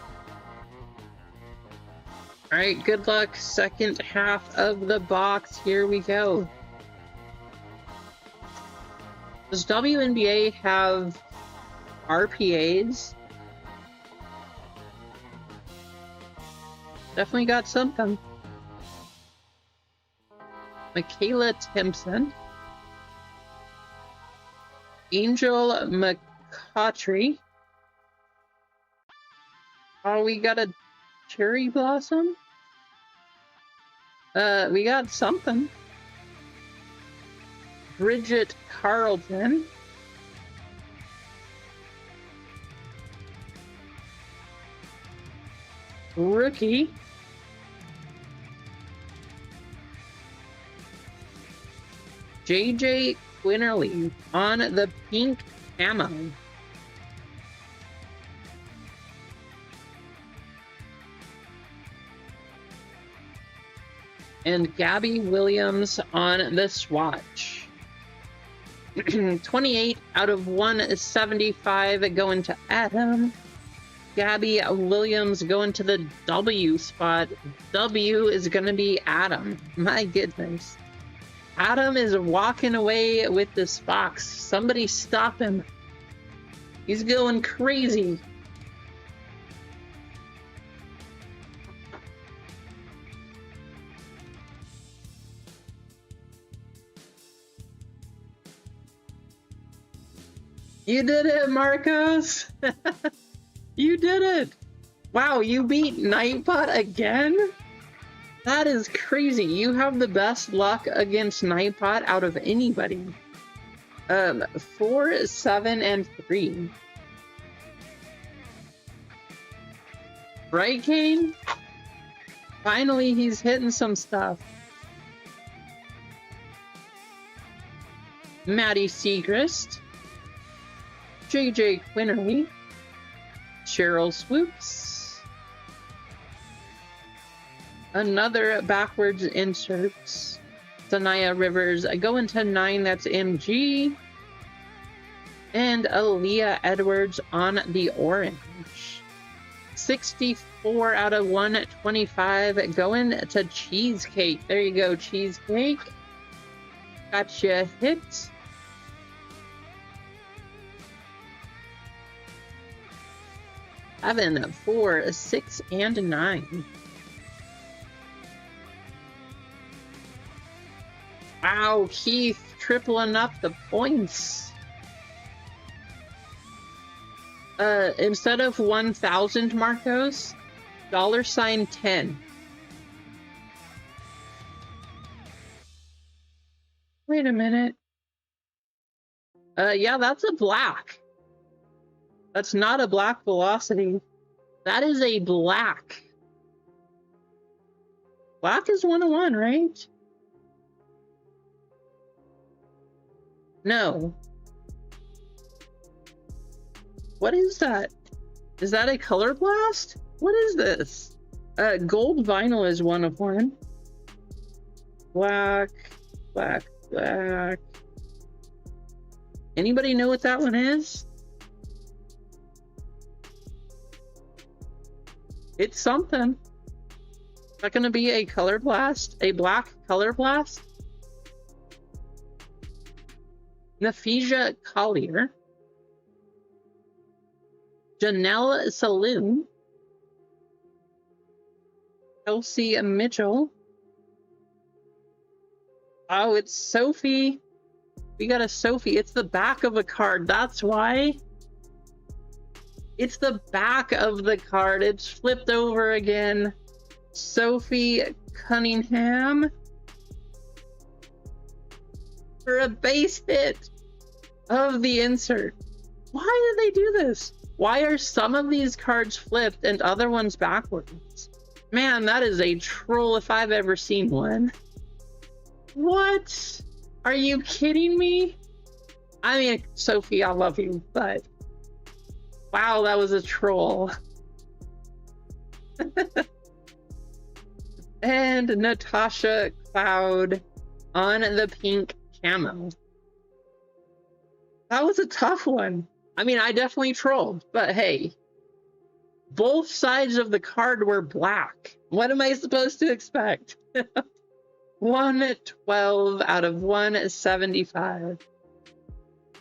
All right, good luck. Second half of the box. Here we go. Does WNBA have RPAs? Definitely got something. Michaela Timpson. Angel McCautry. Oh, we got a cherry blossom? We got something. Bridget Carlton. Rookie. JJ Quinterly on the pink camo. And Gabby Williams on the swatch. 28 out of 175 going to Adam. Gabby Williams going to the W spot. W is going to be Adam. My goodness. Adam is walking away with this box. Somebody stop him. He's going crazy. You did it, Marcos! You did it! Wow, you beat Nightbot again? That is crazy. You have the best luck against Nightbot out of anybody. 4, 7, and 3. Right, Kane? Finally, he's hitting some stuff. Maddie Segrist. JJ Quinnery. Cheryl Swoops. Another backwards inserts. Sanaya Rivers going to 9, that's MG. And Aaliyah Edwards on the orange. 64 out of 125 going to Cheesecake. There you go, Cheesecake. Gotcha hit. 7, 4, 6, and 9. Wow, Keith tripling up the points. Instead of 1,000 Marcos, $10. Wait a minute. Yeah, that's a black. That's not a black velocity. That is a black. Black is 101, right? No. What is that? Is that a color blast? What is this? Gold vinyl is 1 of 1. Black, black, black. Anybody know what that one is? It's something. Is that gonna be a color blast? A black color blast? Nafija Collier. Janelle Saloon. Kelsey Mitchell. Oh, it's Sophie. We got a Sophie. It's the back of a card. That's why. It's the back of the card. It's flipped over again. Sophie Cunningham. For a base hit of the insert. Why did they do this? Why are some of these cards flipped and other ones backwards? Man, that is a troll if I've ever seen one. What? Are you kidding me? I mean, Sophie, I love you, but wow, that was a troll. And Natasha Cloud on the pink camo. That was a tough one. I mean, I definitely trolled, but hey, both sides of the card were black. What am I supposed to expect? 112 out of 175.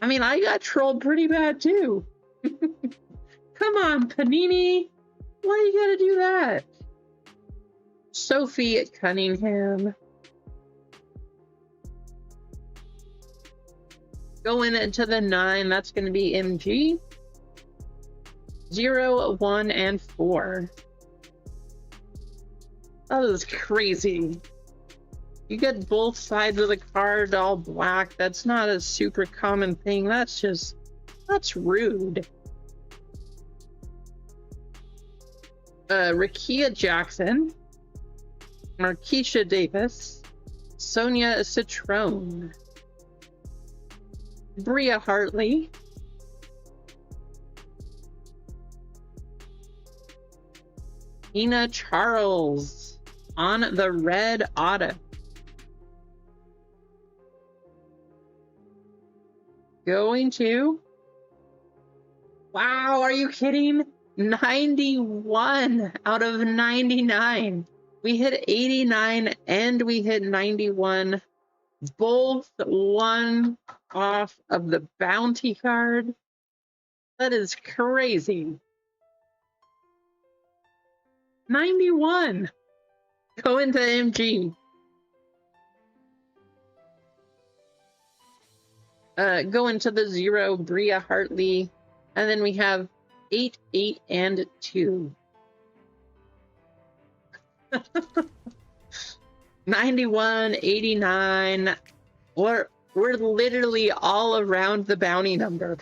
I mean, I got trolled pretty bad too. Come on, Panini. Why you gotta do that? Sophie Cunningham. Going into the 9, that's going to be MG. 0, 1, and 4. That is crazy. You get both sides of the card all black. That's not a super common thing. That's rude. Rakia Jackson. Markeisha Davis. Sonia Citrone. Bria Hartley. Ina Charles on the red auto. Going to... Wow, are you kidding? 91 out of 99. We hit 89 and we hit 91. Both one off of the bounty card. That is crazy. 91. Going to MG. Going to the 0, Bria Hartley. And then we have 8, 8, and 2. 91, 89. We're literally all around the bounty number.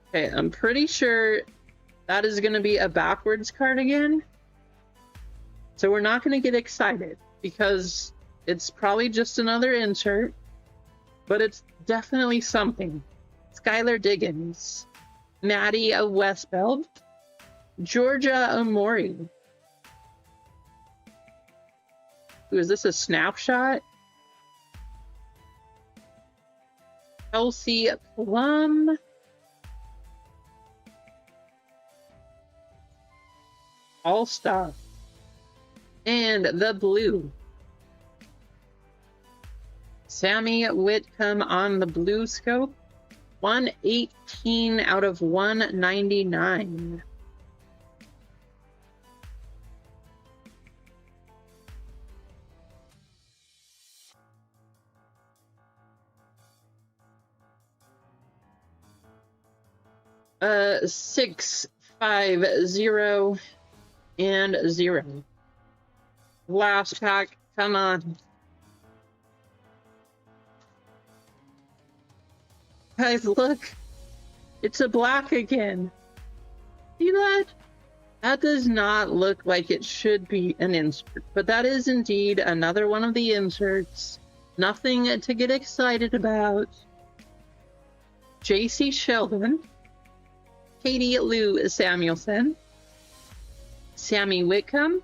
Okay, I'm pretty sure that is going to be a backwards card again. So we're not going to get excited because it's probably just another insert, but it's definitely something. Skylar Diggins, Maddie Westbeld, Georgia Amori. Ooh, is this a snapshot? Kelsey Plum. All Star. And the blue. Sammy Whitcomb on the blue scope. 118 out of 199. Uh, 6, 5, 0, and 0. Last pack, come on. Guys, look. It's a black again. See that? That does not look like it should be an insert, but that is indeed another one of the inserts. Nothing to get excited about. JC Sheldon, Katie Lou Samuelson, Sammy Whitcomb,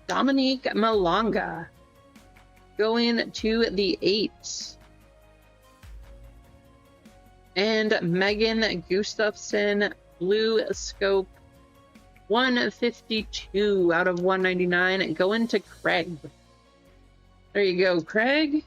Dominique Malonga, going to the 8. And Megan Gustafson, blue scope, 152 out of 199, going to Craig. There you go, Craig.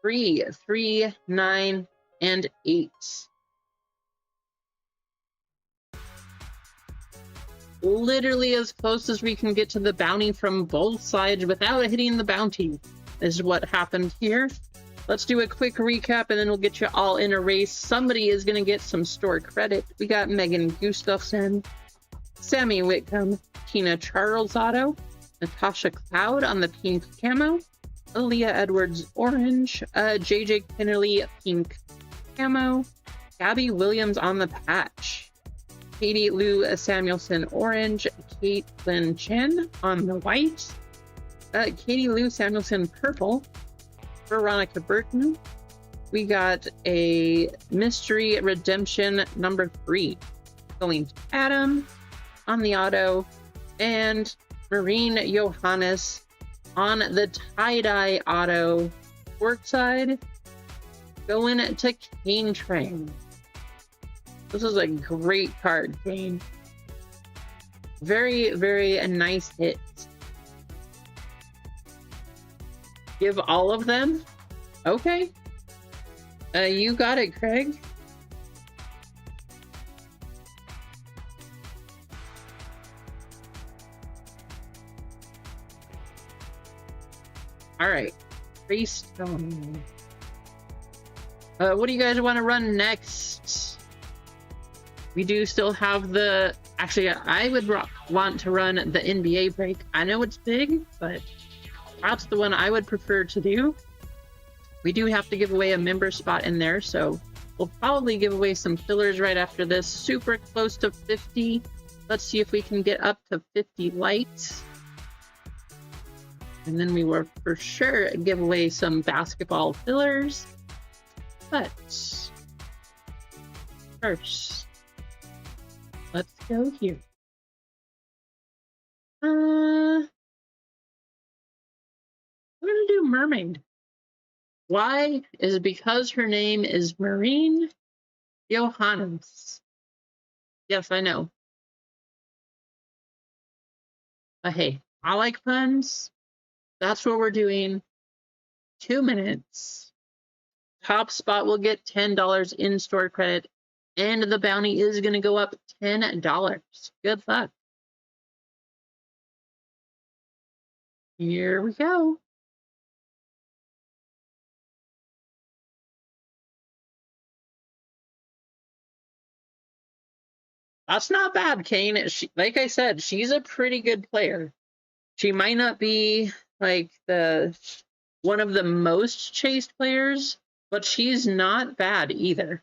Three, 3, 9, and 8. Literally as close as we can get to the bounty from both sides without hitting the bounty is what happened here. Let's do a quick recap and then we'll get you all in a race. Somebody is going to get some store credit. We got Megan Gustafson, Sammy Whitcomb, Tina Charles Auto, Natasha Cloud on the pink camo, Aaliyah Edwards orange, JJ Kinnerly pink camo, Gabby Williams on the patch, Katie Lou Samuelson orange, Caitlin Chen on the white, Katie Lou Samuelson purple, Veronica Burton. We got a Mystery Redemption number 3 going to Adam on the auto, and Marine Johannes on the tie-dye auto work side going to Kane Train. This is a great card, Kane. Very, very nice hit. Give all of them? Okay. You got it, Craig. All right. Freestone. What do you guys want to run next? We do still have the... Actually, I would want to run the NBA break. I know it's big, but that's the one I would prefer to do. We do have to give away a member spot in there, so we'll probably give away some fillers right after this. Super close to 50. Let's see if we can get up to 50 lights. And then we will for sure give away some basketball fillers. But first, let's go here. We're gonna do Mermaid. Why? Is because her name is Marine Johannes. Yes, I know. Hey, I like puns. That's what we're doing. 2 minutes. Top spot will get $10 in-store credit, and the bounty is going to go up $10. Good luck. Here we go. That's not bad, Kane. Like I said, she's a pretty good player. She might not be like the one of the most chased players, but she's not bad either.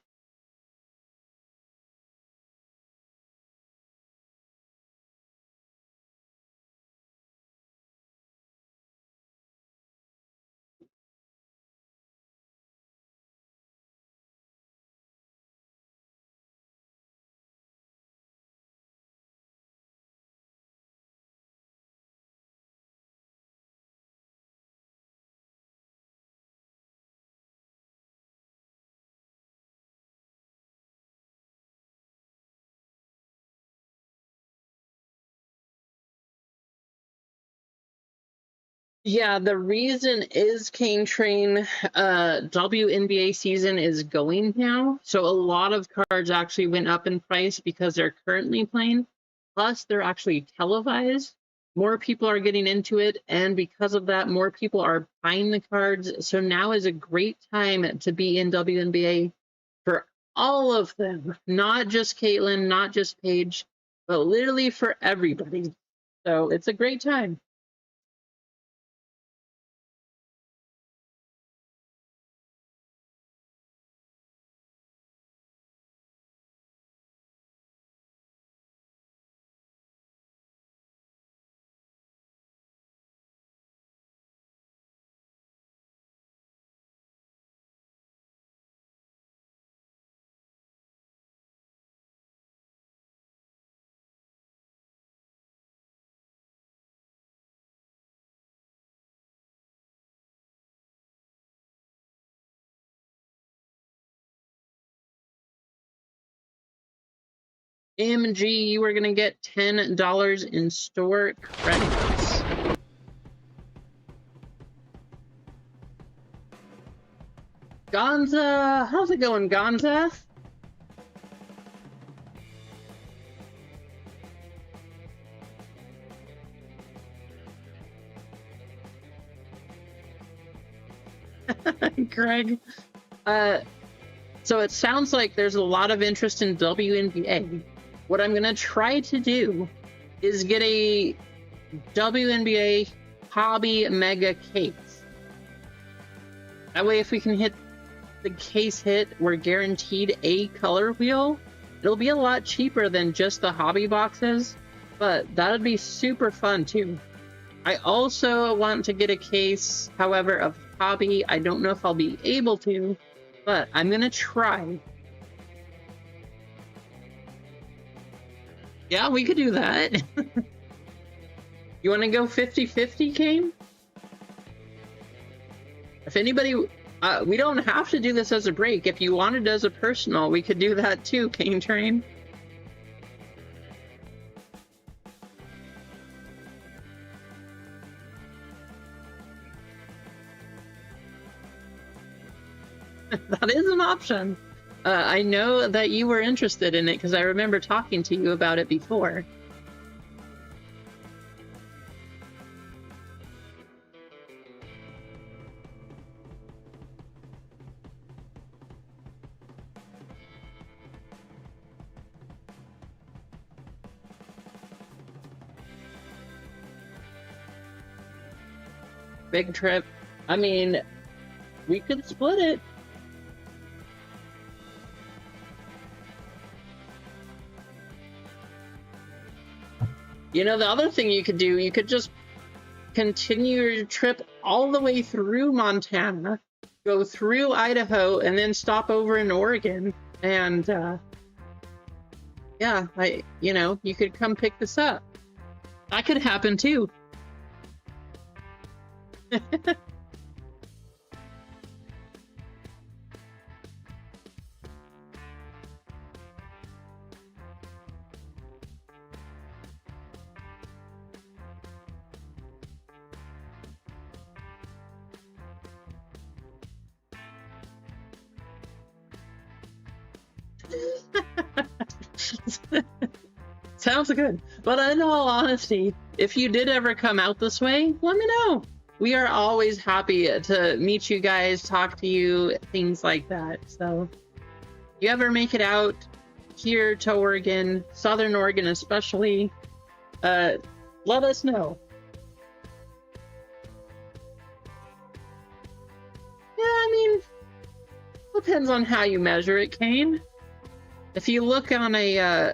Yeah, the reason is King Train WNBA season is going now. So a lot of cards actually went up in price because they're currently playing. Plus, they're actually televised. More people are getting into it, and because of that, more people are buying the cards. So now is a great time to be in WNBA for all of them, not just Caitlyn, not just Paige, but literally for everybody. So it's a great time. MG, you are going to get $10 in store credits. Gonza, how's it going, Gonza? Greg. So it sounds like there's a lot of interest in WNBA. What I'm going to try to do is get a WNBA hobby mega case. That way, if we can hit the case hit, we're guaranteed a color wheel. It'll be a lot cheaper than just the hobby boxes, but that would be super fun too. I also want to get a case, however, of hobby. I don't know if I'll be able to, but I'm gonna try. Yeah, we could do that. You want to go 50-50, Kane? If anybody... we don't have to do this as a break. If you wanted as a personal, we could do that too, Kane Train. That is an option. I know that you were interested in it because I remember talking to you about it before. Big trip. I mean, we could split it. You know, the other thing you could do, you could just continue your trip all the way through Montana, go through Idaho, and then stop over in Oregon. And, yeah, you could come pick this up. That could happen too. Sounds good. But in all honesty, if you did ever come out this way, let me know. We are always happy to meet you guys, talk to you, things like that. So if you ever make it out here to Oregon, Southern Oregon especially, let us know. Yeah, I mean, depends on how you measure it, Kane. If you look on a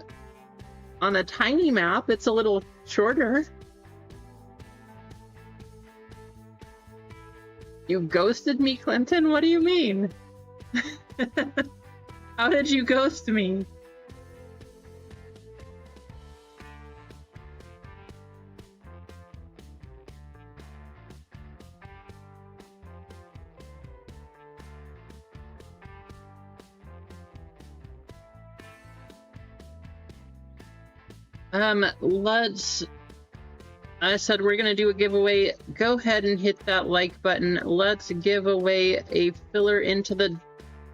tiny map, it's a little shorter. You ghosted me, Clinton? What do you mean? How did you ghost me? I said we're gonna do a giveaway. Go ahead and hit that like button. Let's give away a filler into the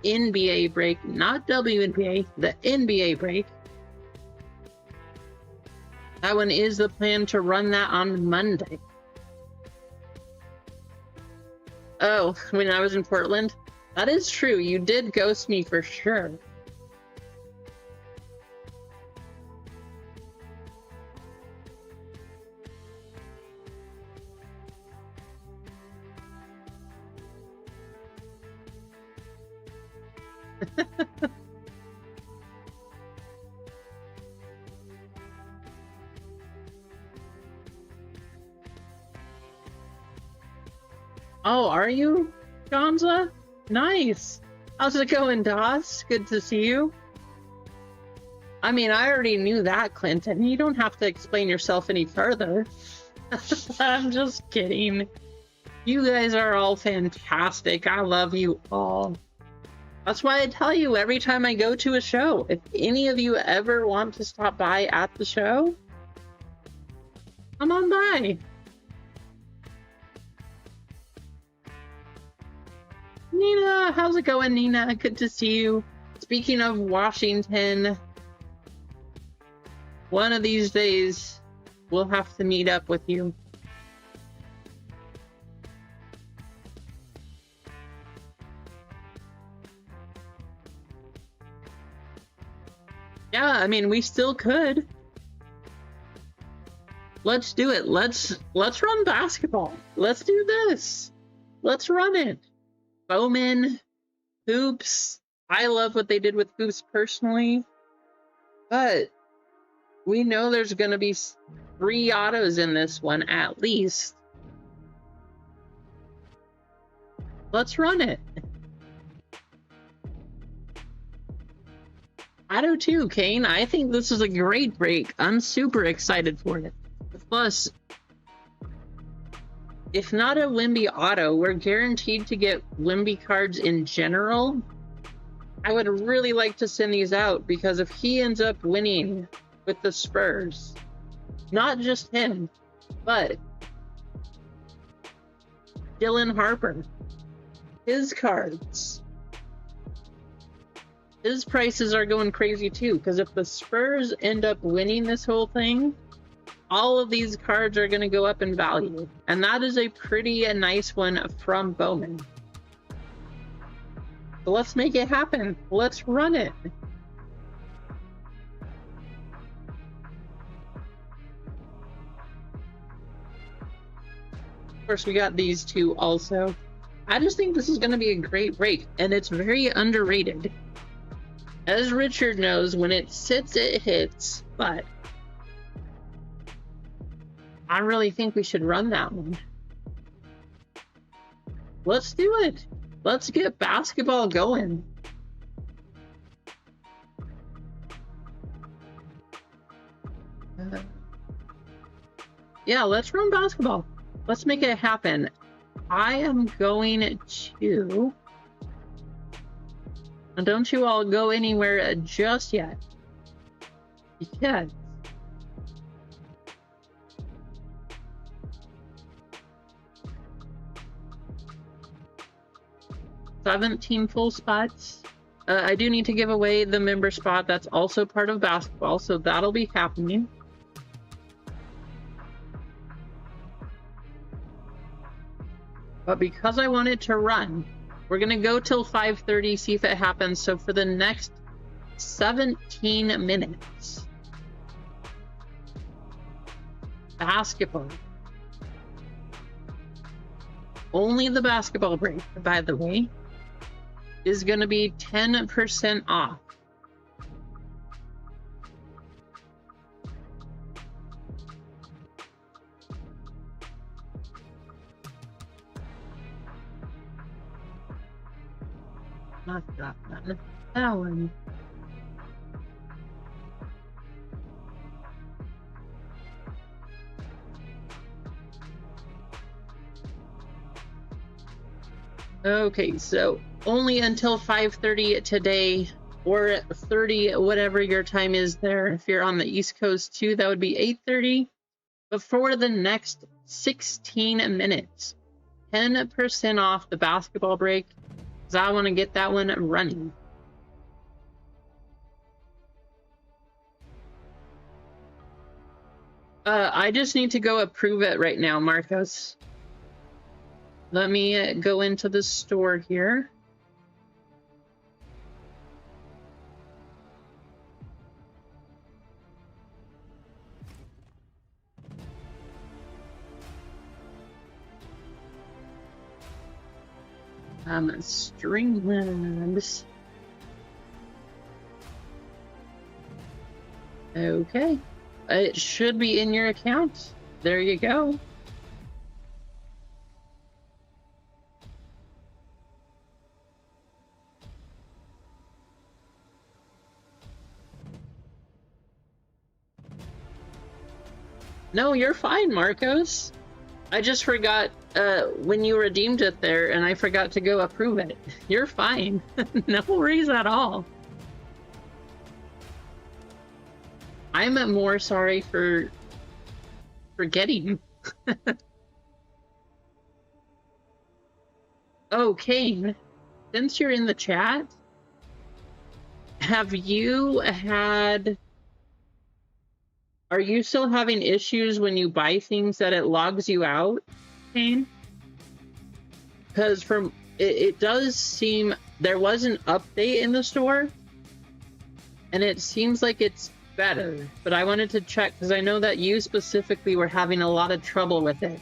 NBA break, not WNBA, the NBA break. That one is the plan to run that on Monday. Oh, when I was in Portland? That is true. You did ghost me for sure. Oh, are you, Gonza? Nice. How's it going, Doss? Good to see you. I mean, I already knew that, Clinton. You don't have to explain yourself any further. I'm just kidding. You guys are all fantastic. I love you all. That's why I tell you every time I go to a show, if any of you ever want to stop by at the show, come on by. Nina, how's it going, Nina? Good to see you. Speaking of Washington, one of these days, we'll have to meet up with you. Yeah, I mean, we still could. Let's do it. Let's run basketball. Let's do this. Let's run it. Bowman, hoops. I love what they did with hoops personally, but we know there's going to be 3 autos in this one at least. Let's run it. I do too, Kane. I think this is a great break. I'm super excited for it. Plus, if not a Wimby auto, we're guaranteed to get Wimby cards in general. I would really like to send these out because if he ends up winning with the Spurs, not just him, but Dylan Harper, his cards, his prices are going crazy too, because if the Spurs end up winning this whole thing, all of these cards are going to go up in value. And that is a pretty nice one from Bowman. So let's make it happen. Let's run it. Of course, we got these two also. I just think this is going to be a great break, and it's very underrated. As Richard knows, when it sits, it hits, but I really think we should run that one. Let's do it. Let's get basketball going. Yeah, let's run basketball. Let's make it happen. I am going to... And don't you all go anywhere just yet. Because... 17 full spots. I do need to give away the member spot. That's also part of basketball, so that'll be happening. But because I want it to run, we're going to go till 5:30, see if it happens. So for the next 17 minutes, basketball. Only the basketball break, by the way, is going to be 10% off. Not that one. That one. Okay, so only until 5:30 today, or 30, whatever your time is there. If you're on the East Coast too, that would be 8:30. But for the next 16 minutes, 10% off the basketball break, because I want to get that one running. I just need to go approve it right now, Marcos. Let me go into the store here. Streamlabs. Okay. It should be in your account. There you go. No, you're fine, Marcos. I just forgot when you redeemed it there, and I forgot to go approve it. You're fine. No worries at all. I'm more sorry for forgetting. Oh, Kane, since you're in the chat, have you had... Are you still having issues when you buy things that it logs you out, Kane? Because from it does seem there was an update in the store, and it seems like it's better. But I wanted to check because I know that you specifically were having a lot of trouble with it.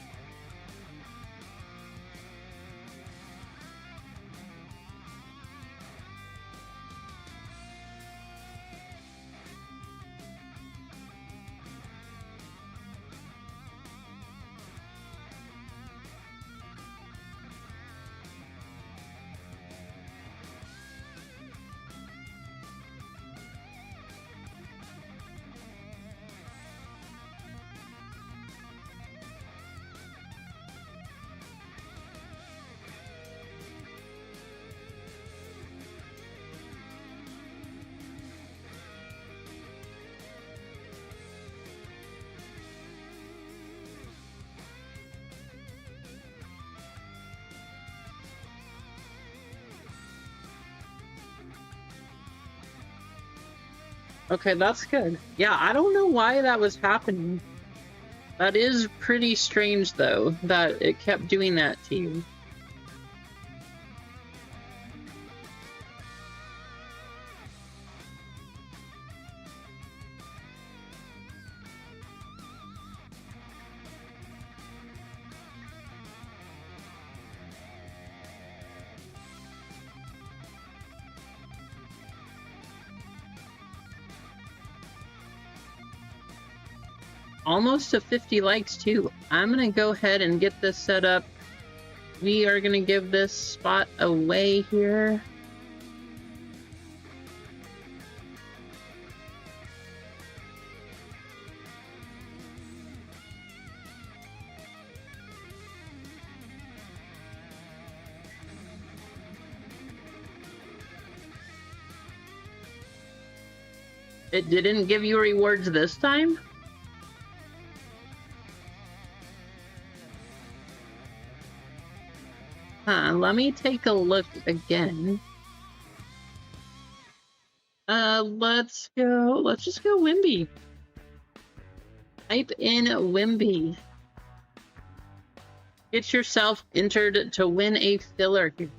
Okay, that's good. Yeah, I don't know why that was happening. That is pretty strange, though, that it kept doing that to you. Almost to 50 likes too. I'm gonna go ahead and get this set up. We are gonna give this spot away here. It didn't give you rewards this time? Huh, let me take a look again. Let's just go Wimby. Type in Wimby. Get yourself entered to win a filler here.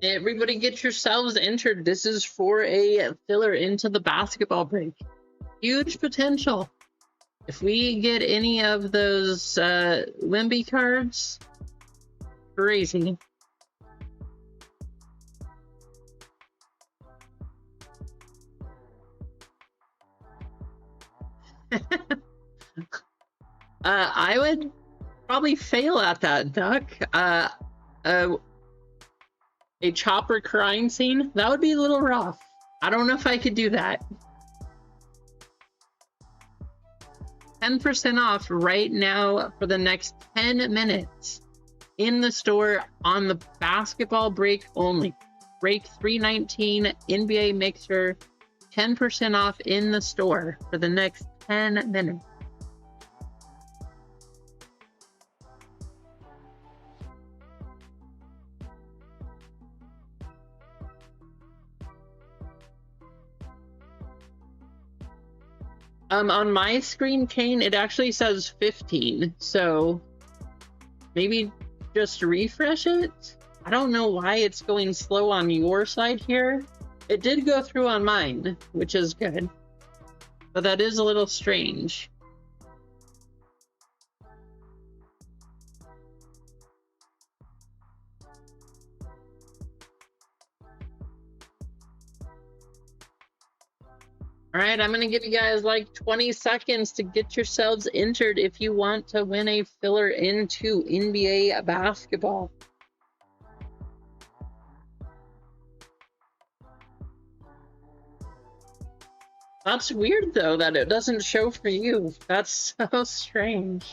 Everybody get yourselves entered. This is for a filler into the basketball break. Huge potential. If we get any of those Wimby cards, crazy. I would probably fail at that, Duck. A chopper crying scene, that would be a little rough. I don't know if I could do that. 10% off right now for the next 10 minutes in the store on the basketball break only. Break 319 NBA Mixer, 10% off in the store for the next 10 minutes. On my screen, Kane, it actually says 15, so maybe just refresh it? I don't know why it's going slow on your side here. It did go through on mine, which is good, but that is a little strange. All right, I'm going to give you guys like 20 seconds to get yourselves entered if you want to win a filler into NBA basketball. That's weird, though, that it doesn't show for you. That's so strange.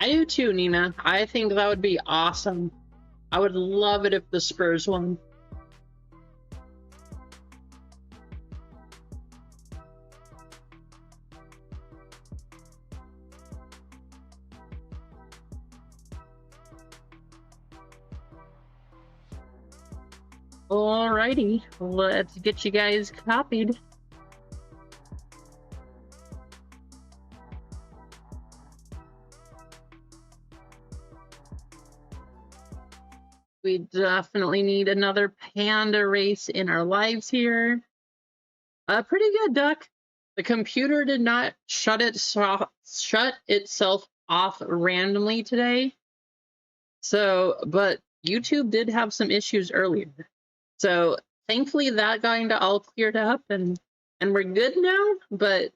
I do too, Nina. I think that would be awesome. I would love it if the Spurs won. Alrighty, let's get you guys copied. We definitely need another panda race in our lives here. Pretty good, Duck. The computer did not shut itself off randomly today. So, but YouTube did have some issues earlier. So thankfully that got all cleared up and we're good now, but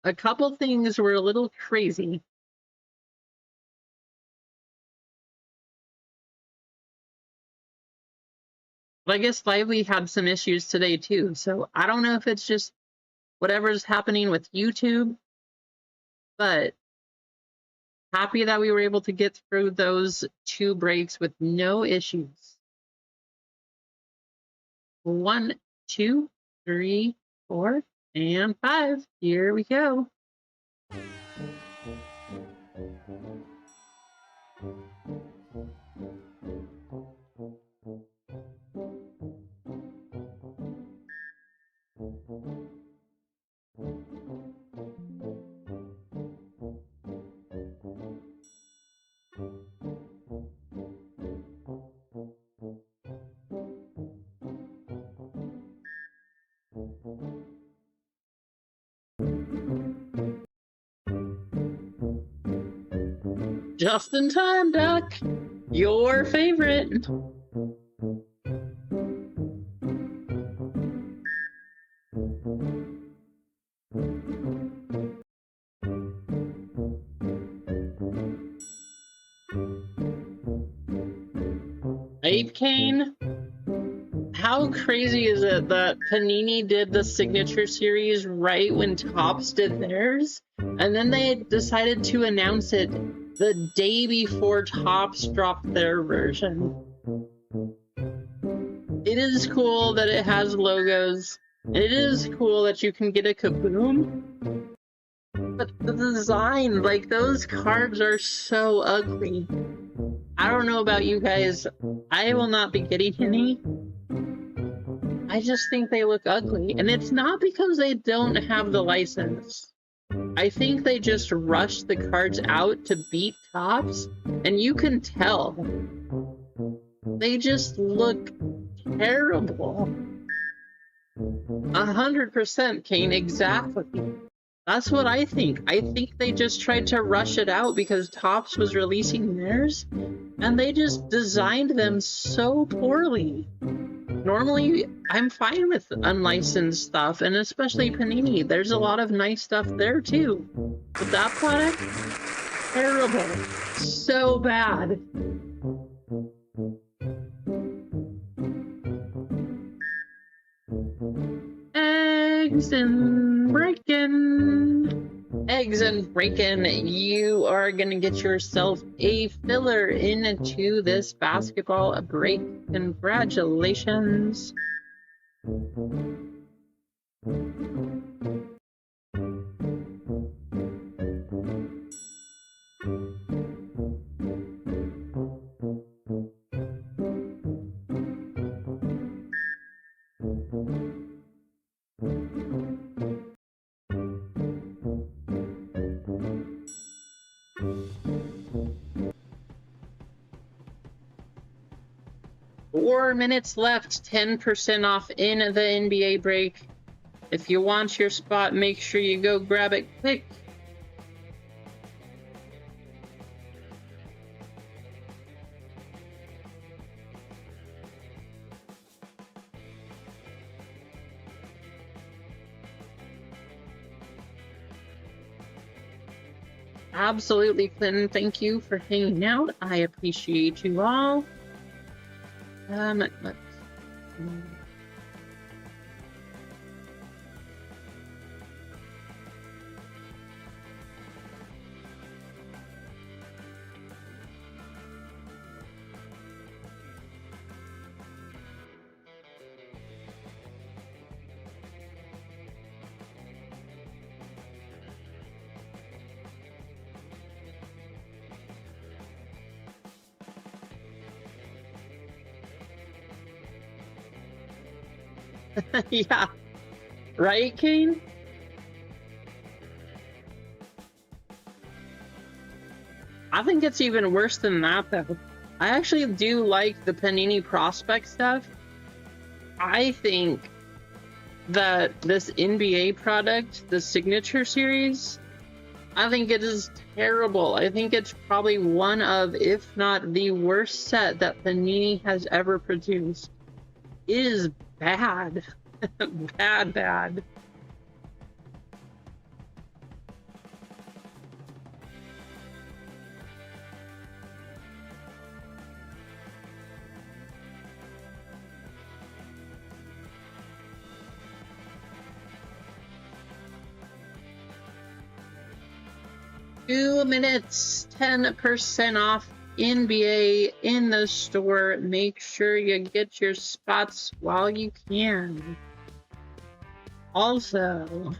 a couple things were a little crazy. But I guess Lively had some issues today too, so I don't know if it's just whatever's happening with YouTube, but happy that we were able to get through those 2 breaks with no issues. 1, 2, 3, 4, and 5. Here we go. Just in time, Duck. Your favorite. Ape Cane. How crazy is it that Panini did the signature series right when Topps did theirs, and then they decided to announce it the day before Topps dropped their version? It is cool that it has logos, and it is cool that you can get a Kaboom, but the design, like, those cards are so ugly. I don't know about you guys, I will not be getting any. I just think they look ugly, and it's not because they don't have the license. I think they just rushed the cards out to beat Topps, and you can tell. They just look terrible. 100%, Kane, exactly. That's what I think. I think they just tried to rush it out because Topps was releasing theirs, and they just designed them so poorly. Normally, I'm fine with unlicensed stuff, and especially Panini. There's a lot of nice stuff there, too. But that product, terrible. So bad. Eggs and bacon. Eggs and bacon, you are gonna get yourself a filler into this basketball break. Congratulations. 4 minutes left, 10% off in the NBA break. If you want your spot, make sure you go grab it quick. Absolutely, Clinton. Thank you for hanging out. I appreciate you all. Let's see. Yeah, right, Kane? I think it's even worse than that, though. I actually do like the Panini Prospect stuff. I think that this NBA product, the Signature Series, I think it is terrible. I think it's probably one of, if not the worst set that Panini has ever produced. It is bad. Bad. 2 minutes, 10% off NBA in the store. Make sure you get your spots while you can. Also,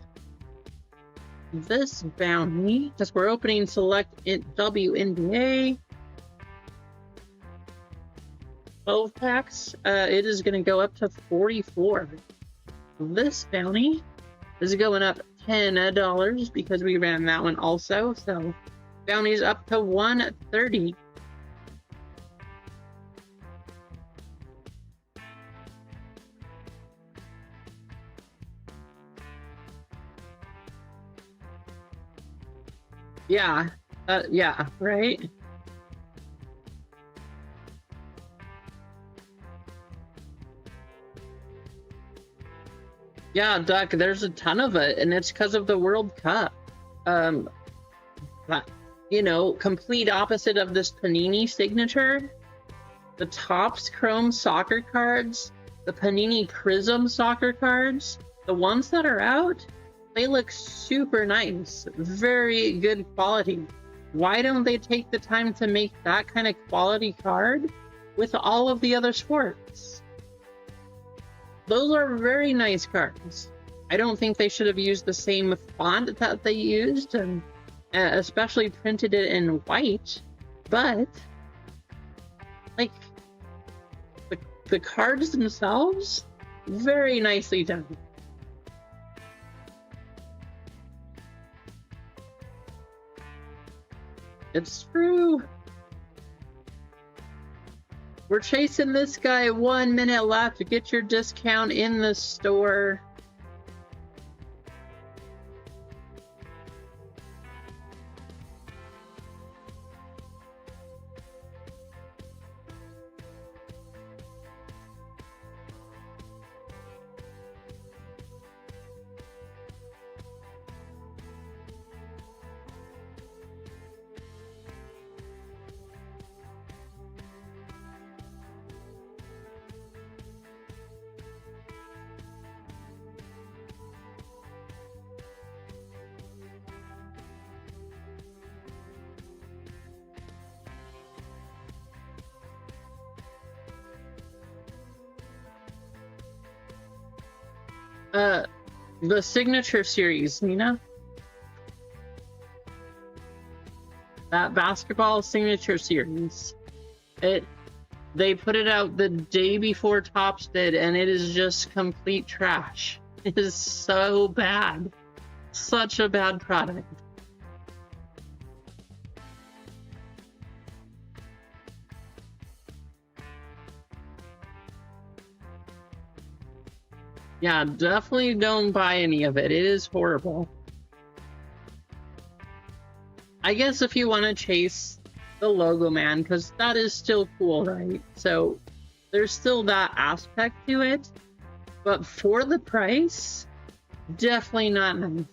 this bounty, because we're opening select WNBA 12 packs, it is going to go up to 44. This bounty is going up $10 because we ran that one also, so bounty's up to 130. Yeah, yeah, right? Yeah, Duck, there's a ton of it, and it's because of the World Cup. You know, complete opposite of this Panini signature. The Topps Chrome soccer cards, the Panini Prism soccer cards, the ones that are out, they look super nice, very good quality. Why don't they take the time to make that kind of quality card with all of the other sports? Those are very nice cards. I don't think they should have used the same font that they used, and especially printed it in white, but like the cards themselves, very nicely done. It's true. We're chasing this guy. 1 minute left to get your discount in the store. The Signature Series, Nina. That basketball Signature Series. They put it out the day before Topps did, and it is just complete trash. It is so bad. Such a bad product. Yeah, definitely don't buy any of it. It is horrible. I guess if you want to chase the logo man, because that is still cool, right? So there's still that aspect to it. But for the price, definitely not nice.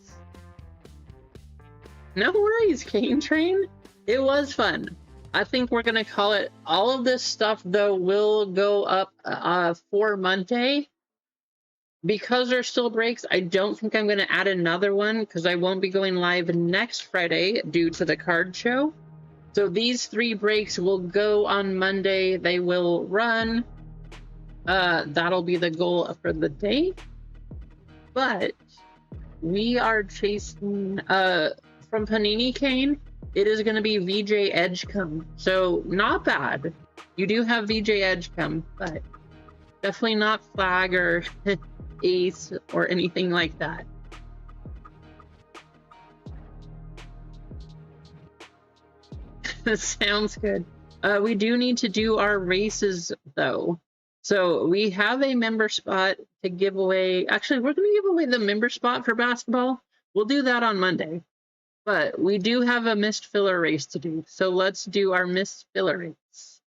No worries, Cane Train. It was fun. I think we're going to call it. All of this stuff, though, will go up for Monday. Because there's still breaks, I don't think I'm going to add another one because I won't be going live next Friday due to the card show. So these 3 breaks will go on Monday. They will run. That'll be the goal for the day. But we are chasing from Panini Cane. It is going to be VJ Edgecombe. So not bad. You do have VJ Edgecombe, but definitely not Flag or Ace or anything like that. Sounds good. We do need to do our races though. So we have a member spot to give away. Actually, we're going to give away the member spot for basketball. We'll do that on Monday. But we do have a mist filler race to do. So let's do our mist filler race.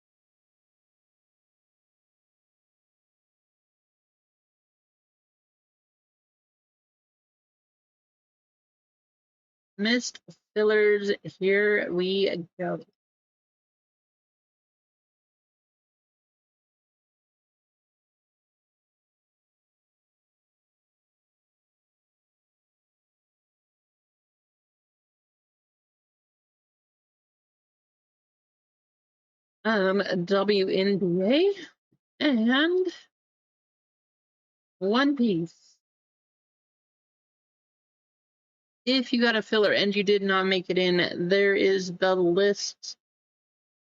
Mist fillers, here we go. WNBA and One Piece. If you got a filler and you did not make it in, there is the list.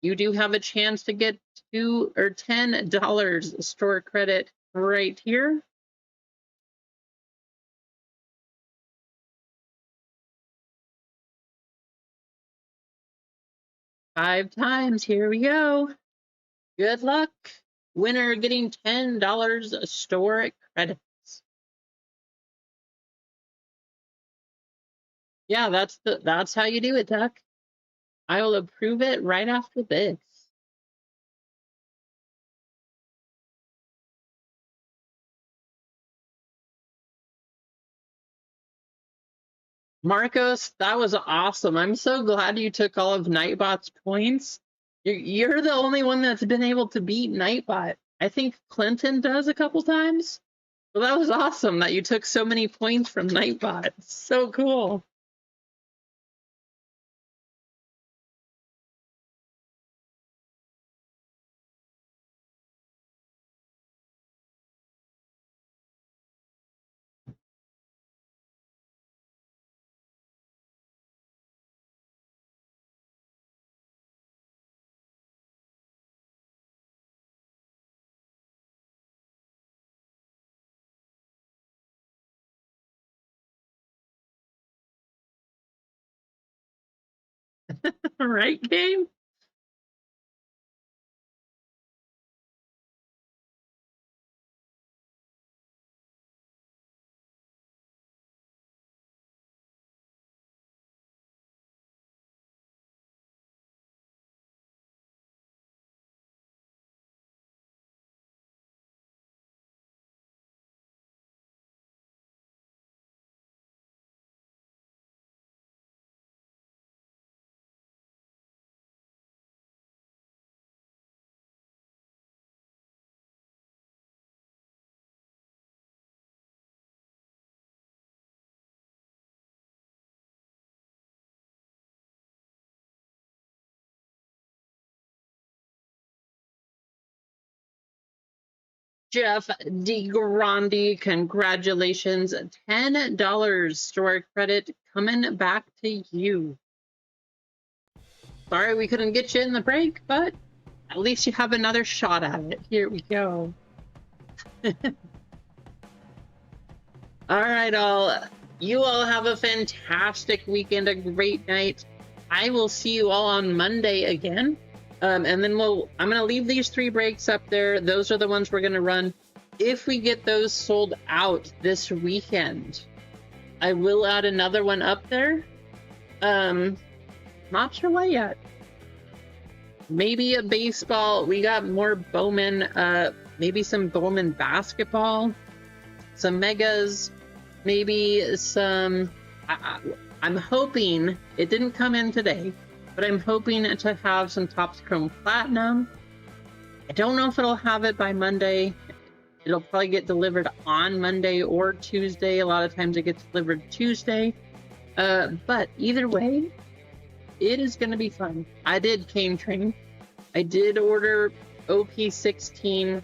You do have a chance to get $2 or $10 store credit right here. Five times. Here we go. Good luck. Winner getting $10 store credits. Yeah, that's how you do it, Duck. I will approve it right after this. Marcos, that was awesome. I'm so glad you took all of Nightbot's points. You're the only one that's been able to beat Nightbot. I think Clinton does a couple times. Well, that was awesome that you took so many points from Nightbot. So cool. Right, game? Jeff DeGrandi, congratulations. $10 store credit coming back to you. Sorry we couldn't get you in the break, but at least you have another shot at it. Here we go. All right, all. You all have a fantastic weekend, a great night. I will see you all on Monday again. And then I'm going to leave these 3 breaks up there. Those are the ones we're going to run. If we get those sold out this weekend, I will add another one up there. Not sure what yet. Maybe a baseball. We got more Bowman, maybe some Bowman basketball, some megas, maybe some. I'm hoping it didn't come in today, but I'm hoping to have some Topps Chrome Platinum. I don't know if it'll have it by Monday. It'll probably get delivered on Monday or Tuesday. A lot of times it gets delivered Tuesday. But either way, it is going to be fun. I did Cane Train. I did order OP16.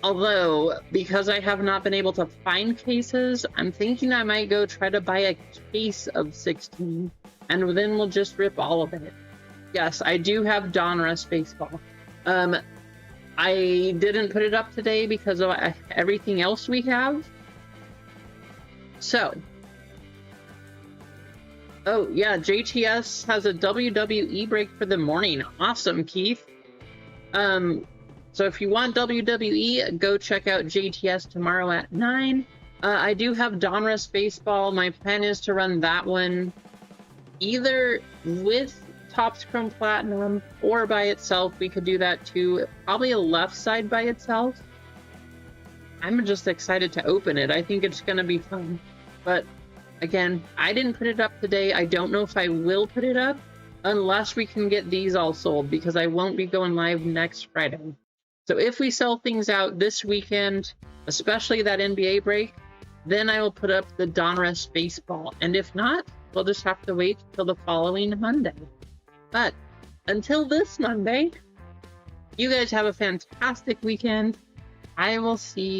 Although, because I have not been able to find cases, I'm thinking I might go try to buy a case of 16. And then we'll just rip all of it. Yes, I do have Donruss Baseball. I didn't put it up today because of everything else we have. So, Oh, yeah, JTS has a WWE break for the morning. Awesome, Keith. So if you want WWE, go check out JTS tomorrow at 9. I do have Donruss Baseball. My plan is to run that one either with Topps Chrome Platinum or by itself. We could do that too. Probably a left side by itself. I'm just excited to open it. I think it's going to be fun. But again, I didn't put it up today. I don't know if I will put it up unless we can get these all sold, because I won't be going live next Friday. So if we sell things out this weekend, especially that NBA break, then I will put up the Donruss Baseball. And if not, we'll just have to wait till the following Monday. But until this Monday, you guys have a fantastic weekend. I will see you